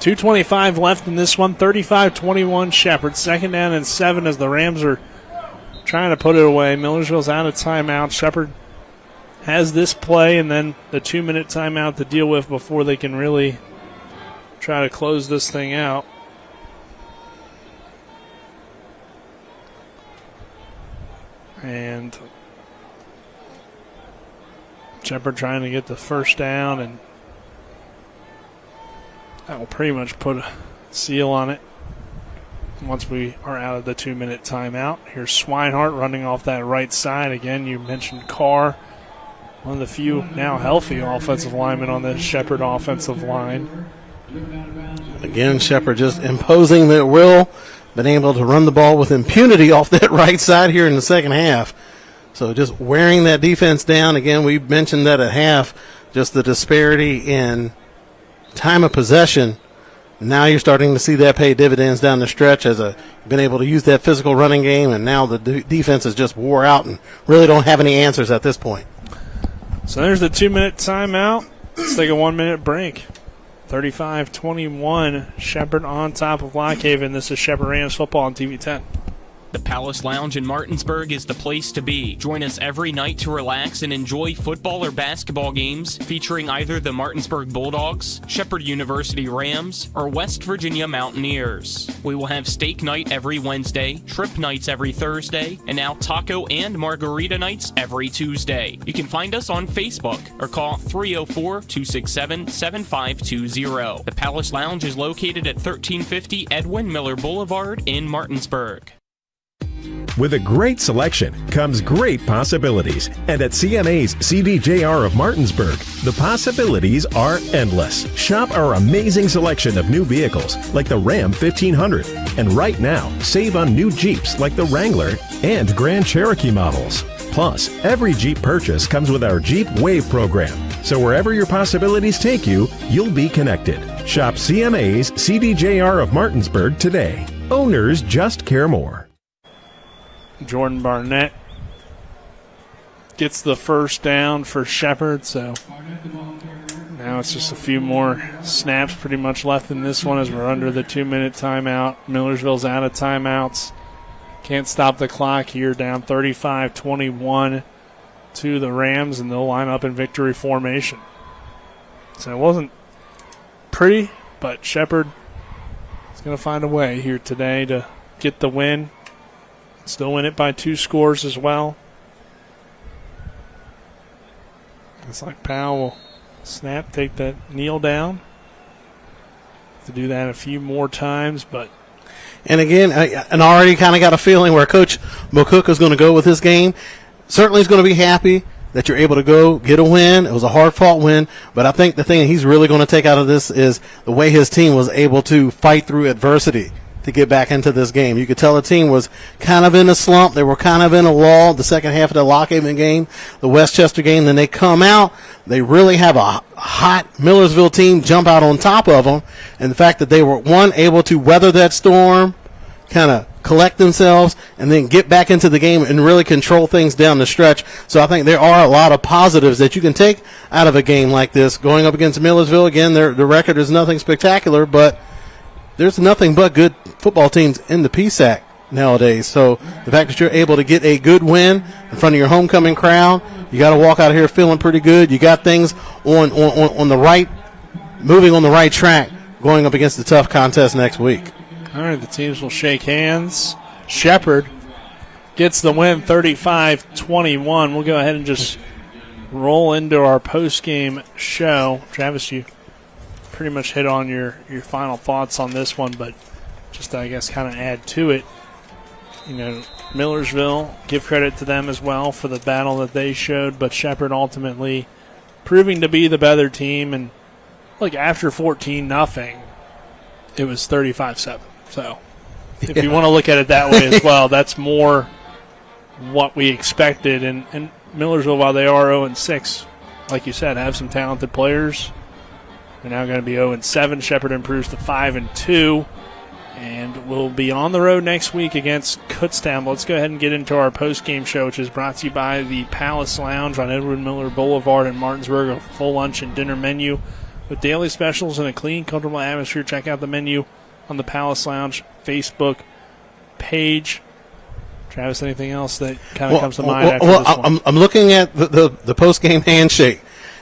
2:25 left in this one. 35-21 Shepherd. Second down and 7 as the Rams are trying to put it away. Millersville's out of timeout. Shepherd has this play and then the 2-minute timeout to deal with before they can really try to close this thing out. And Shepherd trying to get the first down, and that will pretty much put a seal on it once we are out of the 2-minute timeout. Here's Swinehart running off that right side. Again, you mentioned Carr, one of the few now healthy offensive linemen on the Shepherd offensive line. Again, Shepherd just imposing their will, been able to run the ball with impunity off that right side here in the second half. So just wearing that defense down. Again, we mentioned that at half, just the disparity in time of possession. Now you're starting to see that pay dividends down the stretch as been able to use that physical running game, and now the defense is just wore out and really don't have any answers at this point. So there's the 2-minute timeout. Let's take a 1-minute break. 35-21, Shepherd on top of Lockhaven. This is Shepherd Rams football on TV 10. The Palace Lounge in Martinsburg is the place to be. Join us every night to relax and enjoy football or basketball games featuring either the Martinsburg Bulldogs, Shepherd University Rams, or West Virginia Mountaineers. We will have steak night every Wednesday, trip nights every Thursday, and now taco and margarita nights every Tuesday. You can find us on Facebook or call 304-267-7520. The Palace Lounge is located at 1350 Edwin Miller Boulevard in Martinsburg. With a great selection comes great possibilities. And at CMA's CDJR of Martinsburg, the possibilities are endless. Shop our amazing selection of new vehicles like the Ram 1500. And right now, save on new Jeeps like the Wrangler and Grand Cherokee models. Plus, every Jeep purchase comes with our Jeep Wave program. So wherever your possibilities take you, you'll be connected. Shop CMA's CDJR of Martinsburg today. Owners just care more. Jordan Barnett gets the first down for Shepherd, so now it's just a few more snaps pretty much left in this one as we're under the 2-minute timeout. Millersville's out of timeouts. Can't stop the clock here, down 35-21 to the Rams, and they'll line up in victory formation. So it wasn't pretty, but Shepherd is going to find a way here today to get the win. Still win it by 2 scores as well. It's like Powell will snap, take that kneel down. To do that a few more times, but. And again, and already kind of got a feeling where Coach McCook is going to go with this game. Certainly is going to be happy that you're able to go get a win. It was a hard-fought win, but I think the thing he's really going to take out of this is the way his team was able to fight through adversity to get back into this game. You could tell the team was kind of in a slump. They were kind of in a lull the second half of the Lockhaven game, the Westchester game. Then they come out. They really have a hot Millersville team jump out on top of them. And the fact that they were, able to weather that storm, kind of collect themselves, and then get back into the game and really control things down the stretch. So I think there are a lot of positives that you can take out of a game like this. Going up against Millersville, again, the record is nothing spectacular, but there's nothing but good football teams in the PSAC nowadays. So the fact that you're able to get a good win in front of your homecoming crowd, you got to walk out of here feeling pretty good. You got things on the right, moving on the right track, going up against the tough contest next week. All right, the teams will shake hands. Shepherd gets the win 35-21. We'll go ahead and just roll into our post-game show. Travis, you pretty much hit on your final thoughts on this one, but just, I guess, kind of add to it. You know, Millersville, give credit to them as well for the battle that they showed, but Shepherd ultimately proving to be the better team. And, look, after 14-0, it was 35-7. So if you want to look at it that way as well, that's more what we expected. And Millersville, while they are 0-6, like you said, have some talented players. They're now going to be 0-7. Shepherd improves to 5-2. And we'll be on the road next week against Kutztown. Let's go ahead and get into our post-game show, which is brought to you by the Palace Lounge on Edward Miller Boulevard in Martinsburg. A full lunch and dinner menu with daily specials and a clean, comfortable atmosphere. Check out the menu on the Palace Lounge Facebook page. Travis, anything else that kind of comes to mind after this one? I'm looking at the post-game handshake.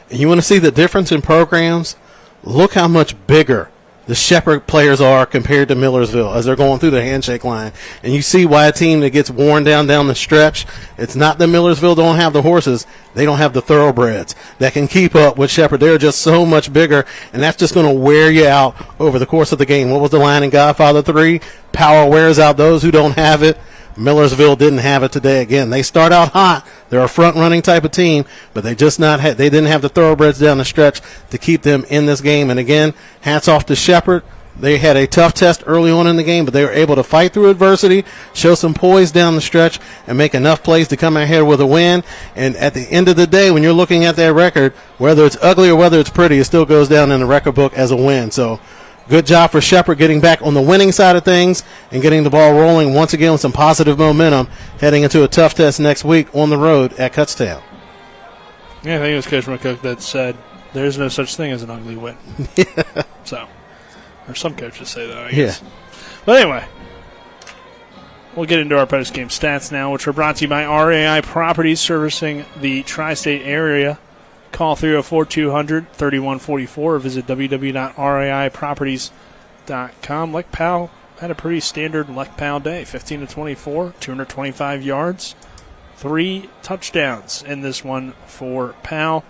And you want to see the difference in programs? Look how much bigger the Shepherd players are compared to Millersville as they're going through the handshake line. And you see why a team that gets worn down the stretch, it's not that Millersville don't have the horses. They don't have the thoroughbreds that can keep up with Shepherd. They're just so much bigger, and that's just going to wear you out over the course of the game. What was the line in Godfather 3? Power wears out those who don't have it. Millersville didn't have it today. Again, they start out hot. They're a front-running type of team, but they didn't have the thoroughbreds down the stretch to keep them in this game. And again, hats off to Shepherd. They had a tough test early on in the game, but they were able to fight through adversity, show some poise down the stretch, and make enough plays to come out here with a win. And at the end of the day, when you're looking at that record, whether it's ugly or whether it's pretty, it still goes down in the record book as a win. So good job for Shepherd getting back on the winning side of things and getting the ball rolling once again with some positive momentum heading into a tough test next week on the road at Kutztown. Yeah, I think it was Coach McCook that said there's no such thing as an ugly win. So, or some coaches say that, I guess. Yeah. But anyway, we'll get into our post-game stats now, which are brought to you by RAI Properties, servicing the tri-state area. Call 304-200-3144 or visit www.raiproperties.com. Lek Powell had a pretty standard Lek Powell day, 15-24, 225 yards, 3 touchdowns in this one for Powell.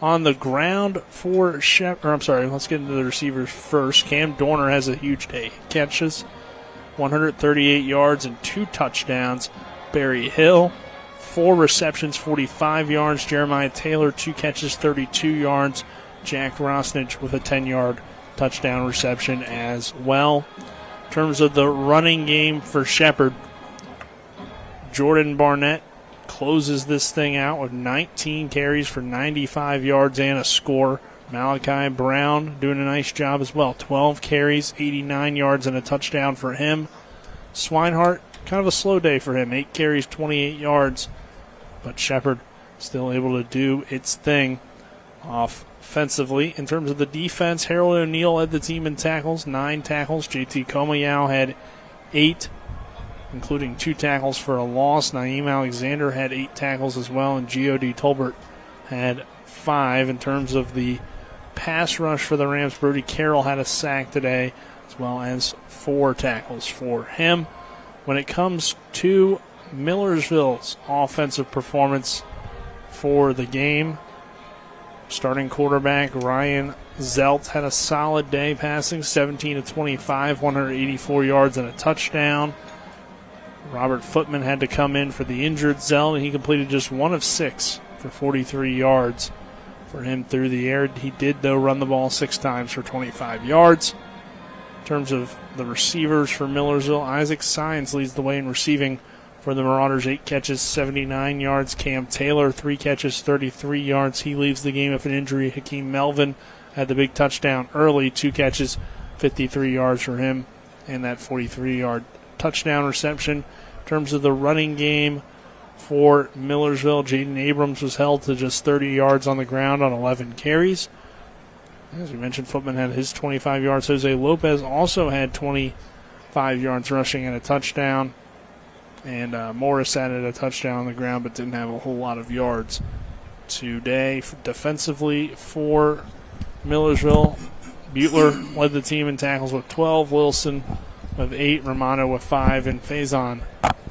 On the ground for Shepherd, let's get into the receivers first. Cam Dorner has a huge day. Catches 138 yards and 2 touchdowns. Barry Hill, 4 receptions, 45 yards. Jeremiah Taylor, 2 catches, 32 yards. Jack Rosnich with a 10-yard touchdown reception as well. In terms of the running game for Shepherd, Jordan Barnett closes this thing out with 19 carries for 95 yards and a score. Malachi Brown doing a nice job as well. 12 carries, 89 yards, and a touchdown for him. Swinehart, kind of a slow day for him. 8 carries, 28 yards. But Shepherd still able to do its thing offensively. In terms of the defense, Harold O'Neal led the team in tackles, 9 tackles. JT Komayao had 8, including 2 tackles for a loss. Naeem Alexander had 8 tackles as well, and G.O.D. Tolbert had 5. In terms of the pass rush for the Rams, Brody Carroll had a sack today, as well as 4 tackles for him. When it comes to Millersville's offensive performance for the game, starting quarterback Ryan Zelt had a solid day, passing 17-25, 184 yards and a touchdown. Robert Footman had to come in for the injured Zelt, and he completed just 1 of 6 for 43 yards for him through the air. He did, though, run the ball 6 times for 25 yards. In terms of the receivers for Millersville, Isaac Sines leads the way in receiving for the Marauders. 8 catches, 79 yards. Cam Taylor, 3 catches, 33 yards. He leaves the game with an injury. Hakeem Melvin had the big touchdown early, 2 catches, 53 yards for him, and that 43-yard touchdown reception. In terms of the running game for Millersville, Jaden Abrams was held to just 30 yards on the ground on 11 carries. As we mentioned, Footman had his 25 yards. Jose Lopez also had 25 yards rushing and a touchdown. And Morris added a touchdown on the ground but didn't have a whole lot of yards today. Defensively for Millersville, Butler led the team in tackles with 12, Wilson with 8, Romano with 5, and Faison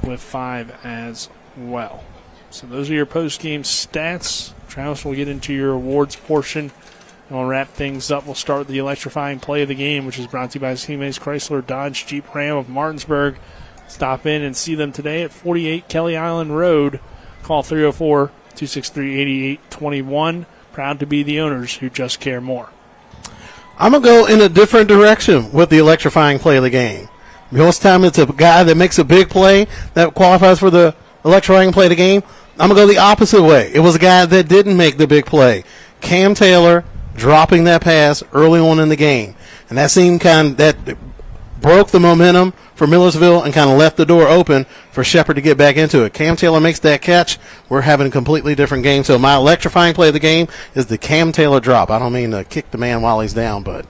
with 5 as well. So those are your post-game stats. Travis will get into your awards portion, and we'll wrap things up. We'll start with the electrifying play of the game, which is brought to you by Siemens Chrysler Dodge Jeep Ram of Martinsburg. Stop in and see them today at 48 Kelly Island Road. Call 304-263-8821. Proud to be the owners who just care more. I'm going to go in a different direction with the electrifying play of the game. Most time it's a guy that makes a big play that qualifies for the electrifying play of the game. I'm going to go the opposite way. It was a guy that didn't make the big play. Cam Taylor dropping that pass early on in the game. And that seemed that broke the momentum for Millersville and kind of left the door open for Shepherd to get back into it. Cam Taylor makes that catch. We're having a completely different game. So my electrifying play of the game is the Cam Taylor drop. I don't mean to kick the man while he's down, but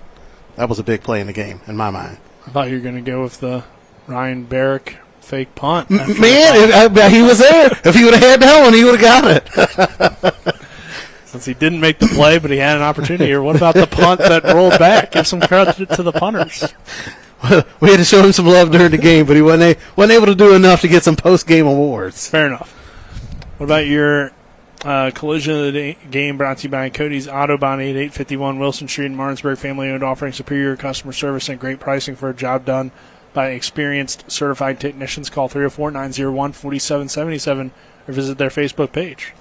that was a big play in the game in my mind. I thought you were going to go with the Ryan Barrick fake punt. Man, he was there. If he would have had that one, he would have got it. Since he didn't make the play, but he had an opportunity. Or what about the punt that rolled back? Give some credit to the punters. We had to show him some love during the game, but he wasn't able to do enough to get some post-game awards. Fair enough. What about your collision of the game brought to you by Cody's Auto Body at 851 Wilson Street in Martinsburg, family-owned, offering superior customer service and great pricing for a job done by experienced certified technicians. Call 304-901-4777 or visit their Facebook page.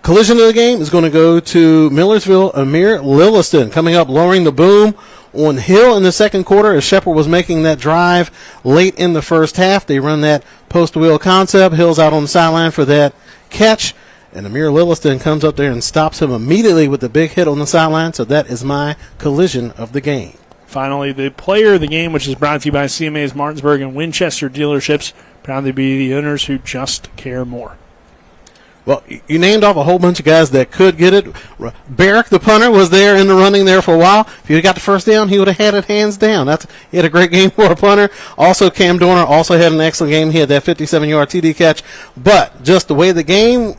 Collision of the game is going to go to Millersville, Amir Lilliston, coming up, lowering the boom on Hill in the second quarter as Shepherd was making that drive late in the first half. They run that post-wheel concept. Hill's out on the sideline for that catch, and Amir Lilliston comes up there and stops him immediately with the big hit on the sideline. So that is my collision of the game. Finally, the player of the game, which is brought to you by CMA's Martinsburg and Winchester dealerships. Proud to be the owners who just care more. Well, you named off a whole bunch of guys that could get it. Barrick, the punter, was there in the running there for a while. If he had got the first down, he would have had it hands down. He had a great game for a punter. Also, Cam Dorner also had an excellent game. He had that 57-yard TD catch. But just the way the game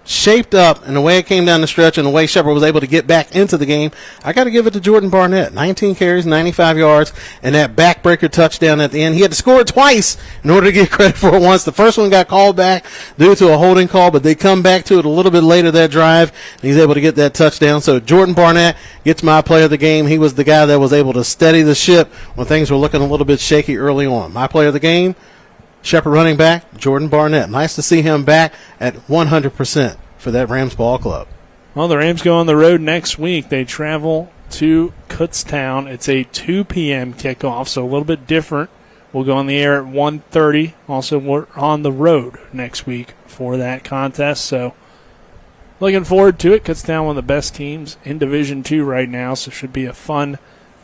shaped up and the way it came down the stretch and the way Shepherd was able to get back into the game, I got to give it to Jordan Barnett. 19 carries, 95 yards, and that backbreaker touchdown at the end. He had to score it twice in order to get credit for it once. The first one got called back due to a holding call, but they come back to it a little bit later that drive, and he's able to get that touchdown. So Jordan Barnett gets my player of the game. He was the guy that was able to steady the ship when things were looking a little bit shaky early on. My player of the game, Shepherd running back, Jordan Barnett. Nice to see him back at 100% for that Rams ball club. Well, the Rams go on the road next week. They travel to Kutztown. It's a 2 p.m. kickoff, so a little bit different. We'll go on the air at 1:30. Also, we're on the road next week for that contest, so looking forward to it. Kutztown, one of the best teams in Division II right now, so it should be a fun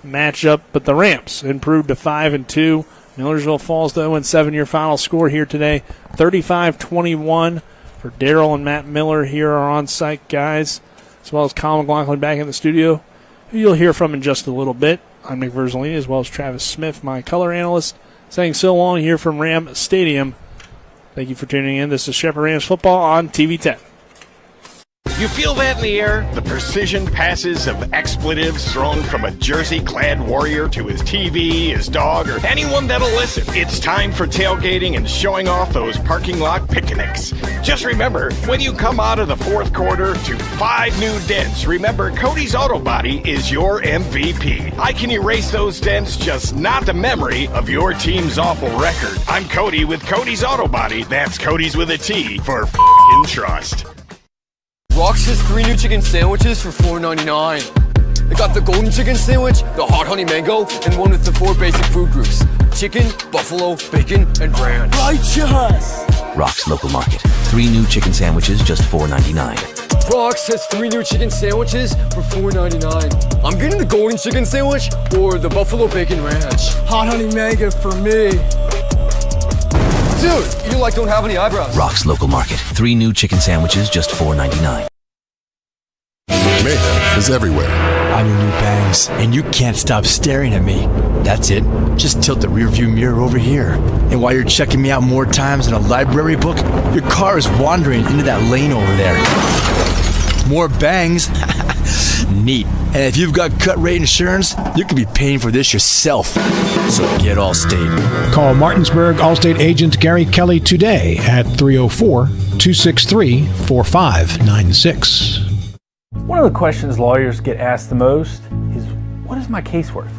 matchup. But the Rams improved to 5-2. Millersville falls to 0-7. Your final score here today, 35-21 for Daryl and Matt Miller. Here are on-site guys, as well as Colin McLaughlin back in the studio, who you'll hear from in just a little bit. I'm Nick Verzolini, as well as Travis Smith, my color analyst, saying so long here from Ram Stadium. Thank you for tuning in. This is Shepherd Rams football on TV 10. You feel that in the air? The precision passes of expletives thrown from a jersey-clad warrior to his TV, his dog, or anyone that'll listen. It's time for tailgating and showing off those parking lot picnics. Just remember, when you come out of the fourth quarter to 5 new dents, remember Cody's Auto Body is your MVP. I can erase those dents, just not the memory of your team's awful record. I'm Cody with Cody's Auto Body. That's Cody's with a T for f***ing trust. Rox has 3 new chicken sandwiches for $4.99. They got the golden chicken sandwich, the hot honey mango, and one with the 4 basic food groups: chicken, buffalo, bacon, and ranch. Righteous! Rock's Local Market. 3 new chicken sandwiches, just $4.99. Rox has 3 new chicken sandwiches for $4.99. I'm getting the golden chicken sandwich or the buffalo bacon ranch. Hot honey mango for me. Dude, you don't have any eyebrows. Rock's Local Market. 3 new chicken sandwiches, just $4.99. Mayhem is everywhere. I'm your new bangs, and you can't stop staring at me. That's it. Just tilt the rearview mirror over here. And while you're checking me out more times than a library book, your car is wandering into that lane over there. More bangs. Neat. And if you've got cut rate insurance, you could be paying for this yourself. So get Allstate. Call Martinsburg Allstate agent Gary Kelly today at 304-263-4596. One of the questions lawyers get asked the most is, what is my case worth?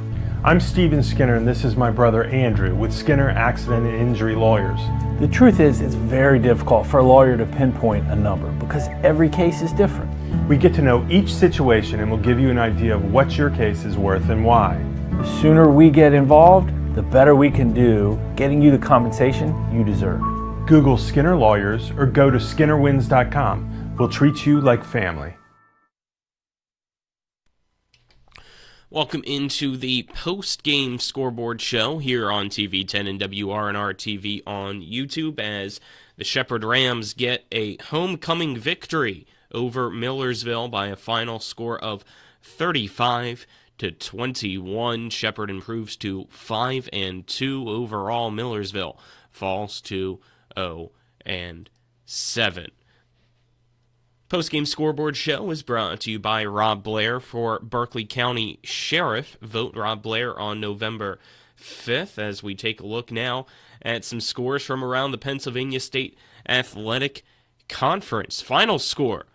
I'm Steven Skinner, and this is my brother Andrew with Skinner Accident and Injury Lawyers. The truth is, it's very difficult for a lawyer to pinpoint a number because every case is different. We get to know each situation and we'll give you an idea of what your case is worth and why. The sooner we get involved, the better we can do getting you the compensation you deserve. Google Skinner Lawyers or go to skinnerwins.com. We'll treat you like family. Welcome into the post-game scoreboard show here on TV10 and WRNR TV on YouTube as the Shepherd Rams get a homecoming victory over Millersville by a final score of 35-21. Shepherd improves to 5-2 overall. Millersville falls to 0-7. Postgame Scoreboard Show is brought to you by Rob Blair for Berkeley County Sheriff. Vote Rob Blair on November 5th as we take a look now at some scores from around the Pennsylvania State Athletic Conference. Final score,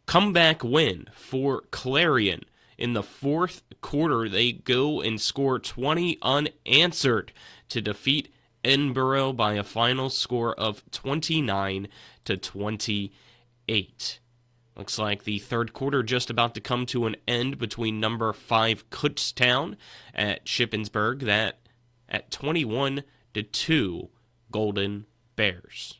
comeback win for Clarion. In the fourth quarter, they go and score 20 unanswered to defeat Edinburgh by a final score of 29-28. Looks like the third quarter just about to come to an end between number 5 Kutztown at Shippensburg, that at 21-2 Golden Bears.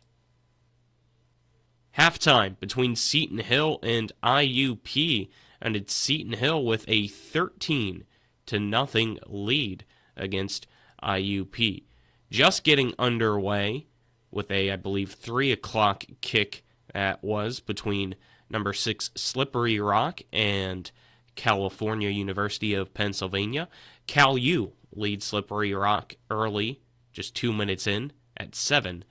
Halftime between Seton Hill and IUP, and it's Seton Hill with a 13-0 lead against IUP. Just getting underway with a, I believe, 3 o'clock kick that was between number 6 Slippery Rock and California University of Pennsylvania. Cal U leads Slippery Rock early, just 2 minutes in, at 7-0.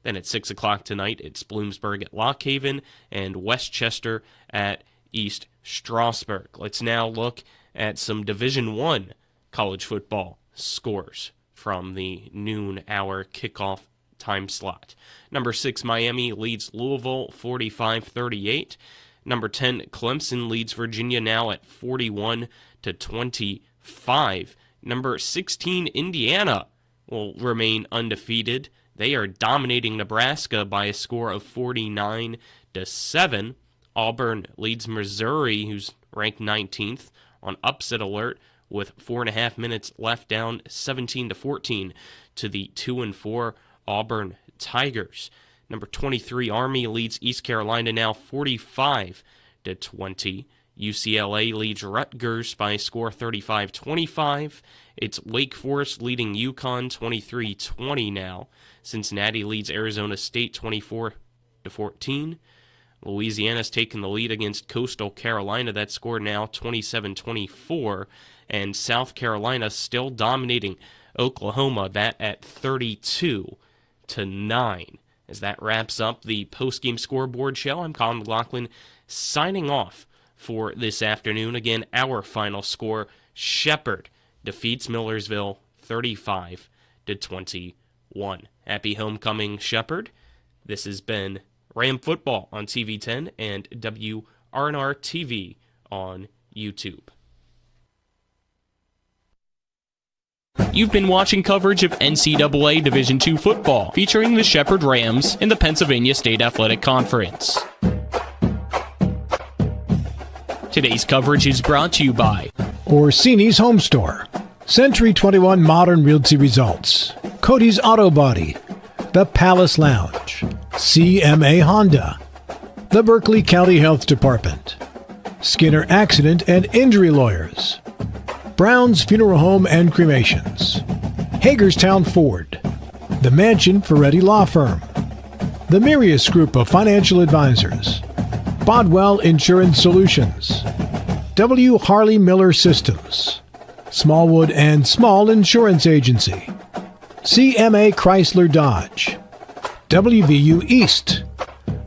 Then at 6 o'clock tonight, it's Bloomsburg at Lockhaven and Westchester at East Stroudsburg. Let's now look at some Division I college football scores from the noon hour kickoff time slot. Number 6 Miami leads Louisville 45-38. Number 10 Clemson leads Virginia now at 41-25. Number 16 Indiana will remain undefeated. They are dominating Nebraska by a score of 49-7. Auburn leads Missouri, who's ranked 19th, on upset alert with 4.5 minutes left, down 17-14 to the 2-4 Auburn Tigers. Number 23 Army leads East Carolina now 45-20. UCLA leads Rutgers by a score 35-25. It's Wake Forest leading UConn 23-20 now. Cincinnati leads Arizona State 24-14. Louisiana's taken the lead against Coastal Carolina. That score now 27-24. And South Carolina still dominating Oklahoma, that at 32-9. As that wraps up the post-game scoreboard show, I'm Colin McLaughlin signing off for this afternoon. Again, our final score, Shepherd defeats Millersville 35-21. Happy homecoming, Shepherd. This has been Ram Football on TV10 and WRNR TV on YouTube. You've been watching coverage of NCAA Division II football featuring the Shepherd Rams in the Pennsylvania State Athletic Conference. Today's coverage is brought to you by Orsini's Home Store, Century 21 Modern Realty Results, Cody's Auto Body, The Palace Lounge, CMA Honda, the Berkeley County Health Department, Skinner Accident and Injury Lawyers, Brown's Funeral Home and Cremations, Hagerstown Ford, the Mansion Ferretti Law Firm, the Mirius Group of Financial Advisors, Bodwell Insurance Solutions, W. Harley Miller Systems, Smallwood and Small Insurance Agency, CMA Chrysler Dodge, WVU East,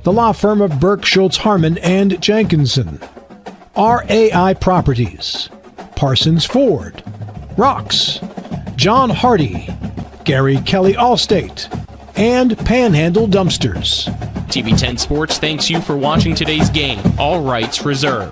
the law firm of Burke Schultz Harmon and Jenkinson, RAI Properties, Parsons Ford, Rocks, John Hardy, Gary Kelly Allstate, and Panhandle Dumpsters. TV 10 Sports thanks you for watching today's game. All rights reserved.